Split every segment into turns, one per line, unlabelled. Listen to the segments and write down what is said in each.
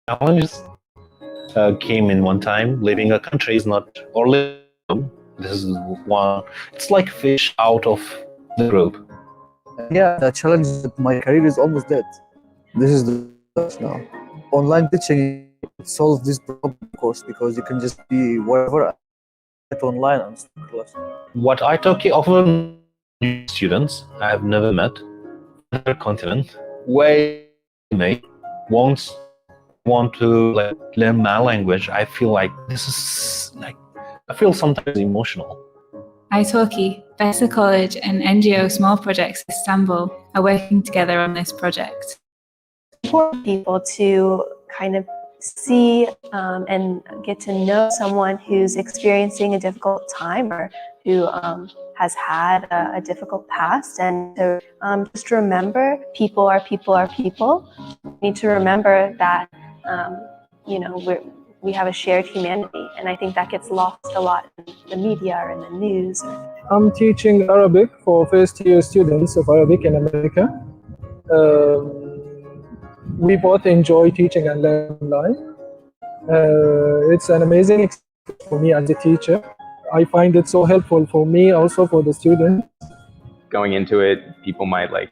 challenges came in one time. Leaving a country is not, or living. This is one. It's like fish out of the group.
And yeah, the challenge is that my career is almost dead. This is the challenge now. Online teaching solves this problem, of course, because you can just be wherever at online and start class.
What italki offers new students I have never met, another continent, way me want to like learn my language. I feel like this is like I feel sometimes emotional.
Italki, Better College and NGO Small Projects Istanbul are working together on this project.
For people to kind of see and get to know someone who's experiencing a difficult time or who has had a difficult past, and to just remember people are people are people. We need to remember that we have a shared humanity, and I think that gets lost a lot in the media or in the news.
I'm teaching Arabic for first-year students of Arabic in America. We both enjoy teaching and learning online. It's an amazing experience for me as a teacher. I find it so helpful for me, also for the students.
Going into it, people might like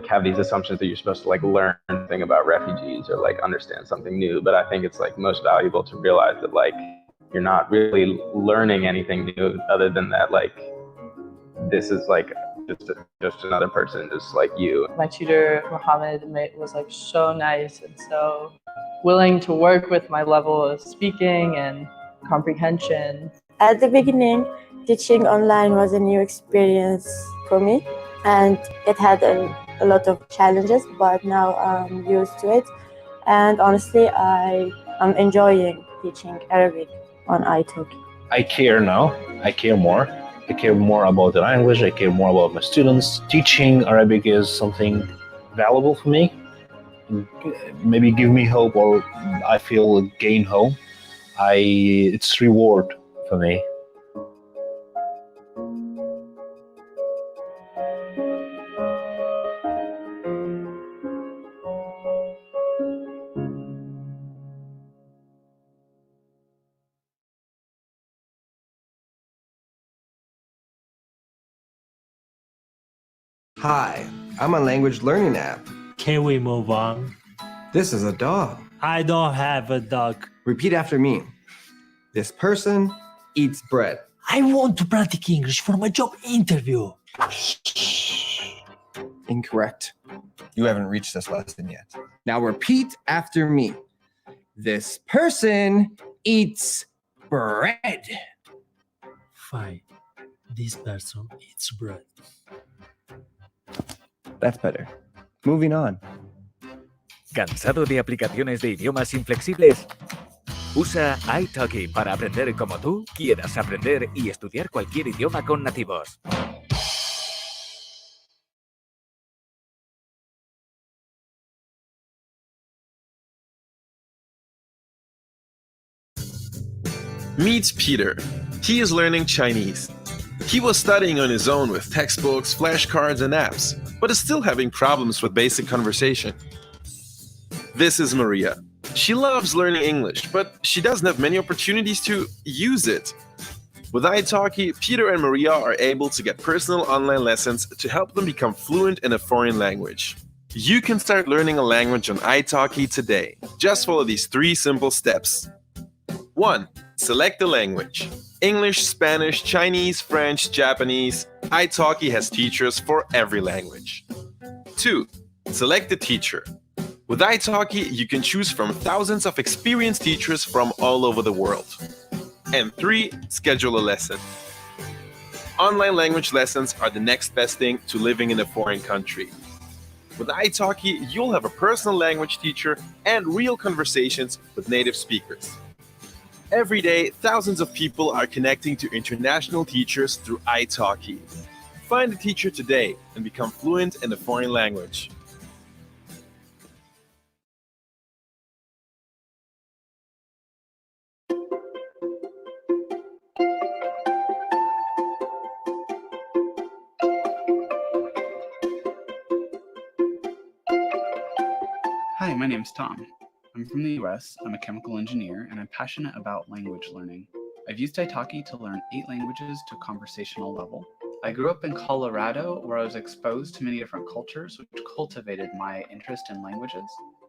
have these assumptions that you're supposed to like learn something about refugees or like understand something new. But I think it's like most valuable to realize that like you're not really learning anything new other than that like this is like just another person just like you.
My tutor Mohammed was like so nice and so willing to work with my level of speaking and comprehension.
At the beginning, teaching online was a new experience for me, and it had a lot of challenges, but now I'm used to it. And honestly, I am enjoying teaching Arabic on italki.
I care now. I care more. I care more about the language. I care more about my students. Teaching Arabic is something valuable for me. Maybe give me hope, or I feel gain hope. It's reward for me.
Hi, I'm a language learning app.
Can we move on?
This is a dog.
I don't have a dog.
Repeat after me. This person eats bread.
I want to practice English for my job interview.
Incorrect. You haven't reached this lesson yet. Now repeat after me. This person eats bread.
Fine. This person eats bread.
That's better. Moving on.
¿Cansado de aplicaciones de idiomas inflexibles? Usa italki para aprender como tú quieras aprender y estudiar cualquier idioma con nativos.
Meet Peter. He is learning Chinese. He was studying on his own with textbooks, flashcards, and apps, but is still having problems with basic conversation. This is Maria. She loves learning English, but she doesn't have many opportunities to use it. With italki, Peter and Maria are able to get personal online lessons to help them become fluent in a foreign language. You can start learning a language on italki today. Just follow these 3 simple steps. 1. Select the language. English, Spanish, Chinese, French, Japanese. italki has teachers for every language. 2. Select the teacher. With italki, you can choose from thousands of experienced teachers from all over the world. And 3. Schedule a lesson. Online language lessons are the next best thing to living in a foreign country. With italki, you'll have a personal language teacher and real conversations with native speakers. Every day, thousands of people are connecting to international teachers through italki. Find a teacher today and become fluent in a foreign language.
Hi, my name's Tom. I'm from the US, I'm a chemical engineer, and I'm passionate about language learning. I've used italki to learn 8 languages to a conversational level. I grew up in Colorado, where I was exposed to many different cultures, which cultivated my interest in languages.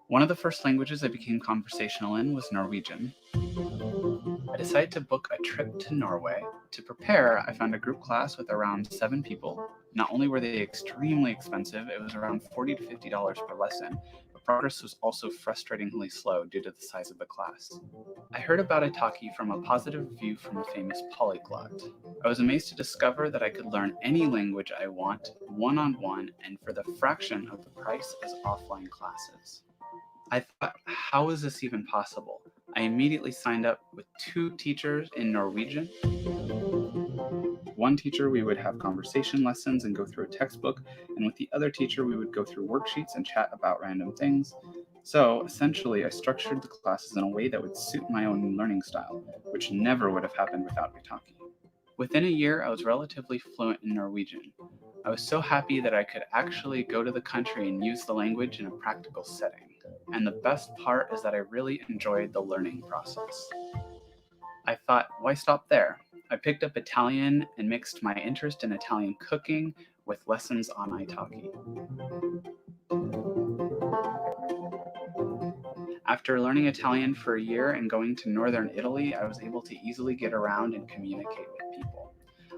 One of the first languages I became conversational in was Norwegian. I decided to book a trip to Norway. To prepare, I found a group class with around 7 people. Not only were they extremely expensive, it was around $40 to $50 per lesson, but progress was also frustratingly slow due to the size of the class. I heard about italki from a positive review from a famous polyglot. I was amazed to discover that I could learn any language I want, one-on-one, and for the fraction of the price as offline classes. I thought, how is this even possible? I immediately signed up with 2 teachers in Norwegian. One teacher, we would have conversation lessons and go through a textbook, and with the other teacher, we would go through worksheets and chat about random things. So essentially, I structured the classes in a way that would suit my own learning style, which never would have happened without italki. Within a year, I was relatively fluent in Norwegian. I was so happy that I could actually go to the country and use the language in a practical setting. And the best part is that I really enjoyed the learning process. I thought, why stop there? I picked up Italian and mixed my interest in Italian cooking with lessons on italki. After learning Italian for a year and going to northern Italy, I was able to easily get around and communicate with people.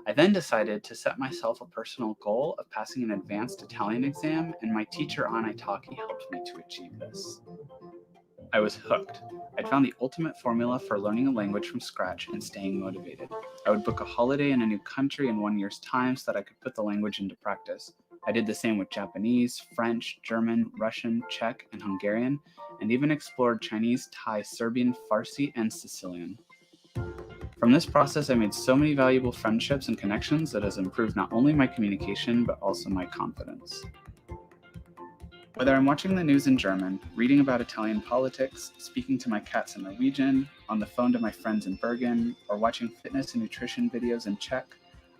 I then decided to set myself a personal goal of passing an advanced Italian exam, and my teacher on italki helped me to achieve this. I was hooked. I'd found the ultimate formula for learning a language from scratch and staying motivated. I would book a holiday in a new country in 1 year's time so that I could put the language into practice. I did the same with Japanese, French, German, Russian, Czech, and Hungarian, and even explored Chinese, Thai, Serbian, Farsi, and Sicilian. From this process, I made so many valuable friendships and connections that has improved not only my communication, but also my confidence. Whether I'm watching the news in German, reading about Italian politics, speaking to my cats in Norwegian, on the phone to my friends in Bergen, or watching fitness and nutrition videos in Czech,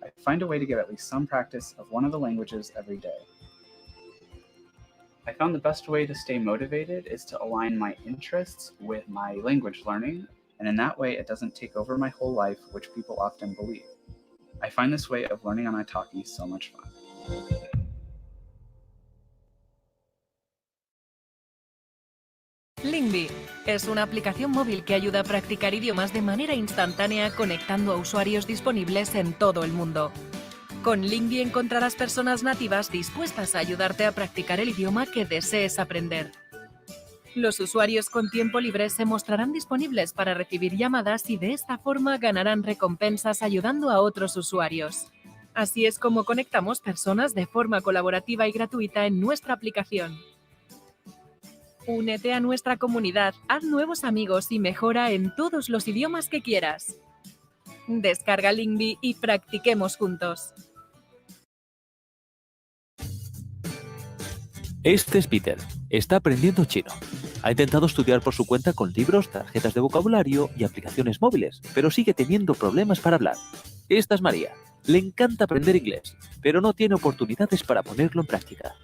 I find a way to get at least some practice of one of the languages every day. I found the best way to stay motivated is to align my interests with my language learning, and in that way it doesn't take over my whole life, which people often believe. I find this way of learning on italki so much fun.
Lingvi es una aplicación móvil que ayuda a practicar idiomas de manera instantánea conectando a usuarios disponibles en todo el mundo. Con Lingvi encontrarás personas nativas dispuestas a ayudarte a practicar el idioma que desees aprender. Los usuarios con tiempo libre se mostrarán disponibles para recibir llamadas y de esta forma ganarán recompensas ayudando a otros usuarios. Así es como conectamos personas de forma colaborativa y gratuita en nuestra aplicación. Únete a nuestra comunidad, haz nuevos amigos y mejora en todos los idiomas que quieras. Descarga Lingvi y practiquemos juntos.
Este es Peter. Está aprendiendo chino. Ha intentado estudiar por su cuenta con libros, tarjetas de vocabulario y aplicaciones móviles, pero sigue teniendo problemas para hablar. Esta es María. Le encanta aprender inglés, pero no tiene oportunidades para ponerlo en práctica.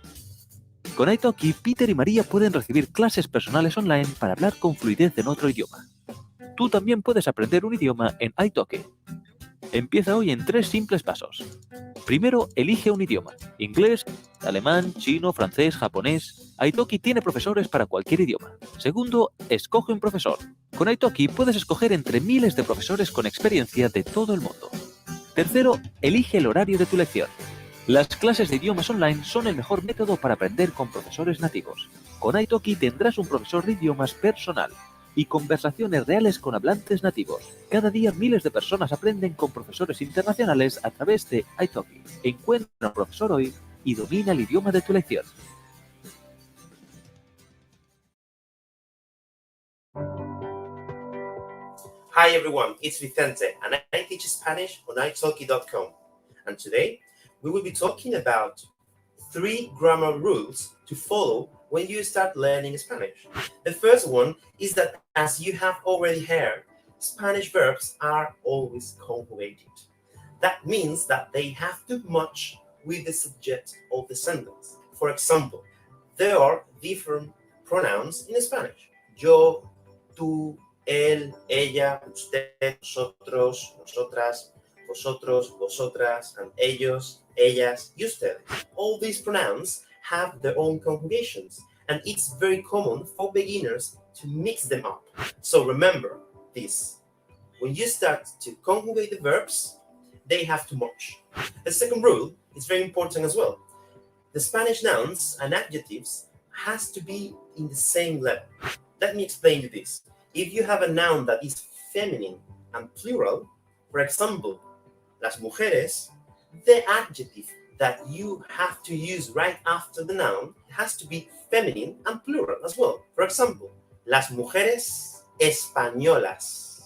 Con italki, Peter y María pueden recibir clases personales online para hablar con fluidez en otro idioma. Tú también puedes aprender un idioma en italki. Empieza hoy en 3 simples pasos. Primero, elige un idioma. Inglés, alemán, chino, francés, japonés. Italki tiene profesores para cualquier idioma. Segundo, escoge un profesor. Con italki puedes escoger entre miles de profesores con experiencia de todo el mundo. Tercero, elige el horario de tu lección. Las clases de idiomas online son el mejor método para aprender con profesores nativos. Con italki tendrás un profesor de idiomas personal y conversaciones reales con hablantes nativos. Cada día miles de personas aprenden con profesores internacionales a través de italki. Encuentra un profesor hoy y domina el idioma de tu lección.
Hi everyone, it's Vicente and I teach Spanish on italki.com. And today we will be talking about 3 grammar rules to follow when you start learning Spanish. The first one is that, as you have already heard, Spanish verbs are always conjugated. That means that they have to match with the subject of the sentence. For example, there are different pronouns in Spanish. yo, tú, él, ella, usted, nosotros, nosotras, vosotros, vosotras, and ellos, ellas, y ustedes. All these pronouns have their own conjugations, and it's very common for beginners to mix them up. So remember this. When you start to conjugate the verbs, they have to match. The second rule is very important as well. The Spanish nouns and adjectives has to be in the same level. Let me explain you this. If you have a noun that is feminine and plural, for example, las mujeres, the adjective that you have to use right after the noun has to be feminine and plural as well. For example, las mujeres españolas.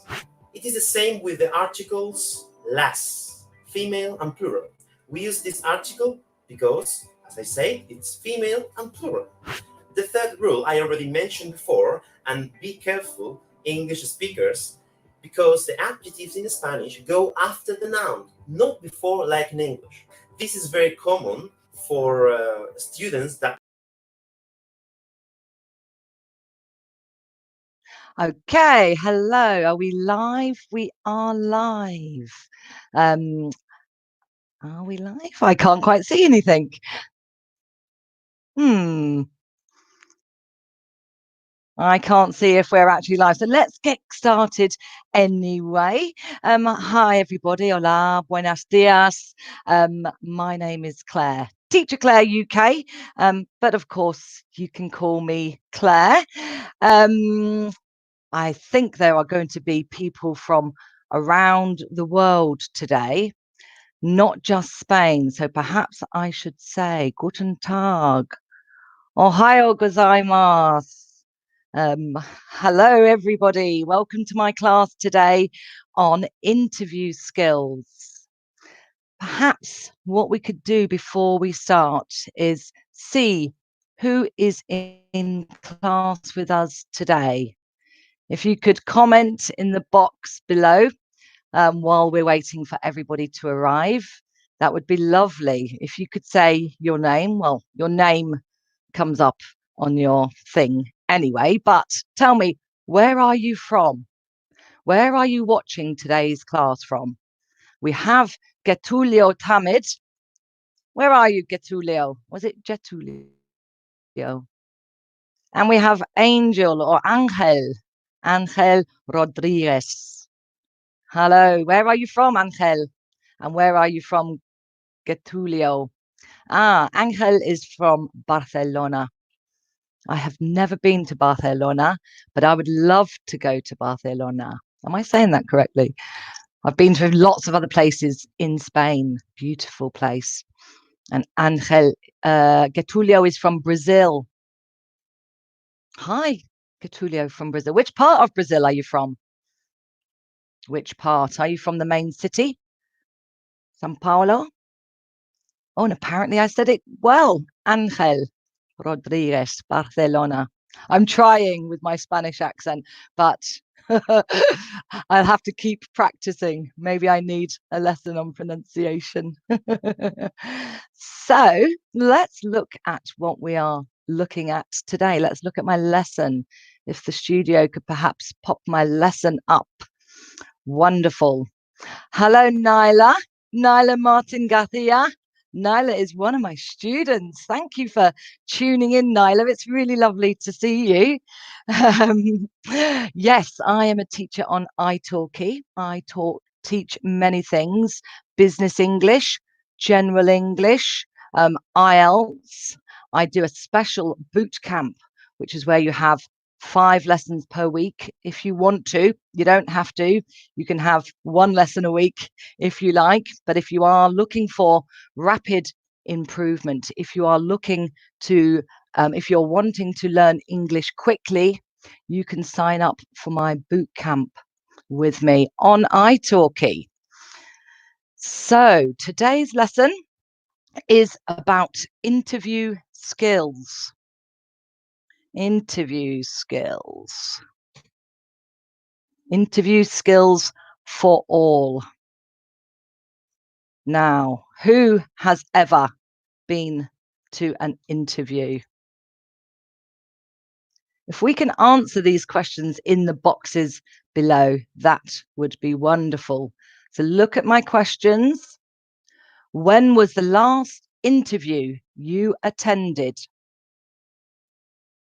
It is the same with the articles las, female and plural. We use this article because, as I say, it's female and plural. The third rule I already mentioned before, and be careful, English speakers, because the adjectives in Spanish go after the noun, not before like in English. This is very common for students that.
Okay, hello. Are we live? We are live. Are we live? I can't quite see anything. I can't see if we're actually live. So let's get started anyway. Hi, everybody. Hola, buenos dias. My name is Claire, Teacher Claire UK. But of course, you can call me Claire. I think there are going to be people from around the world today, not just Spain. So perhaps I should say Guten Tag. Ohayo gozaimasu. Hello, everybody. Welcome to my class today on interview skills. Perhaps what we could do before we start is see who is in class with us today. If you could comment in the box below while we're waiting for everybody to arrive, that would be lovely. If you could say your name, well, your name comes up on your thing anyway, but tell me, where are you from? Where are you watching today's class from? We have Getulio Tamid. Where are you, Getulio? Was it Getulio? And we have Angel or Angel Rodriguez. Hello, where are you from, Angel? And where are you from, Getulio? Angel is from Barcelona. I have never been to Barcelona, but I would love to go to Barcelona. Am I saying that correctly? I've been to lots of other places in Spain. Beautiful place. And Angel, Getulio is from Brazil. Hi, Getulio from Brazil. Which part of Brazil are you from? Which part? Are you from the main city? São Paulo? Oh, and apparently I said it well. Angel Rodriguez, Barcelona. I'm trying with my Spanish accent, but I'll have to keep practicing. Maybe I need a lesson on pronunciation. So let's look at what we are looking at today. Let's look at my lesson. If the studio could perhaps pop my lesson up. Wonderful. Hello, Nyla. Nyla Martin Garcia. Nyla is one of my students. Thank you for tuning in, Nyla. It's really lovely to see you. Yes, I am a teacher on italki. I teach many things: business English, general English, IELTS. I do a special boot camp, which is where you have 5 lessons per week if you want to. You don't have to. You can have 1 lesson a week if you like. But if you are looking for rapid improvement, if you are looking to, if you're wanting to learn English quickly, you can sign up for my boot camp with me on italki. So today's lesson is about interview skills. Interview skills. Interview skills for all. Now, who has ever been to an interview? If we can answer these questions in the boxes below, that would be wonderful. So look at my questions. When was the last interview you attended?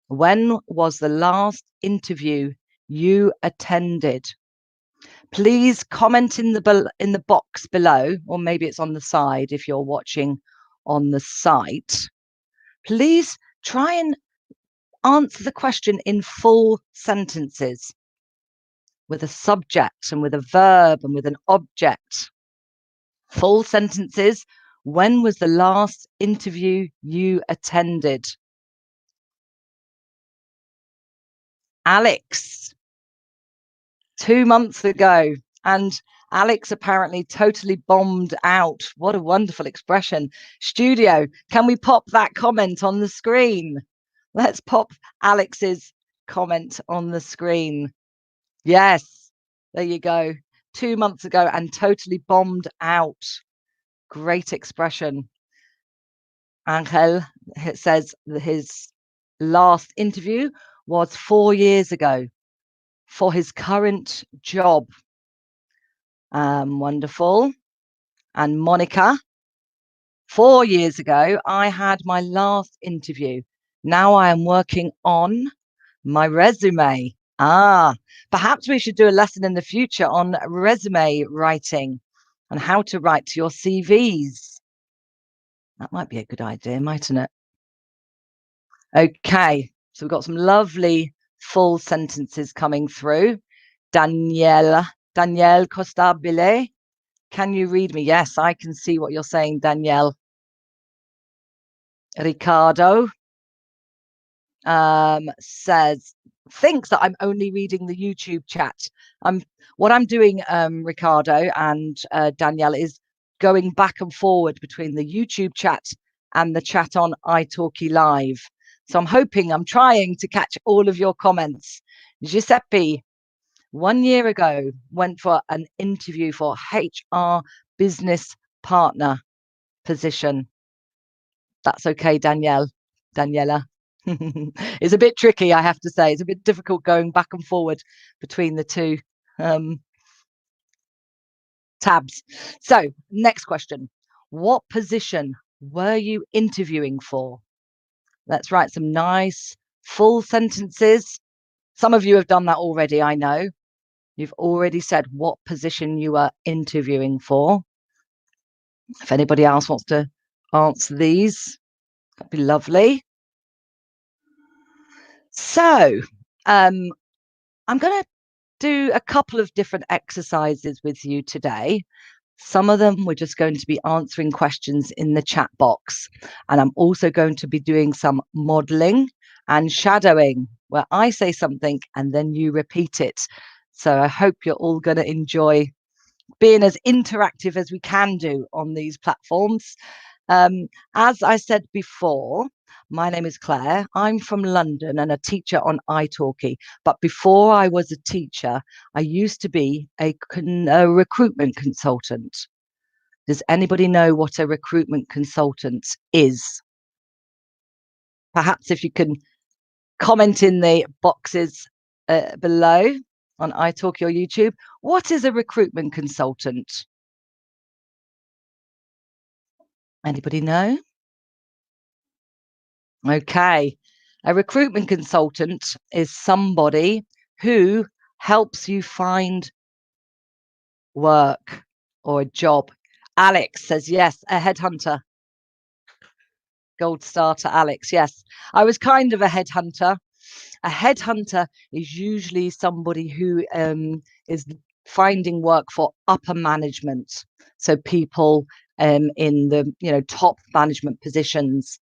When was the last interview you attended? Please comment in the box below, or maybe it's on the side if you're watching on the site. Please try and answer the question in full sentences with a subject and with a verb and with an object. Full sentences. When was the last interview you attended? Alex, 2 months ago. And Alex apparently totally bombed out. What a wonderful expression. Studio, can we pop that comment on the screen? Let's pop Alex's comment on the screen. Yes, there you go. 2 months ago and totally bombed out. Great expression. Angel says his last interview was 4 years ago for his current job. Wonderful. And Monica, 4 years ago, I had my last interview. Now I am working on my resume. Perhaps we should do a lesson in the future on resume writing and how to write your CVs. That might be a good idea, mightn't it? Okay, so we've got some lovely full sentences coming through. Danielle Costabile, can you read me? Yes, I can see what you're saying, Danielle. Ricardo thinks that I'm only reading the YouTube chat. What I'm doing, Ricardo and Danielle, is going back and forward between the YouTube chat and the chat on italki Live. So I'm trying to catch all of your comments. Giuseppe, 1 year ago, went for an interview for HR business partner position. That's okay, Daniela. It's a bit tricky, I have to say. It's a bit difficult going back and forward between the two tabs. So, next question. What position were you interviewing for? Let's write some nice full sentences. Some of you have done that already, I know. You've already said what position you are interviewing for. If anybody else wants to answer these, that'd be lovely. So, I'm going to do a couple of different exercises with you today. Some of them we're just going to be answering questions in the chat box. And I'm also going to be doing some modeling and shadowing, where I say something and then you repeat it. So I hope you're all going to enjoy being as interactive as we can do on these platforms. As I said before, my name is Claire. I'm from London and a teacher on italki. But before I was a teacher, I used to be a recruitment consultant. Does anybody know what a recruitment consultant is? Perhaps if you can comment in the boxes below on italki or YouTube. What is a recruitment consultant? Anybody know? Okay. A recruitment consultant is somebody who helps you find work or a job. Alex says yes, a headhunter. Gold star to Alex. Yes, I was kind of a headhunter. A headhunter is usually somebody who is finding work for upper management. So people in the top management positions.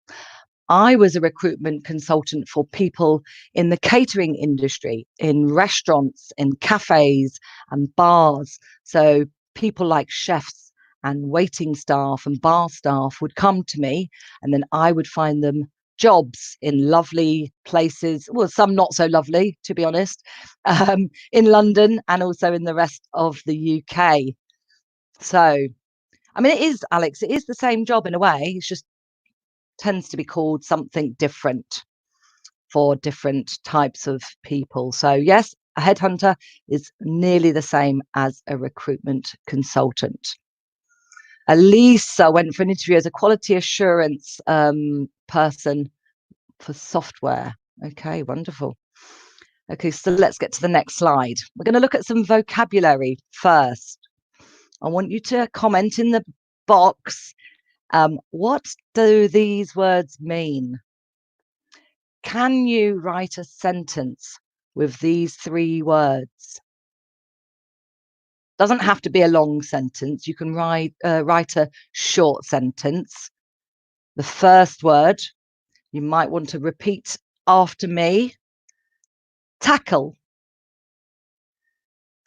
I was a recruitment consultant for people in the catering industry, in restaurants, in cafes and bars. So people like chefs and waiting staff and bar staff would come to me, and then I would find them jobs in lovely places, well, some not so lovely, to be honest, in London and also in the rest of the UK. So, I mean, it is, Alex, it is the same job in a way. It's just tends to be called something different. for different types of people. So yes, a headhunter is nearly the same as a recruitment consultant. Elisa went for an interview as a quality assurance person for software. Okay, wonderful. Okay, so let's get to the next slide. We're going to look at some vocabulary first. I want you to comment in the box, what do these words mean? Can you write a sentence with these 3 words? Doesn't have to be a long sentence. You can write a short sentence. The first word, you might want to repeat after me. Tackle.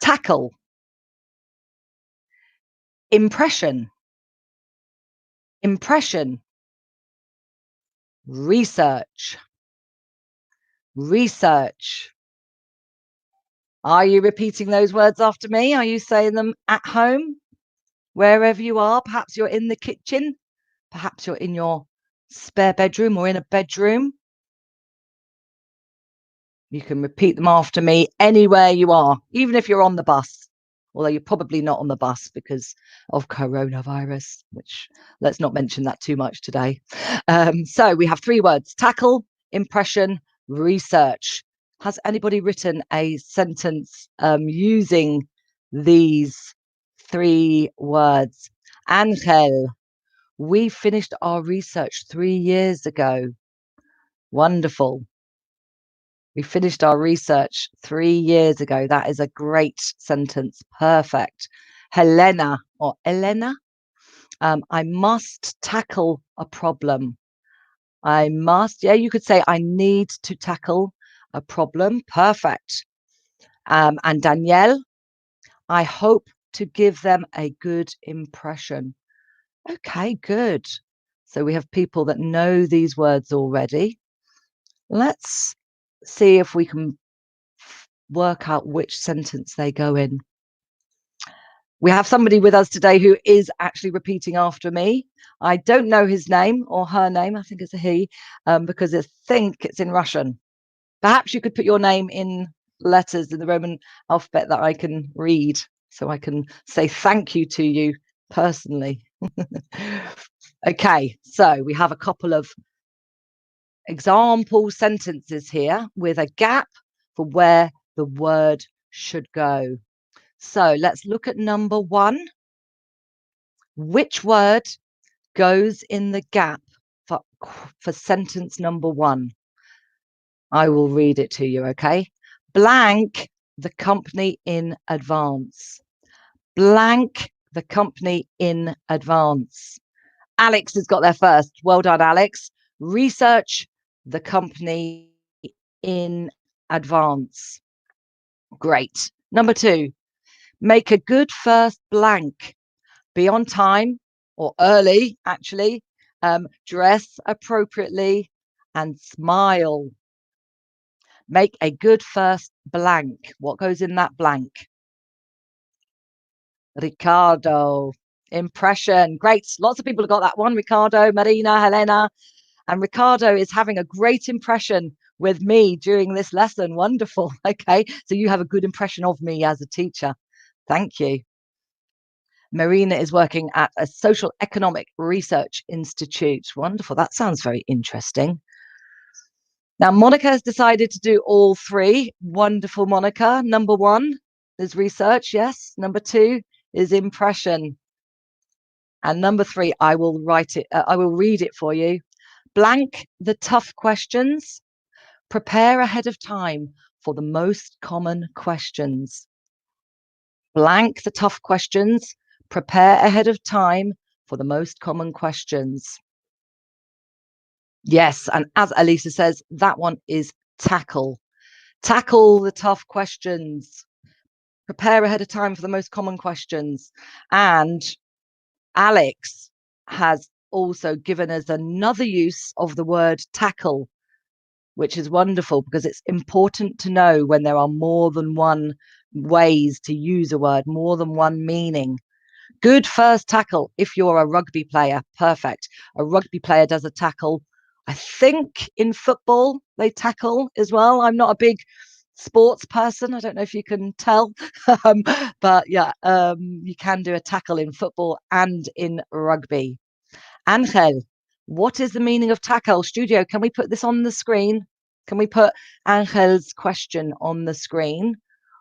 Tackle. Impression. Impression. Research. Research. Are you repeating those words after me? Are you saying them at home? Wherever you are, perhaps you're in the kitchen, perhaps you're in your spare bedroom or in a bedroom. You can repeat them after me anywhere you are, even if you're on the bus, although you're probably not on the bus because of coronavirus, which let's not mention that too much today. So we have 3 words: tackle, impression, research. Has anybody written a sentence using these 3 words? Angel, we finished our research 3 years ago. Wonderful. We finished our research 3 years ago. That is a great sentence. Perfect. Helena or Elena, I must tackle a problem. I must, yeah, you could say I need to tackle a problem. Perfect. And Danielle, I hope to give them a good impression. Okay, good. So we have people that know these words already. Let's see if we can work out which sentence they go in. We have somebody with us today who is actually repeating after me. I don't know his name or her name. I think it's a he, because I think it's in Russian. Perhaps you could put your name in letters in the Roman alphabet that I can read, so I can say thank you to you personally. Okay, so we have a couple of example sentences here with a gap for where the word should go. So let's look at number 1. Which word goes in the gap for sentence number 1? I will read it to you, okay? Blank the company in advance. Blank the company in advance. Alex has got there first. Well done, Alex. Research the company in advance. Great. Number 2, make a good first blank. Be on time or early, actually. Dress appropriately and smile. Make a good first blank. What goes in that blank? Ricardo. Impression. Great. Lots of people have got that one. Ricardo, Marina, Helena. And Ricardo is having a great impression with me during this lesson. Wonderful. Okay. So you have a good impression of me as a teacher. Thank you. Marina is working at a social economic research institute. Wonderful. That sounds very interesting. Now, Monica has decided to do all 3. Wonderful, Monica. Number 1 is research. Yes. Number 2 is impression. And number 3, I will write it. I will read it for you. Blank the tough questions. Prepare ahead of time for the most common questions. Blank the tough questions. Prepare ahead of time for the most common questions. Yes, and as Elisa says, that one is tackle. Tackle the tough questions. Prepare ahead of time for the most common questions. And Alex has also given us another use of the word tackle, which is wonderful because it's important to know when there are more than one ways to use a word, more than one meaning. Good first tackle if you're a rugby player. Perfect. A rugby player does a tackle I think in football they tackle as well. I'm not a big sports person. I don't know if you can tell, but yeah, you can do a tackle in football and in rugby. Angel, what is the meaning of tackle? Studio, can we put this on the screen? Can we put Angel's question on the screen?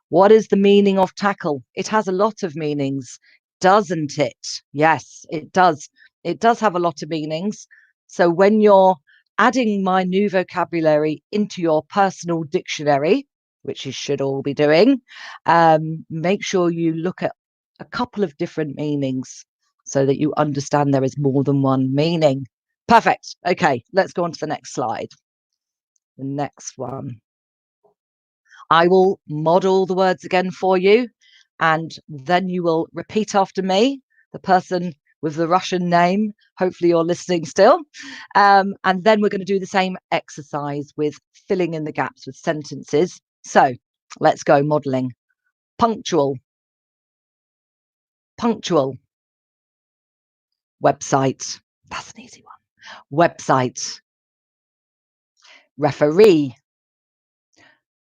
What is the meaning of tackle? It has a lot of meanings, doesn't it? Yes, it does. It does have a lot of meanings. So when you're adding my new vocabulary into your personal dictionary, which you should all be doing, make sure you look at a couple of different meanings so that you understand there is more than one meaning. Perfect. Okay, let's go on to the next slide. The next one. I will model the words again for you, and then you will repeat after me. The person with the Russian name, hopefully you're listening still. And then we're going to do the same exercise with filling in the gaps with sentences. So let's go modeling. Punctual. Punctual. Website. That's an easy one. Website. Referee.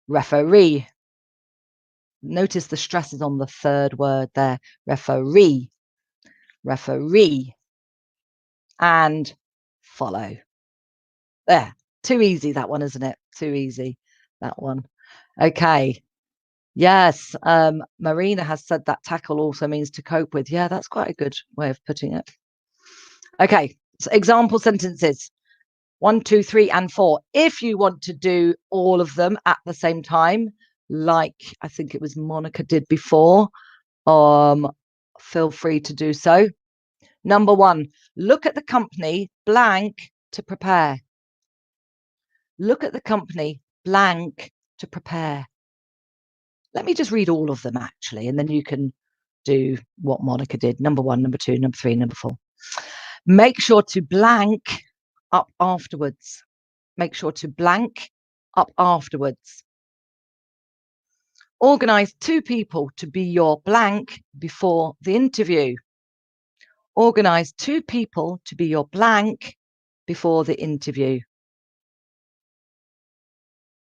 Referee. Notice the stress is on the third word there. Referee. Referee. And follow. There. Too easy, that one, isn't it? Too easy, that one. Okay. Yes. Marina has said that tackle also means to cope with. Yeah, that's quite a good way of putting it. Okay. So example sentences. 1, 2, 3, and 4. If you want to do all of them at the same time, like I think it was Monica did before, feel free to do so. Number 1, look at the company blank to prepare. Look at the company blank to prepare. Let me just read all of them actually, and then you can do what Monica did. Number 1, number 2, number 3, number 4. Make sure to blank up afterwards. Make sure to blank up afterwards. Organize 2 people to be your blank before the interview. Organize 2 people to be your blank before the interview.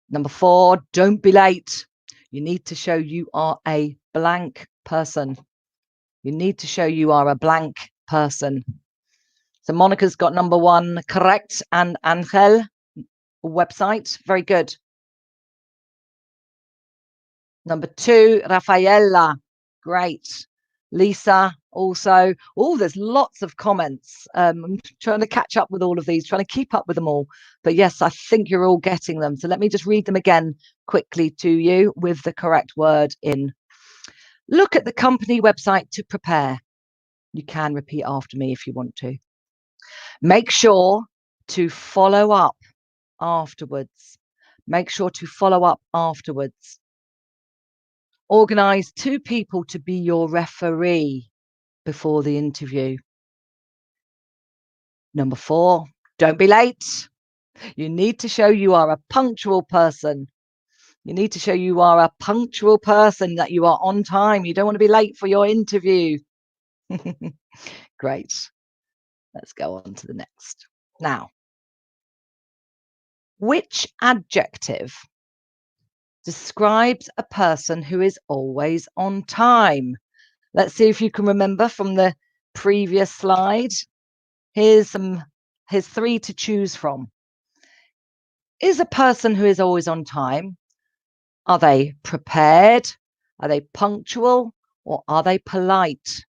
Number 4, don't be late. You need to show you are a blank person. You need to show you are a blank person. So Monica's got number 1 correct, and Angel, website, very good. Number 2, Rafaela, great. Lisa, also. Oh, there's lots of comments. I'm trying to catch up with all of these, trying to keep up with them all. But yes, I think you're all getting them. So let me just read them again quickly to you with the correct word in. Look at the company website to prepare. You can repeat after me if you want to. Make sure to follow up afterwards. Make sure to follow up afterwards. Organize 2 people to be your referee before the interview. Number 4, don't be late. You need to show you are a punctual person. You need to show you are a punctual person, that you are on time. You don't want to be late for your interview. Great. Let's go on to the next. Now, which adjective describes a person who is always on time? Let's see if you can remember from the previous slide. Here's 3 to choose from. Is a person who is always on time, are they prepared? Are they punctual? Or are they polite?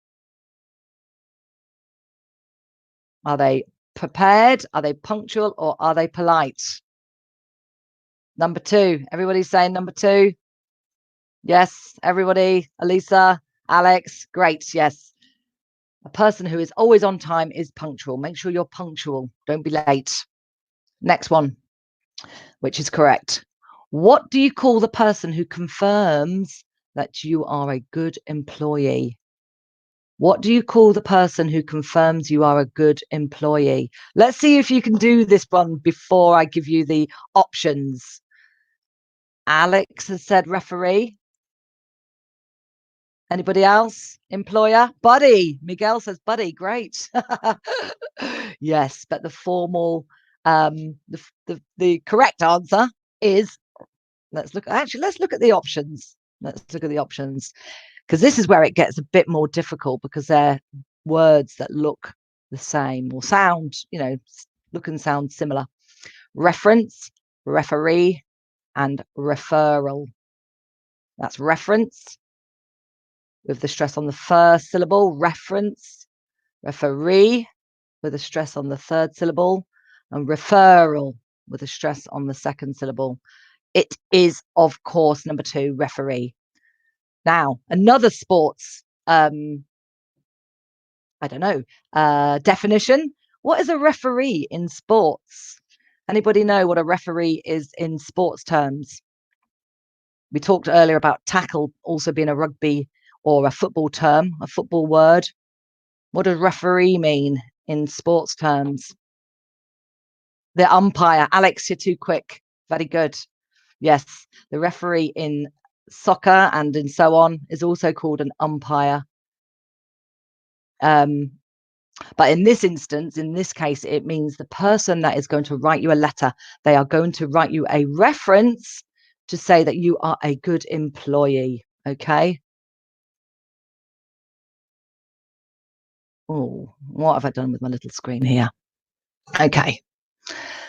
Are they prepared? Are they punctual? Or are they polite? Number 2. Everybody's saying number 2. Yes, everybody. Elisa, Alex, great. Yes. A person who is always on time is punctual. Make sure you're punctual. Don't be late. Next one, which is correct. What do you call the person who confirms that you are a good employee? What do you call the person who confirms you are a good employee? Let's see if you can do this one before I give you the options. Alex has said referee. Anybody else? Employer? Buddy. Miguel says buddy. Great. Yes, but the formal The correct answer is, let's look at the options. Let's look at the options, because this is where it gets a bit more difficult, because they're words that look the same or sound, look and sound similar. Reference, referee, and referral. That's reference with the stress on the first syllable, reference, referee with a stress on the third syllable, and referral with a stress on the second syllable. It is, of course, number 2, referee. Now, another sports, definition. What is a referee in sports? Anybody know what a referee is in sports terms? We talked earlier about tackle also being a rugby or a football term, a football word. What does referee mean in sports terms? The umpire. Alex, you're too quick. Very good. Yes, the referee in soccer and in so on is also called an umpire. But in this instance, in this case, it means the person that is going to write you a letter, they are going to write you a reference to say that you are a good employee. Okay. Oh, what have I done with my little screen here? Okay.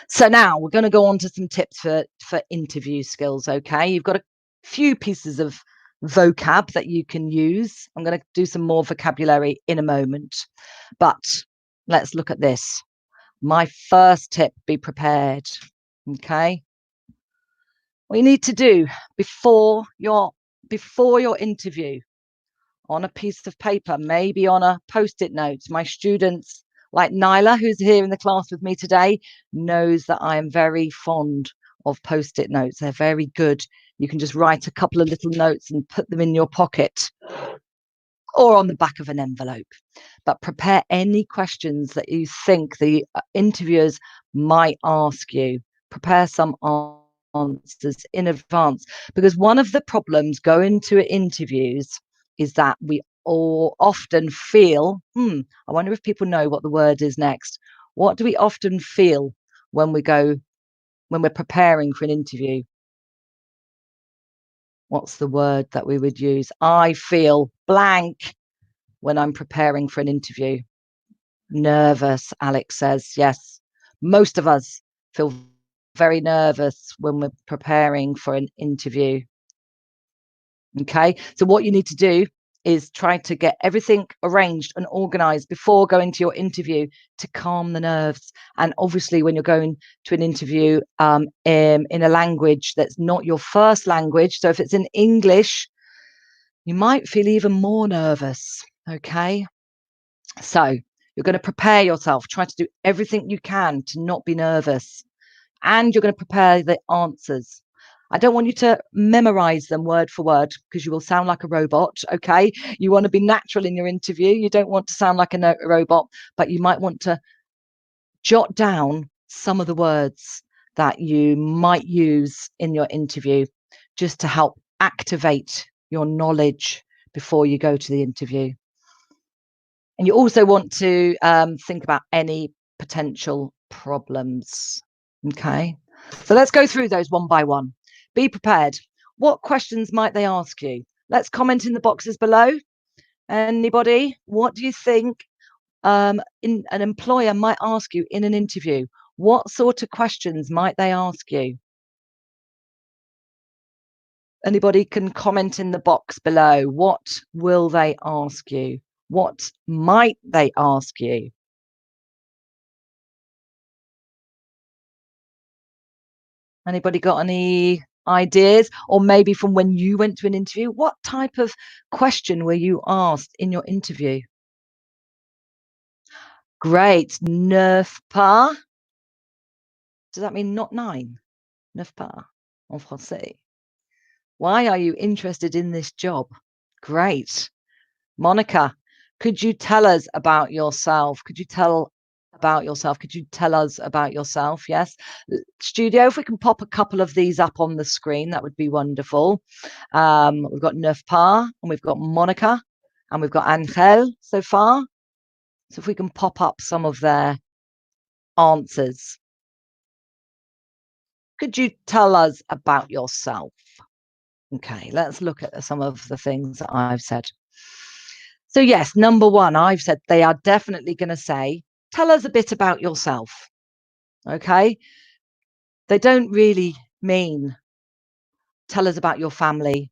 So now we're going to go on to some tips for interview skills. Okay. You've got a few pieces of vocab that you can use. I'm going to do some more vocabulary in a moment, but let's look at this. My first tip, be prepared. Okay. What you need to do before your interview, on a piece of paper, maybe on a post-it note. My students, like Nyla, who's here in the class with me today, knows that I am very fond of post-it notes. They're very good. You can just write a couple of little notes and put them in your pocket or on the back of an envelope. But prepare any questions that you think the interviewers might ask you. Prepare some answers in advance, because one of the problems going to interviews is that we all often feel, I wonder if people know what the word is next. What do we often feel when we're preparing for an interview? What's the word that we would use? I feel blank when I'm preparing for an interview. Nervous, Alex says. Yes, most of us feel very nervous when we're preparing for an interview. Okay, so what you need to do is try to get everything arranged and organized before going to your interview to calm the nerves. And obviously, when you're going to an interview in a language that's not your first language, so if it's in English, you might feel even more nervous. Okay, so you're going to prepare yourself, try to do everything you can to not be nervous, and you're going to prepare the answers. I don't want you to memorize them word for word, because you will sound like a robot. Okay, you want to be natural in your interview. You don't want to sound like a robot, but you might want to jot down some of the words that you might use in your interview, just to help activate your knowledge before you go to the interview. And you also want to think about any potential problems. Okay, so let's go through those one by one. Be prepared. What questions might they ask you? Let's comment in the boxes below. Anybody? What do you think an employer might ask you in an interview? What sort of questions might they ask you? Anybody can comment in the box below. What will they ask you? What might they ask you? Anybody got any ideas? Or maybe from when you went to an interview, what type of question were you asked in your interview? Great. Neuf pas. Does that mean not 9? Neuf pas en français. Why are you interested in this job? Great. Monica, could you tell us about yourself? Could you tell about yourself? Could you tell us about yourself? Yes. Studio, if we can pop a couple of these up on the screen, that would be wonderful. We've got Neuf pas, and we've got Monica, and we've got Angel so far. So if we can pop up some of their answers. Could you tell us about yourself? Okay, let's look at some of the things that I've said. So yes, number one, I've said they are definitely going to say, tell us a bit about yourself. Okay. They don't really mean tell us about your family,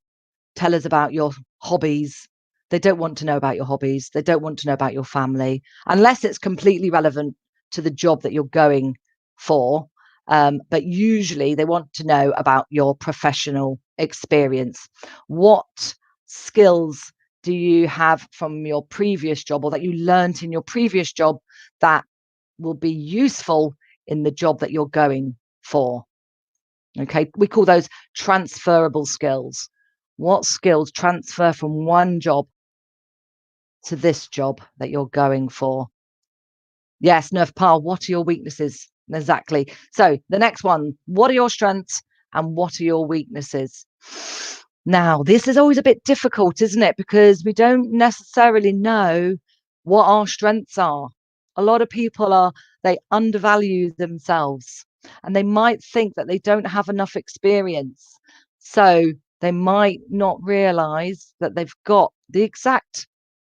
tell us about your hobbies. They don't want to know about your hobbies. They don't want to know about your family, unless it's completely relevant to the job that you're going for. But usually they want to know about your professional experience. What skills do you have from your previous job, or that you learned in your previous job, that will be useful in the job that you're going for? Okay, we call those transferable skills. What skills transfer from one job to this job that you're going for? Yes, Nerfpal, what are your weaknesses? Exactly. So the next one, what are your strengths and what are your weaknesses? Now, this is always a bit difficult, isn't it? Because we don't necessarily know what our strengths are. A lot of people they undervalue themselves, and they might think that they don't have enough experience. So they might not realize that they've got the exact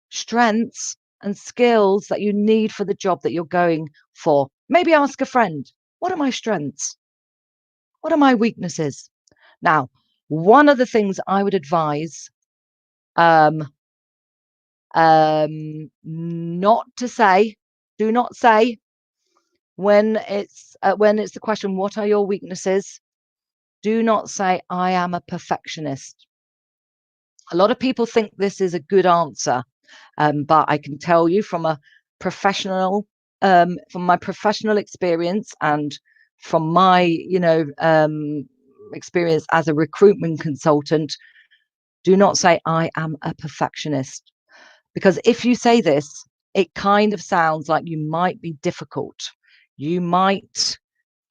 strengths and skills that you need for the job that you're going for. Maybe ask a friend, what are my strengths? What are my weaknesses? Now, one of the things I would advise not to say, do not say when it's the question, what are your weaknesses? Do not say, I am a perfectionist. A lot of people think this is a good answer, but I can tell you from a professional, from my professional experience and from my, experience as a recruitment consultant, do not say I am a perfectionist. Because if you say this, it kind of sounds like you might be difficult. You might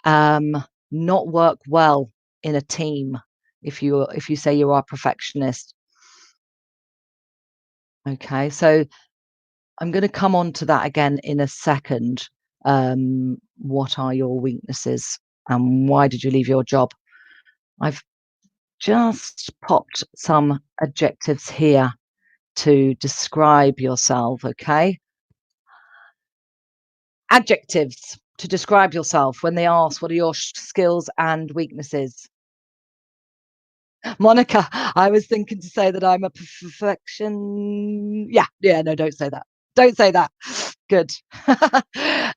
not work well in a team if you say you are a perfectionist. Okay, so I'm going to come on to that again in a second. What are your weaknesses and why did you leave your job? I've just popped some adjectives here to describe yourself, okay? Adjectives to describe yourself when they ask, what are your skills and weaknesses? Monica, I was thinking to say that I'm a perfection. Yeah, no, don't say that. Don't say that. Good.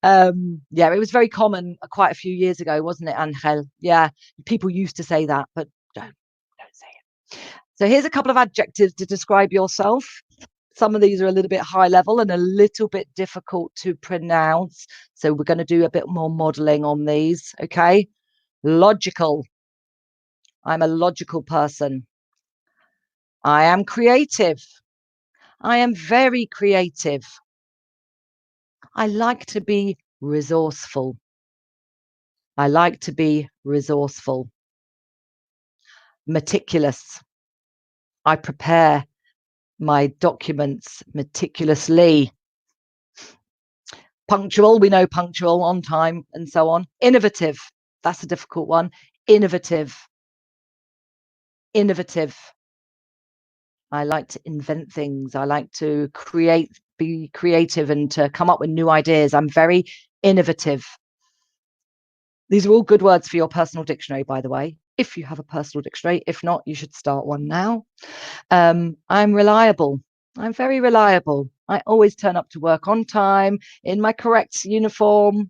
Yeah, it was very common quite a few years ago, wasn't it, Angel? Yeah, people used to say that, but don't say it. So here's a couple of adjectives to describe yourself. Some of these are a little bit high level and a little bit difficult to pronounce. So we're going to do a bit more modeling on these, okay? Logical. I'm a logical person. I am creative. I am very creative. I like to be resourceful. I like to be resourceful. Meticulous. I prepare my documents meticulously. Punctual, we know punctual, on time, and so on. Innovative. That's a difficult one. Innovative. Innovative. I like to invent things. I like to be creative and to come up with new ideas. I'm very innovative. These are all good words for your personal dictionary, by the way, if you have a personal dictionary. If not, you should start one now. I'm reliable. I'm very reliable. I always turn up to work on time, in my correct uniform.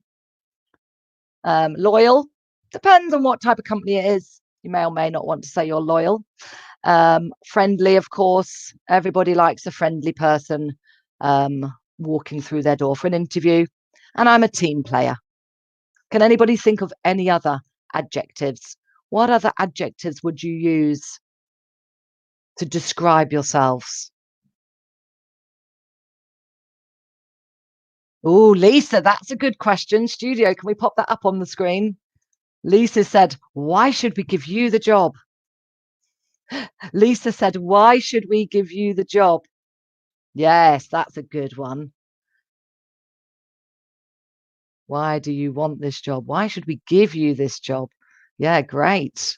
Loyal. Depends on what type of company it is. You may or may not want to say you're loyal. Friendly, of course. Everybody likes a friendly person walking through their door for an interview. And I'm a team player. Can anybody think of any other adjectives? What other adjectives would you use to describe yourselves? Oh, Lisa, that's a good question. Studio, can we pop that up on the screen? Lisa said, why should we give you the job? Lisa said, why should we give you the job? Yes, that's a good one. Why do you want this job? Why should we give you this job? Yeah, great.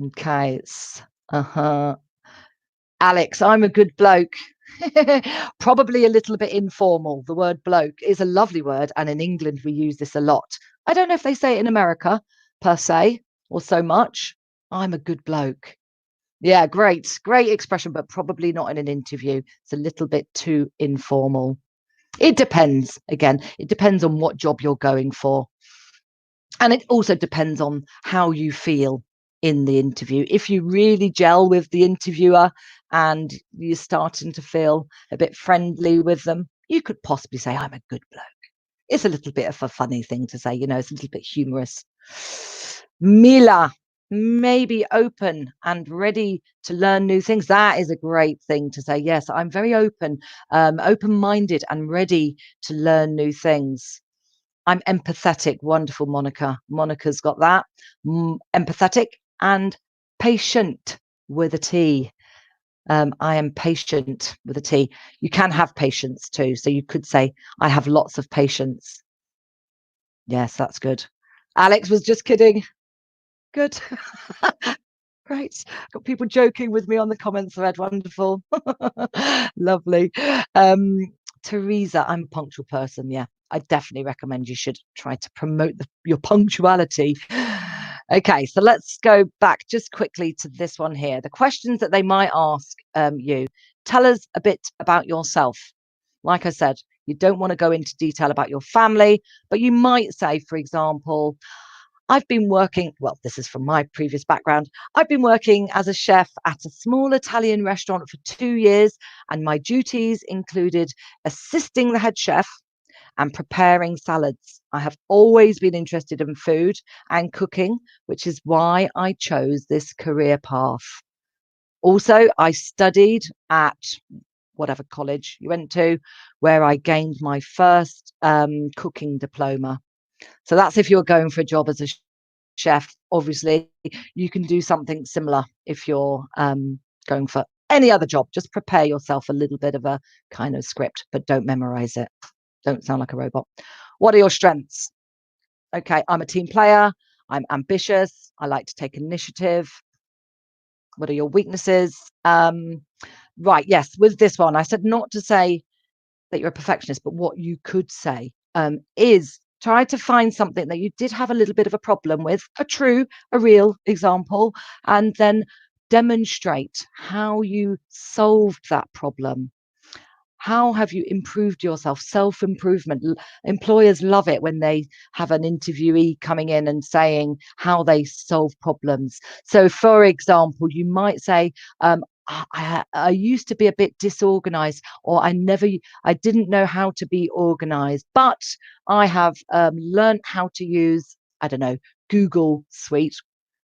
Okay, Alex, I'm a good bloke. Probably a little bit informal. The word bloke is a lovely word, and in England we use this a lot. I don't know if they say it in America per se or so much. I'm a good bloke. Yeah, great expression, but probably not in an interview. It's a little bit too informal. It depends. Again, it depends on what job you're going for. And it also depends on how you feel in the interview. If you really gel with the interviewer and you're starting to feel a bit friendly with them, you could possibly say, I'm a good bloke. It's a little bit of a funny thing to say, it's a little bit humorous. Mila, maybe open and ready to learn new things. That is a great thing to say. Yes, I'm very open-minded and ready to learn new things. I'm empathetic. Wonderful, Monica. Monica's got that. Empathetic and patient with a T. I am patient with a T. You can have patience too. So you could say, I have lots of patience. Yes, that's good. Alex was just kidding. Good. Great. Got people joking with me on the comment thread. Wonderful. Lovely. Teresa, I'm a punctual person. Yeah, I definitely recommend you should try to promote your punctuality. Okay, so let's go back just quickly to this one here. The questions that they might ask you. Tell us a bit about yourself. Like I said, you don't want to go into detail about your family, but you might say, for example, I've been working, well, this is from my previous background. I've been working as a chef at a small Italian restaurant for 2 years, and my duties included assisting the head chef and preparing salads. I have always been interested in food and cooking, which is why I chose this career path. Also, I studied at whatever college you went to, where I gained my first cooking diploma. So that's if you're going for a job as a chef. Obviously, you can do something similar if you're going for any other job. Just prepare yourself a little bit of a kind of script, but don't memorize it. Don't sound like a robot. What are your strengths? Okay, I'm a team player. I'm ambitious. I like to take initiative. What are your weaknesses? Right, yes, with this one, I said not to say that you're a perfectionist, but what you could say is try to find something that you did have a little bit of a problem with, a real example, and then demonstrate how you solved that problem. How have you improved yourself? Self-improvement. Employers love it when they have an interviewee coming in and saying how they solve problems. So, for example, you might say, I used to be a bit disorganized, or I didn't know how to be organized, but I have learned how to use, I don't know, Google Suite,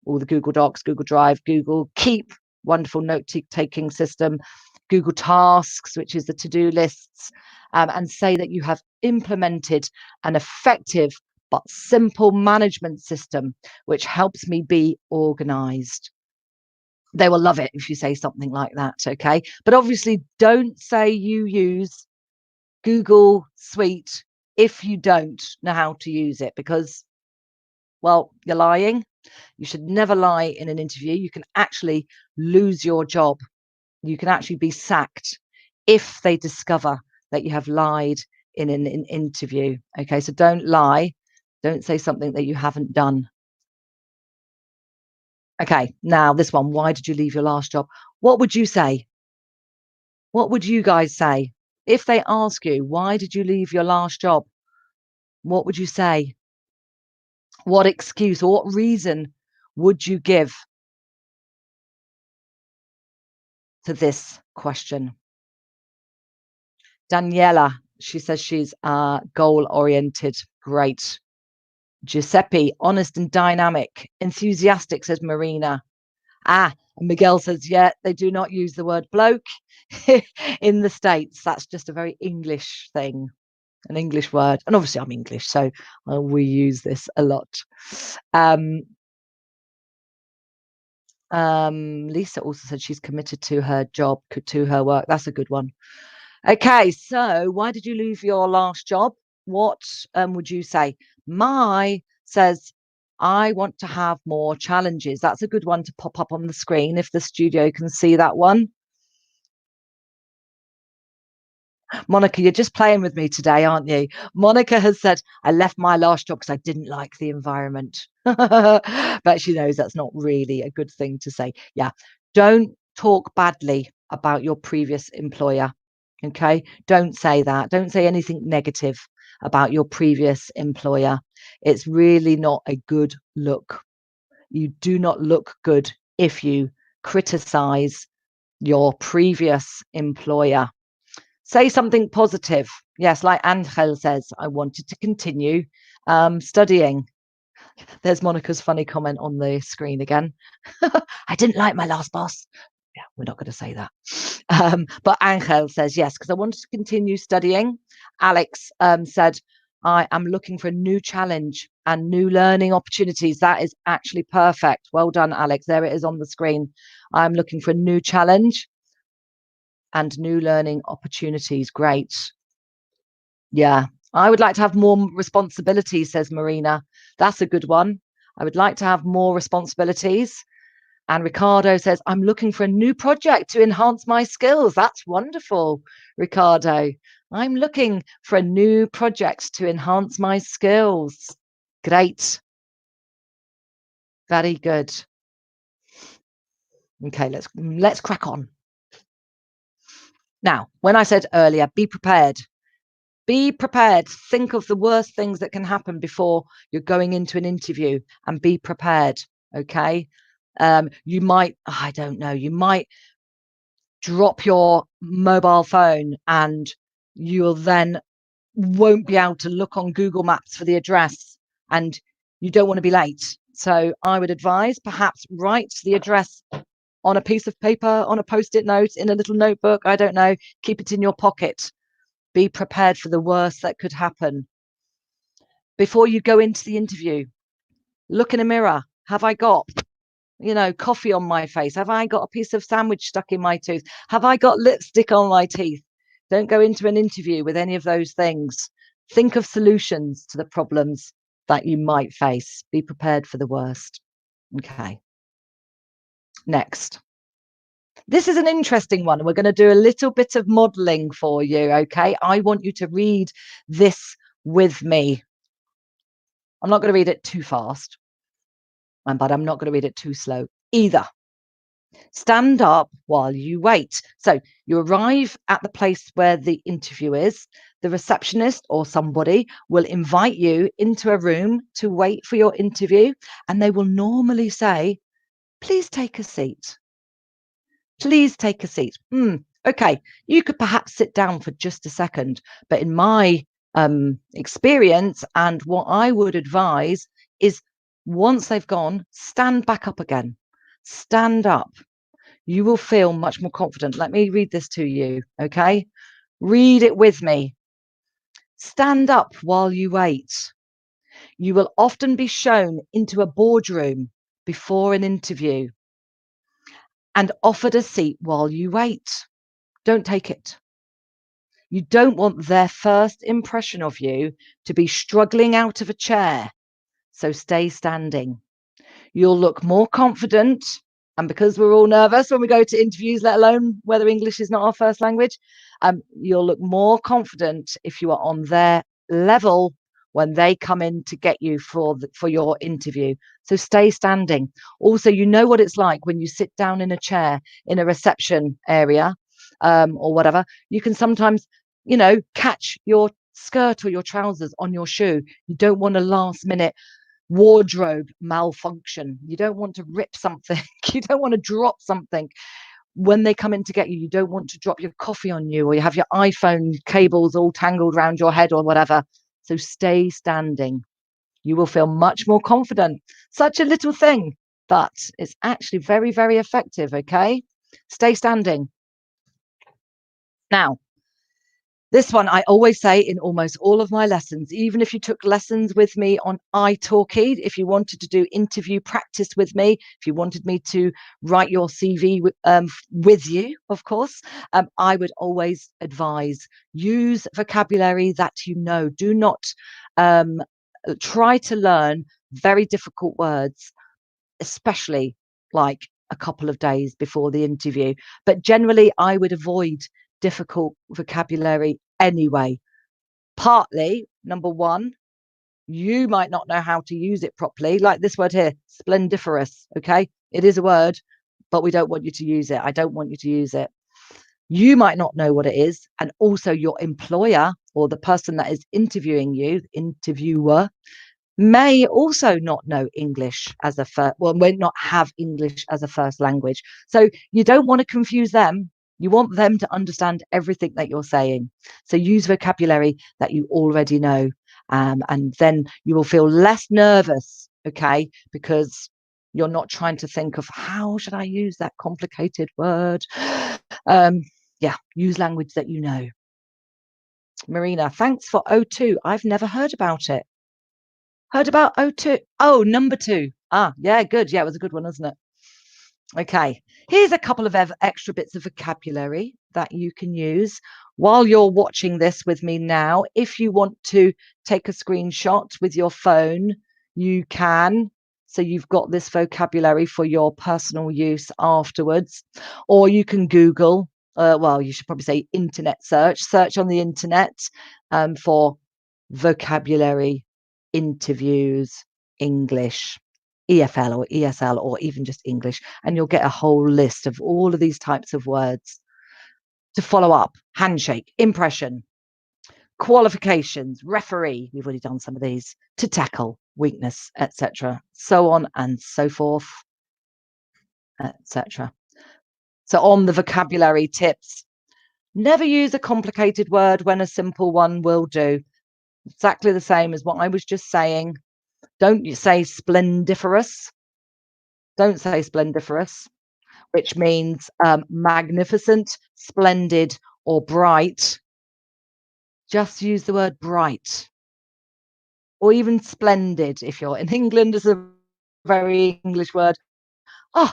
all the Google Docs, Google Drive, Google Keep, wonderful note-taking system, Google Tasks, which is the to-do lists, and say that you have implemented an effective but simple management system which helps me be organized. They will love it if you say something like that, okay? But obviously, don't say you use Google Suite if you don't know how to use it, because, well, you're lying. You should never lie in an interview. You can actually lose your job. You can actually be sacked if they discover that you have lied in an interview. Okay, so don't lie. Don't say something that you haven't done. Okay, now this one. Why did you leave your last job? What would you say? What would you guys say? If they ask you, why did you leave your last job? What would you say? What excuse or what reason would you give to this question? Daniela, she says she's goal-oriented. Great. Giuseppe, honest and dynamic. Enthusiastic, says Marina. And Miguel says, yeah, they do not use the word bloke in the States. That's just a very English thing, an English word. And obviously I'm English, so we use this a lot. Lisa also said she's committed to her job, to her work. That's a good one. Okay, so why did you leave your last job? What would you say? My says, I want to have more challenges. That's a good one to pop up on the screen if the studio can see that one. Monica, you're just playing with me today, aren't you? Monica has said, I left my last job because I didn't like the environment. But she knows that's not really a good thing to say. Yeah, don't talk badly about your previous employer. Okay, don't say that. Don't say anything negative about your previous employer. It's really not a good look. You do not look good if you criticize your previous employer. Say something positive. Yes, like Angel says, I wanted to continue studying. There's Monica's funny comment on the screen again. I didn't like my last boss. Yeah, we're not going to say that. But Angel says, yes, because I wanted to continue studying. Alex said, I am looking for a new challenge and new learning opportunities. That is actually perfect. Well done, Alex. There it is on the screen. I'm looking for a new challenge and new learning opportunities. Great. Yeah, I would like to have more responsibilities, says Marina. That's a good one. I would like to have more responsibilities. And Ricardo says, I'm looking for a new project to enhance my skills. That's wonderful, Ricardo. I'm looking for a new project to enhance my skills. Great. Very good. Okay, let's crack on. Now, when I said earlier, be prepared. Be prepared. Think of the worst things that can happen before you're going into an interview and be prepared. Okay. You might, I don't know, you might drop your mobile phone and you'll then won't be able to look on Google Maps for the address and you don't want to be late. So I would advise perhaps write the address on a piece of paper, on a post-it note, in a little notebook. I don't know. Keep it in your pocket. Be prepared for the worst that could happen. Before you go into the interview, look in a mirror. Have I got, coffee on my face? Have I got a piece of sandwich stuck in my tooth? Have I got lipstick on my teeth? Don't go into an interview with any of those things. Think of solutions to the problems that you might face. Be prepared for the worst. Okay. Next. This is an interesting one. We're going to do a little bit of modeling for you, okay? I want you to read this with me. I'm not going to read it too fast, but I'm not going to read it too slow either. Stand up while you wait. So you arrive at the place where the interview is. The receptionist or somebody will invite you into a room to wait for your interview, and they will normally say, please take a seat. Please take a seat. Okay, you could perhaps sit down for just a second, but in my experience and what I would advise is once they've gone, stand back up again. Stand up. You will feel much more confident. Let me read this to you, okay? Read it with me. Stand up while you wait. You will often be shown into a boardroom before an interview and offered a seat while you wait. Don't take it. You don't want their first impression of you to be struggling out of a chair, so stay standing. You'll look more confident, and because we're all nervous when we go to interviews, let alone whether English is not our first language, you'll look more confident if you are on their level when they come in to get you for your interview. So stay standing. Also, you know what it's like when you sit down in a chair in a reception area or whatever. You can sometimes, catch your skirt or your trousers on your shoe. You don't want a last minute wardrobe malfunction. You don't want to rip something. You don't want to drop something when they come in to get you. You don't want to drop your coffee on you, or you have your iPhone cables all tangled around your head or whatever. So stay standing. You will feel much more confident. Such a little thing, but it's actually very, very effective. Okay, stay standing. Now, this one I always say in almost all of my lessons, even if you took lessons with me on italki, if you wanted to do interview practice with me, if you wanted me to write your CV with you, of course, I would always advise use vocabulary that you know. Do not try to learn very difficult words, especially like a couple of days before the interview. But generally, I would avoid difficult vocabulary anyway. Partly, number one, you might not know how to use it properly, like this word here, splendiferous. Okay, it is a word, but we don't want you to use it. I don't want you to use it. You might not know what it is, and also your employer or the person that is interviewing you, interviewer, may also not know English as a first, well, may not have English as a first language. So you don't want to confuse them. You want them to understand everything that you're saying. So use vocabulary that you already know, and then you will feel less nervous, okay? Because you're not trying to think of how should I use that complicated word. Yeah, use language that you know. Marina, thanks for O2. I've never heard about it. Heard about O2? Oh, number 2. Ah, yeah, good. Yeah, it was a good one, wasn't it? Okay, here's a couple of extra bits of vocabulary that you can use while you're watching this with me now. If you want to take a screenshot with your phone, you can. So you've got this vocabulary for your personal use afterwards. Or you can Google, well, you should probably say internet search on the internet for vocabulary interviews English. EFL or ESL or even just English, and you'll get a whole list of all of these types of words to follow up. Handshake, impression, qualifications, referee, we've already done some of these, to tackle, weakness, etc. So on and so forth, etc. So on the vocabulary tips, never use a complicated word when a simple one will do. Exactly the same as what I was just saying. Don't say splendiferous. Don't say splendiferous, which means magnificent, splendid, or bright. Just use the word bright. Or even splendid if you're in England, is a very English word. Oh,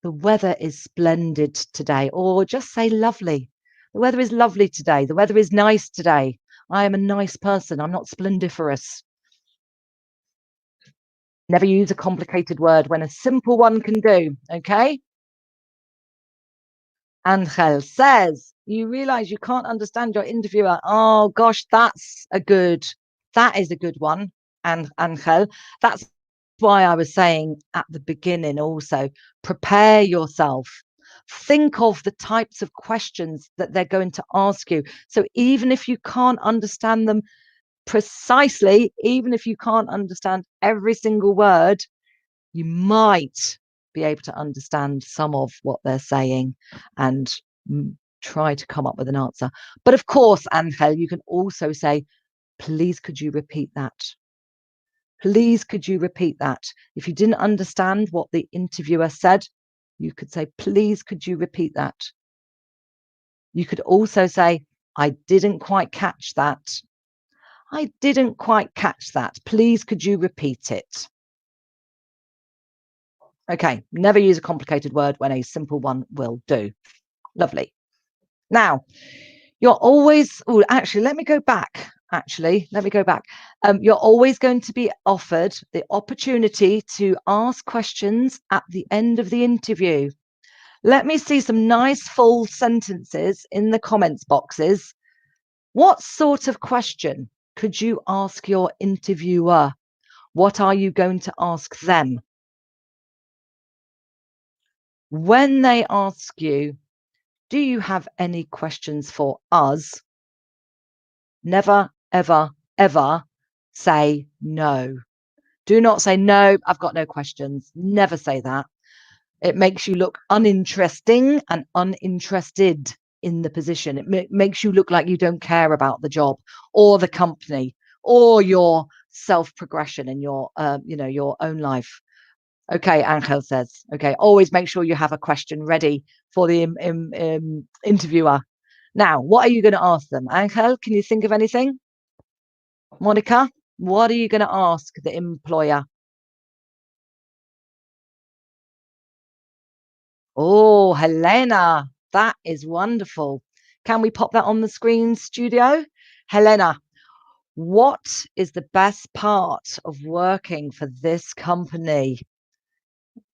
the weather is splendid today. Or just say lovely. The weather is lovely today. The weather is nice today. I am a nice person. I'm not splendiferous. Never use a complicated word when a simple one can do, okay? Angel says, you realize you can't understand your interviewer. Oh gosh, that is a good one. And Angel, that's why I was saying at the beginning also, prepare yourself. Think of the types of questions that they're going to ask you. So even if you can't understand them precisely, even if you can't understand every single word, you might be able to understand some of what they're saying and try to come up with an answer. But of course, Angel, you can also say, please, could you repeat that? Please, could you repeat that? If you didn't understand what the interviewer said, you could say, please, could you repeat that? You could also say, I didn't quite catch that. I didn't quite catch that. Please, could you repeat it? Okay, never use a complicated word when a simple one will do. Lovely. Now, you're always, oh, actually, let me go back. You're always going to be offered the opportunity to ask questions at the end of the interview. Let me see some nice full sentences in the comments boxes. What sort of question could you ask your interviewer? What are you going to ask them? When they ask you, do you have any questions for us? Never, ever, ever say no. Do not say, no, I've got no questions. Never say that. It makes you look uninteresting and uninterested in the position. It makes you look like you don't care about the job or the company or your self-progression in your, your own life. Okay, Angel says, okay, always make sure you have a question ready for the interviewer. Now, what are you going to ask them? Angel, can you think of anything? Monica, what are you going to ask the employer? Oh, Helena, that is wonderful. Can we pop that on the screen, studio? Helena, What is the best part of working for this company?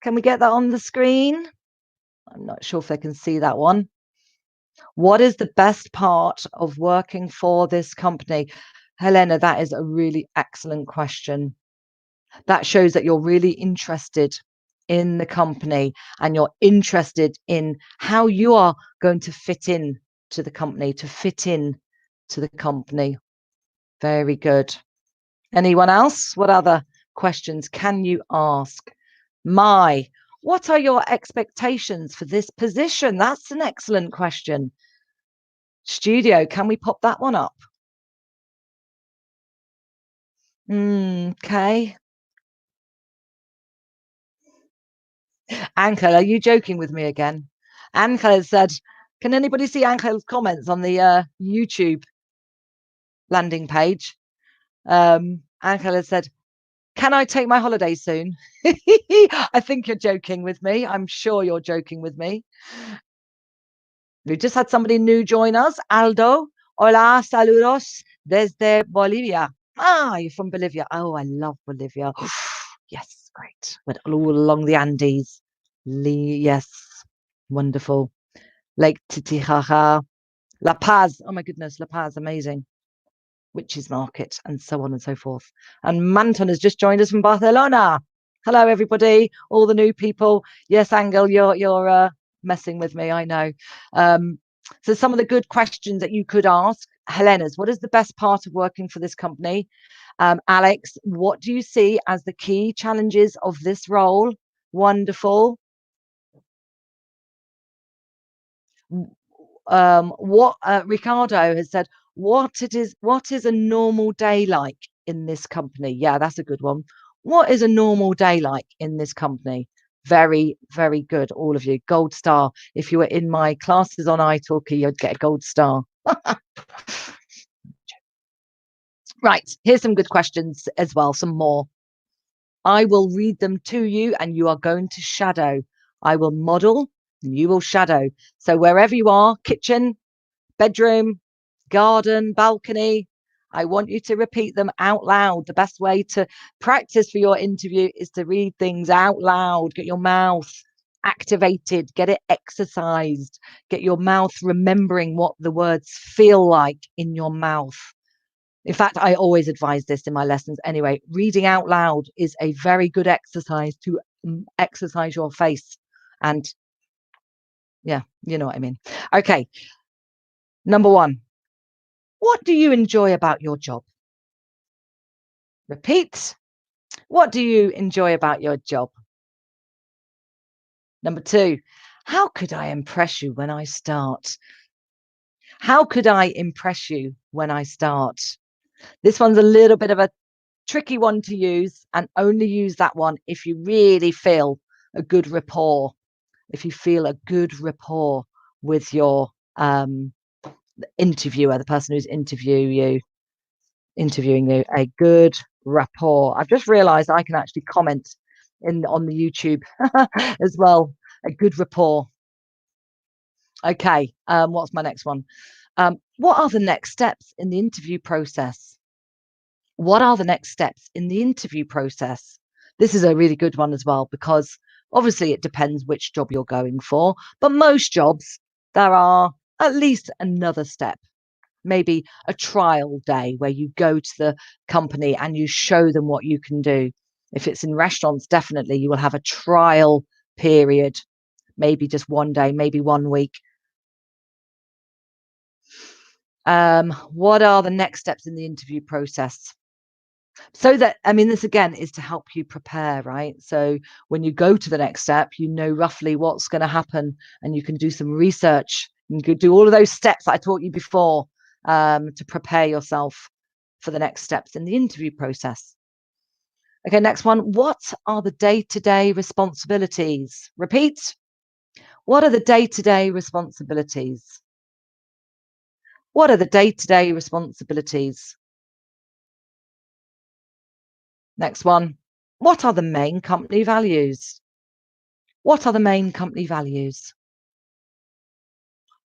Can we get that on the screen? I'm not sure if they can see that one. What is the best part of working for this company? Helena, that is a really excellent question. That shows that you're really interested in the company and you're interested in how you are going to fit in to the company, Very good. Anyone else? What other questions can you ask? What are your expectations for this position? That's an excellent question. Studio, can we pop that one up? Okay. Angel, are you joking with me again? Angel has said, can anybody see Angel's comments on the YouTube landing page? Angel has said, can I take my holiday soon? I think you're joking with me. I'm sure you're joking with me. We just had somebody new join us. Aldo. Hola, saludos desde Bolivia. Ah, you're from Bolivia. Oh, I love Bolivia. Yes, great. Went all along the Andes. Yes, wonderful. Lake Titicaca. La Paz. Oh my goodness, La Paz, amazing. Witches Market, and so on and so forth. And Manton has just joined us from Barcelona. Hello, everybody, all the new people. Yes, Angel, you're messing with me, I know. So some of the good questions that you could ask. Helena's, what is the best part of working for this company? Alex, what do you see as the key challenges of this role? Wonderful. Ricardo has said, what is a normal day like in this company? Yeah, that's a good one. What is a normal day like in this company? Very, very good, all of you. Gold star. If you were in my classes on italki, you'd get a gold star. Right, here's some good questions as well, some more. I will read them to you and you are going to shadow. I will model and you will shadow. So wherever you are, kitchen, bedroom, garden, balcony, I want you to repeat them out loud. The best way to practice for your interview is to read things out loud. Get your mouth activated, get it exercised, get your mouth remembering what the words feel like in your mouth. In fact, I always advise this in my lessons anyway. Reading out loud is a very good exercise to exercise your face. And yeah, you know what I mean. Okay. Number one, what do you enjoy about your job? Repeat. What do you enjoy about your job? Number two, how could I impress you when I start? How could I impress you when I start? This one's a little bit of a tricky one to use, and only use that one if you really feel a good rapport. If you feel a good rapport with your interviewer, the person who's interviewing you, a good rapport. I've just realized I can actually comment on the YouTube as well. A good rapport. Okay, what's my next one? What are the next steps in the interview process? What are the next steps in the interview process? This is a really good one as well, because obviously it depends which job you're going for, but most jobs, there are at least another step. Maybe a trial day where you go to the company and you show them what you can do. If it's in restaurants, definitely you will have a trial period, maybe just one day, maybe 1 week. What are the next steps in the interview process? So that, I mean, this again is to help you prepare, right? So when you go to the next step, you know roughly what's going to happen and you can do some research. You can do all of those steps that I taught you before to prepare yourself for the next steps in the interview process. Okay, next one. What are the day-to-day responsibilities? Repeat. What are the day-to-day responsibilities? What are the day-to-day responsibilities? Next one. What are the main company values? What are the main company values?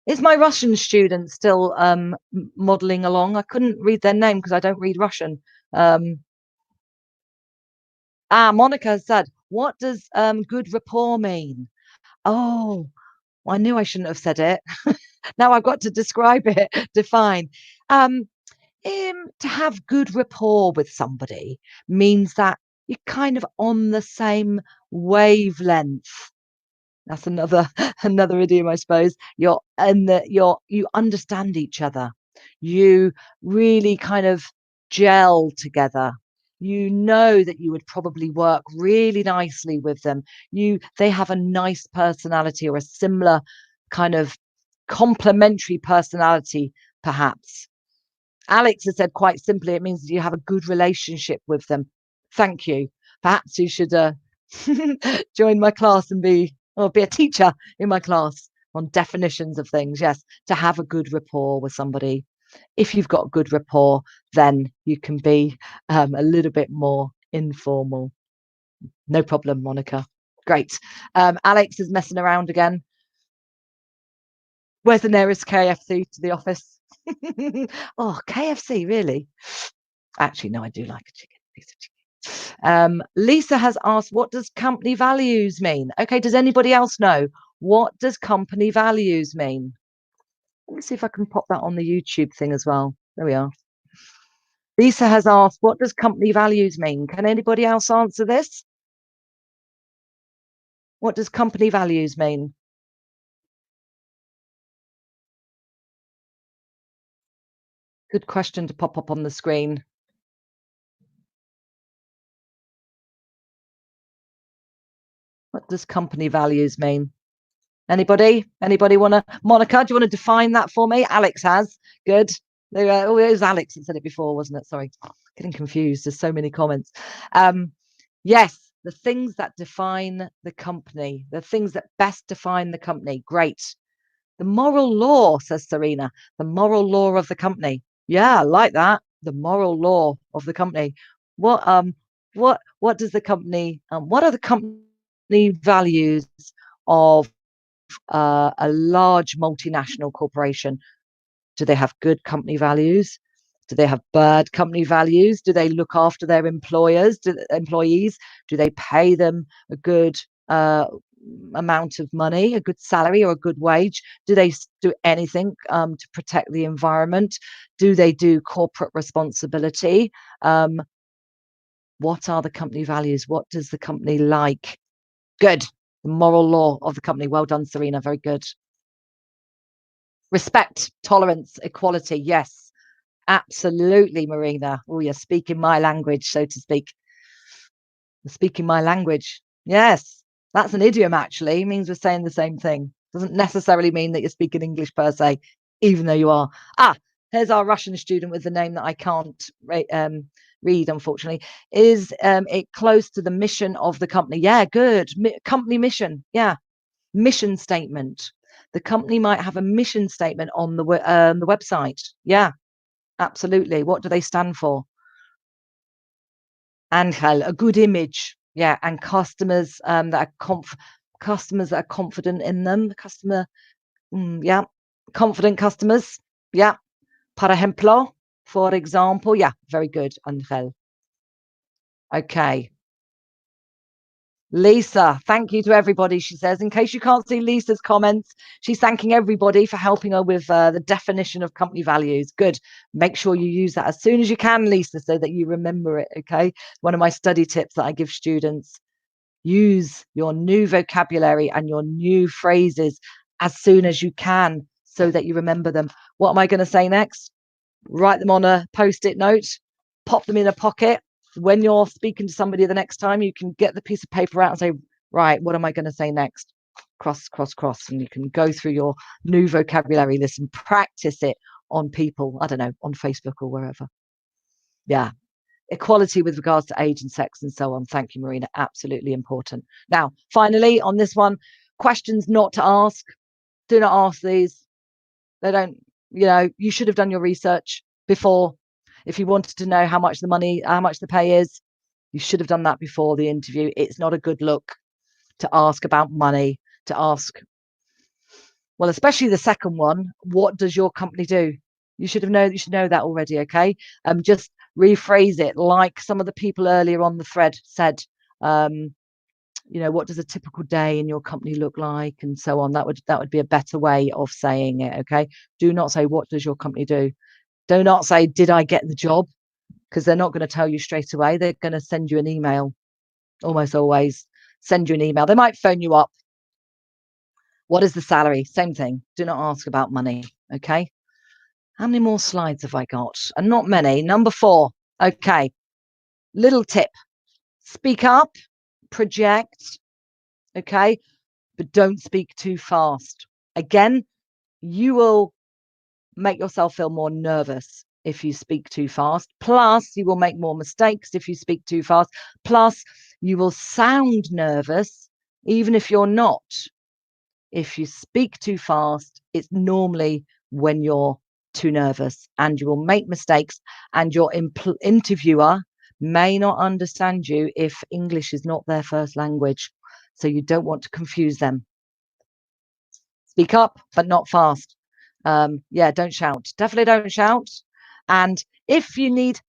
Is my Russian student still modeling along? I couldn't read their name because I don't read Russian. Monica said, what does good rapport mean? Oh, I knew I shouldn't have said it. Now I've got to describe it, define. To have good rapport with somebody means that you're kind of on the same wavelength. That's another idiom, I suppose. You understand each other. You really kind of gel together. You know that you would probably work really nicely with them. They have a nice personality or a similar kind of complementary personality, perhaps. Alex has said quite simply, it means that you have a good relationship with them. Thank you. Perhaps you should join my class and be a teacher in my class on definitions of things. Yes, to have a good rapport with somebody. If you've got good rapport, then you can be a little bit more informal. No problem, Monica. Great. Alex is messing around again. Where's the nearest KFC to the office? Oh, KFC, really? Actually, no, I do like a piece of chicken. Lisa has asked, what does company values mean? Okay, does anybody else know? What does company values mean? Let me see if I can pop that on the YouTube thing as well. There we are. Lisa has asked, what does company values mean? Can anybody else answer this? What does company values mean? Good question to pop up on the screen. What does company values mean? Anybody want to? Monica, do you want to define that for me? Alex has. Good. It was Alex that said it before, wasn't it? Sorry, getting confused. There's so many comments. Yes, the things that define the company, the things that best define the company. Great. The moral law, says Serena. The moral law of the company. Yeah, I like that. The moral law of the company. What does the company? What are the company values of a large multinational corporation? Do they have good company values? Do they have bad company values? Do they look after their employees? Do they pay them a good amount of money, a good salary or a good wage? Do they do anything to protect the environment? Do they do corporate responsibility? What are the company values? What does the company like? Good. The moral law of the company. Well done, Serena. Very good. Respect, tolerance, equality. Yes, absolutely, Marina. Oh, you're speaking my language, so to speak. You're speaking my language. Yes, that's an idiom, actually. It means we're saying the same thing. Doesn't necessarily mean that you're speaking English per se, even though you are. Here's our Russian student with the name that I can't read, unfortunately. Is it close to the mission of the company? Yeah, good. Company mission. Yeah. Mission statement. The company might have a mission statement on the website. Yeah, absolutely. What do they stand for? Angel, a good image. Yeah, and customers that are confident in them. Yeah, confident customers. Yeah, por ejemplo, for example. Yeah, very good, Angel. Okay. Lisa, thank you to everybody, she says. In case you can't see Lisa's comments, she's thanking everybody for helping her with the definition of company values. Good. Make sure you use that as soon as you can, Lisa, so that you remember it, okay? One of my study tips that I give students. Use your new vocabulary and your new phrases as soon as you can so that you remember them. What am I going to say next? Write them on a post-it note, pop them in a pocket. When you're speaking to somebody the next time, you can get the piece of paper out and say, right, what am I going to say next? Cross, cross, cross. And you can go through your new vocabulary list and practice it on people, I don't know, on Facebook or wherever. Yeah. Equality with regards to age and sex and so on. Thank you, Marina. Absolutely important. Now, finally, on this one, questions not to ask. Do not ask these. They don't, you should have done your research before. If you wanted to know how much the pay is, you should have done that before the interview. It's not a good look to ask about money, to ask Well, especially the second one. What does your company do? You should know that already. Okay. Just rephrase it like some of the people earlier on the thread said. What does a typical day in your company look like, and so on. That would be a better way of saying it. Okay. Do not say, what does your company do? Do not say, did I get the job? Because they're not going to tell you straight away. They're going to send you an email. Almost always send you an email. They might phone you up. What is the salary? Same thing. Do not ask about money. Okay. How many more slides have I got? And not many. Number 4. Okay. Little tip. Speak up, project. Okay. But don't speak too fast. Again, you will make yourself feel more nervous if you speak too fast. Plus, you will make more mistakes if you speak too fast. Plus, you will sound nervous even if you're not. If you speak too fast, it's normally when you're too nervous, and you will make mistakes, and your interviewer may not understand you if English is not their first language. So you don't want to confuse them. Speak up, but not fast. Don't shout. Definitely don't shout. And if you need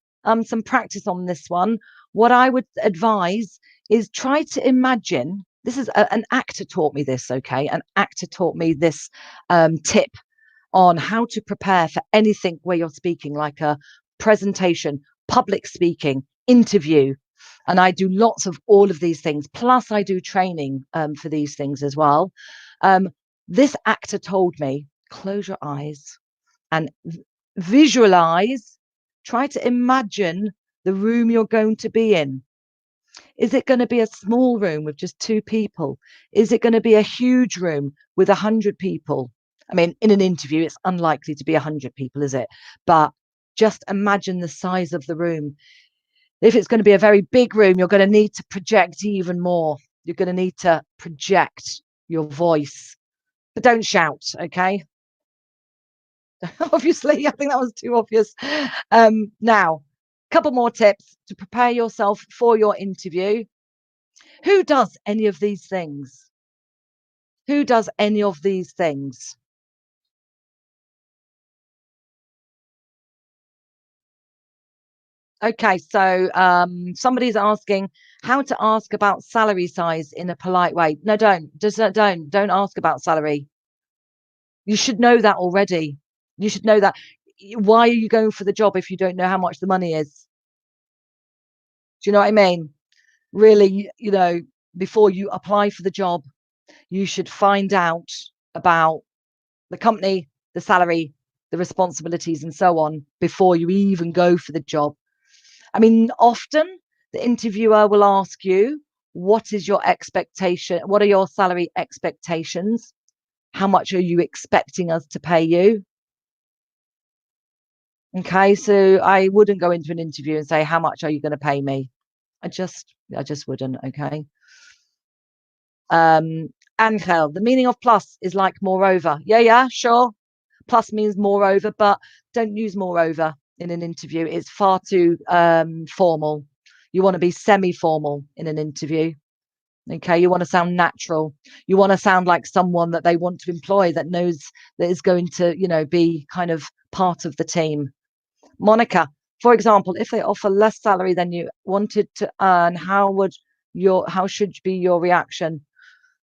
some practice on this one, what I would advise is try to imagine. This is an actor taught me this, okay? An actor taught me this tip on how to prepare for anything where you're speaking, like a presentation, public speaking, interview. And I do lots of all of these things. Plus, I do training for these things as well. This actor told me, close your eyes and visualize, try to imagine the room you're going to be in. Is it going to be a small room with just 2 people? Is it going to be a huge room with 100 people? I mean, in an interview, it's unlikely to be 100 people, is it? But just imagine the size of the room. If it's going to be a very big room, you're going to need to project even more. You're going to need to project your voice, but don't shout, okay? Obviously, I think that was too obvious. Now, a couple more tips to prepare yourself for your interview. Who does any of these things? Who does any of these things? Okay, so somebody's asking how to ask about salary size in a polite way. No, don't ask about salary. You should know that already. You should know that. Why are you going for the job if you don't know how much the money is? Do you know what I mean? Really, before you apply for the job, you should find out about the company, the salary, the responsibilities, and so on before you even go for the job. I mean, often the interviewer will ask you, what is your expectation? What are your salary expectations? How much are you expecting us to pay you? Okay, so I wouldn't go into an interview and say, how much are you going to pay me? I just wouldn't. Okay. Angel, the meaning of plus is like moreover. Yeah, sure. Plus means moreover, but don't use moreover in an interview. It's far too formal. You want to be semi-formal in an interview. Okay, you want to sound natural. You want to sound like someone that they want to employ, that knows that is going to, be kind of part of the team. Monica, for example, if they offer less salary than you wanted to earn, how should be your reaction?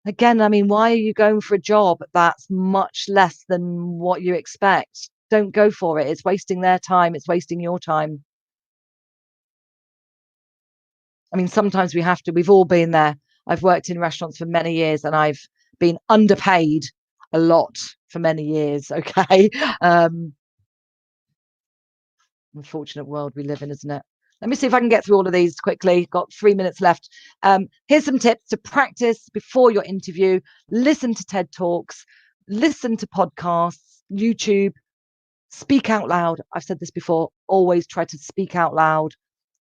Again, I mean, why are you going for a job that's much less than what you expect? Don't go for it. It's wasting their time. It's wasting your time. I mean, sometimes we have to. We've all been there. I've worked in restaurants for many years, and I've been underpaid a lot for many years. Okay. Unfortunate world we live in, isn't it? Let me see if I can get through all of these quickly. Got 3 minutes left. Here's some tips to practice before your interview. Listen to TED Talks, listen to podcasts, YouTube, speak out loud. I've said this before, always try to speak out loud.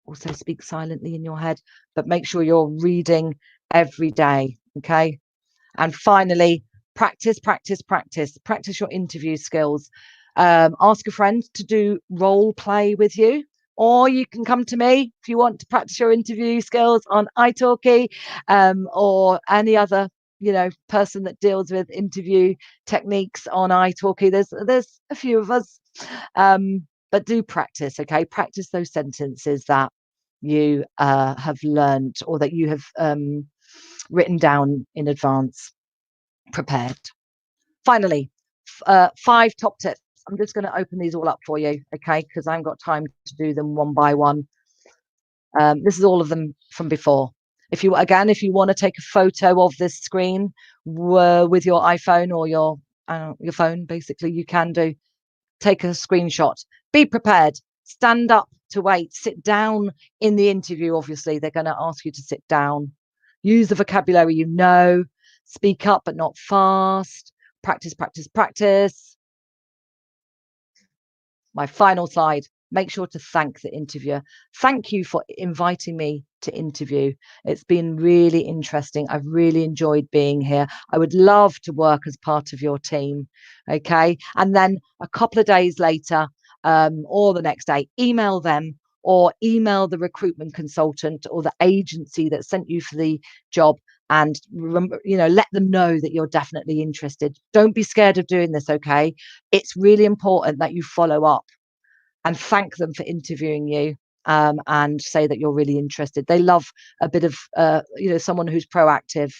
Also speak silently in your head, but make sure you're reading every day, okay? And finally, practice your interview skills. Ask a friend to do role play with you, or you can come to me if you want to practice your interview skills on italki or any other person that deals with interview techniques on italki. There's a few of us, but do practice. Okay, practice those sentences that you have learned or that you have written down in advance, prepared. Finally, 5 top tips. I'm just going to open these all up for you, okay, because I haven't got time to do them one by one. This is all of them from before. If you want to take a photo of this screen with your iPhone or your phone, basically, you can do. Take a screenshot. Be prepared. Stand up to wait. Sit down in the interview. Obviously, they're going to ask you to sit down. Use the vocabulary you know. Speak up, but not fast. Practice, practice, practice. My final slide. Make sure to thank the interviewer. Thank you for inviting me to interview. It's been really interesting. I've really enjoyed being here. I would love to work as part of your team. Okay. And then a couple of days later, or the next day, email them or email the recruitment consultant or the agency that sent you for the job and let them know that you're definitely interested. Don't be scared of doing this. Okay. It's really important that you follow up and thank them for interviewing you, and say that you're really interested. They love a bit of someone who's proactive.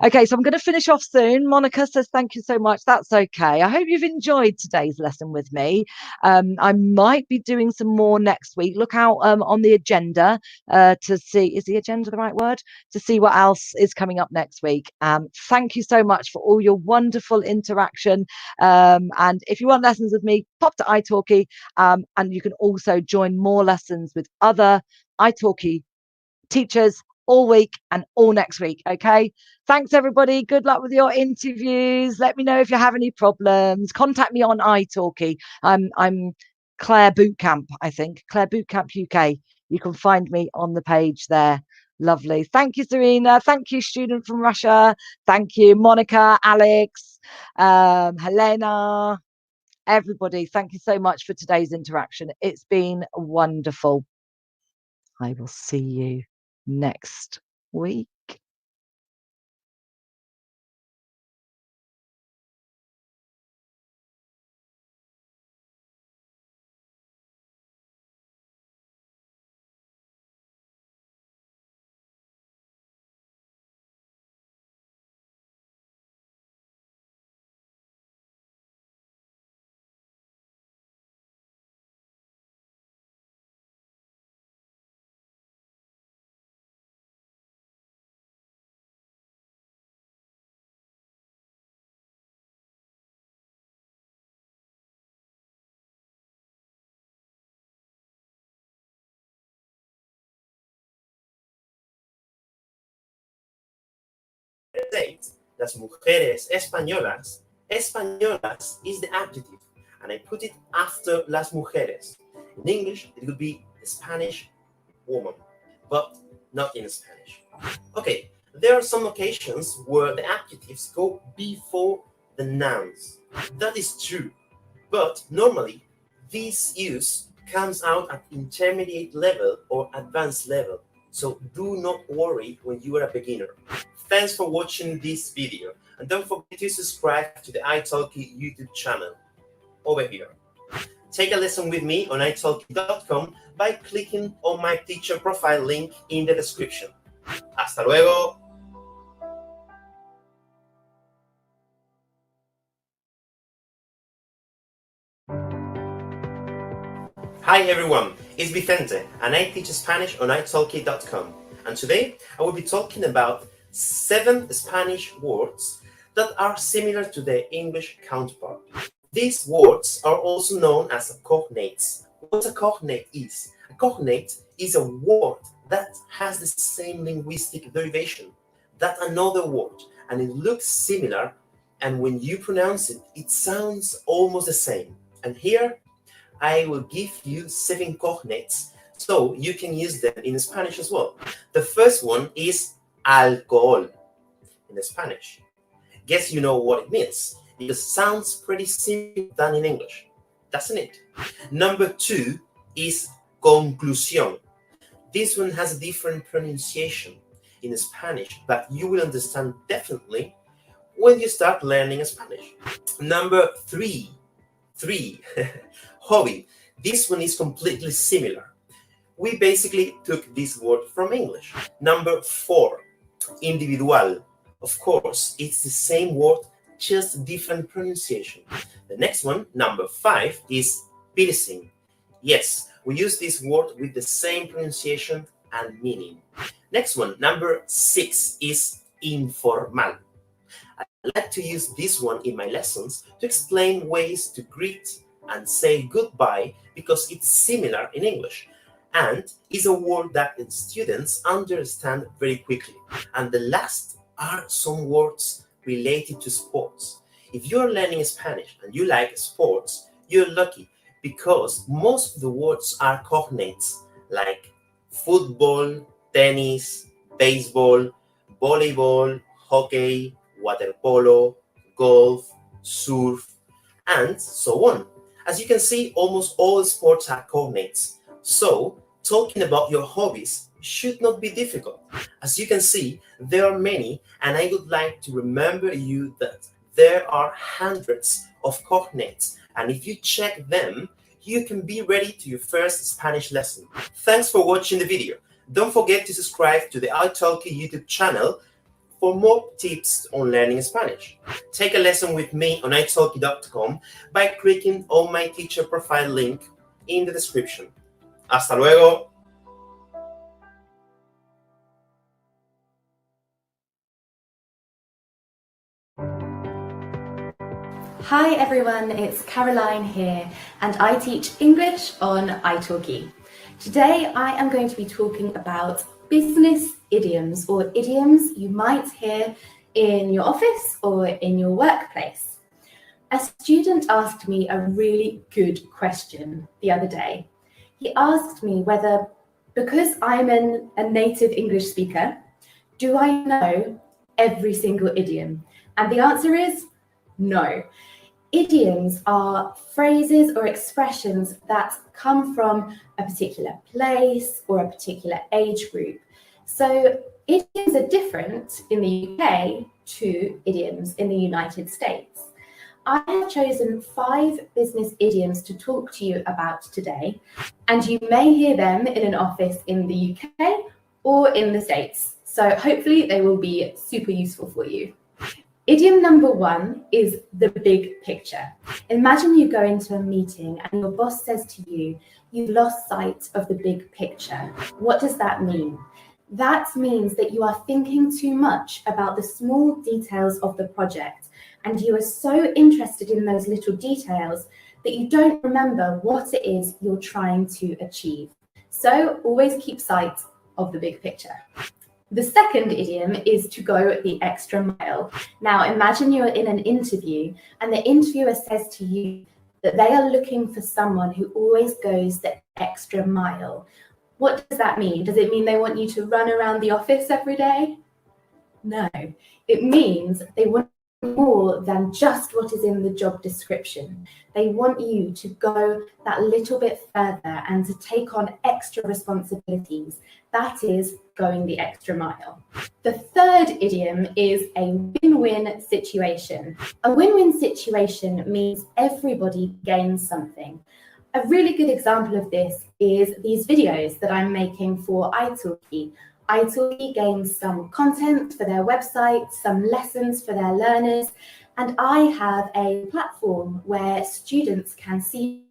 Okay, so I'm going to finish off soon. Monica says thank you so much. That's okay. I hope you've enjoyed today's lesson with me. I might be doing some more next week. Look out on the agenda to see, is the agenda the right word? To see what else is coming up next week. Thank you so much for all your wonderful interaction. And if you want lessons with me, pop to italki, and you can also join more lessons with other italki teachers all week and all next week. Okay, thanks everybody. Good luck with your interviews. Let me know if you have any problems. Contact me on italki. I'm Claire Bootcamp, I think Claire Bootcamp UK. You can find me on the page there. Lovely. Thank you, Serena. Thank you, student from Russia. Thank you, Monica, Alex, Helena, everybody. Thank you so much for today's interaction. It's been wonderful. I will see you next week.
Las mujeres españolas. Españolas is the adjective, and I put it after las mujeres. In English, it would be the Spanish woman, but not in Spanish. Okay, there are some occasions where the adjectives go before the nouns. That is true, but normally this use comes out at intermediate level or advanced level, so do not worry when you are a beginner. Thanks for watching this video, and don't forget to subscribe to the italki YouTube channel over here. Take a lesson with me on italki.com by clicking on my teacher profile link in the description. Hasta luego! Hi everyone, it's Vicente, and I teach Spanish on italki.com. And today I will be talking about 7 Spanish words that are similar to their English counterpart. These words are also known as cognates. What a cognate is? A cognate is a word that has the same linguistic derivation that another word, and it looks similar, and when you pronounce it, it sounds almost the same. And here I will give you 7 cognates so you can use them in Spanish as well. The first one is alcohol in Spanish. Guess you know what it means. It sounds pretty similar than in English, doesn't it? Number 2 is conclusión. This one has a different pronunciation. in Spanish that you will understand definitely when you start learning Spanish. Number three, hobby. This one is completely similar. We basically took this word from English. Number 4, individual. Of course, it's the same word, just different pronunciation. The next one, number 5, is piercing. Yes, we use this word with the same pronunciation and meaning. Next one, number 6, is informal. I like to use this one in my lessons to explain ways to greet and say goodbye because it's similar in English and is a word that the students understand very quickly. And the last are some words related to sports. If you're learning Spanish and you like sports, you're lucky because most of the words are cognates like football, tennis, baseball, volleyball, hockey, water polo, golf, surf, and so on. As you can see, almost all sports are cognates. So, talking about your hobbies should not be difficult. As you can see, there are many, and I would like to remember you that there are hundreds of cognates, and if you check them, you can be ready to your first Spanish lesson. Thanks for watching the video. Don't forget to subscribe to the italki YouTube channel for more tips on learning Spanish. Take a lesson with me on italki.com by clicking on my teacher profile link in the description. Hasta luego!
Hi everyone, it's Caroline here and I teach English on italki. Today I am going to be talking about business idioms or idioms you might hear in your office or in your workplace. A student asked me a really good question the other day. He asked me whether, because I'm a native English speaker, do I know every single idiom? And the answer is no. Idioms are phrases or expressions that come from a particular place or a particular age group. So idioms are different in the UK to idioms in the United States. I have chosen 5 business idioms to talk to you about today, and you may hear them in an office in the UK or in the States. So hopefully they will be super useful for you. Idiom number 1 is the big picture. Imagine you go into a meeting and your boss says to you, you've lost sight of the big picture. What does that mean? That means that you are thinking too much about the small details of the project and you are so interested in those little details that you don't remember what it is you're trying to achieve. So always keep sight of the big picture. The second idiom is to go the extra mile. Now imagine you're in an interview and the interviewer says to you that they are looking for someone who always goes the extra mile. What does that mean? Does it mean they want you to run around the office every day? No, it means they want more than just what is in the job description. They want you to go that little bit further and to take on extra responsibilities. That is going the extra mile. The third idiom is a win-win situation. A win-win situation means everybody gains something. A really good example of this is these videos that I'm making for italki. italki gains some content for their website, some lessons for their learners, and I have a platform where students can see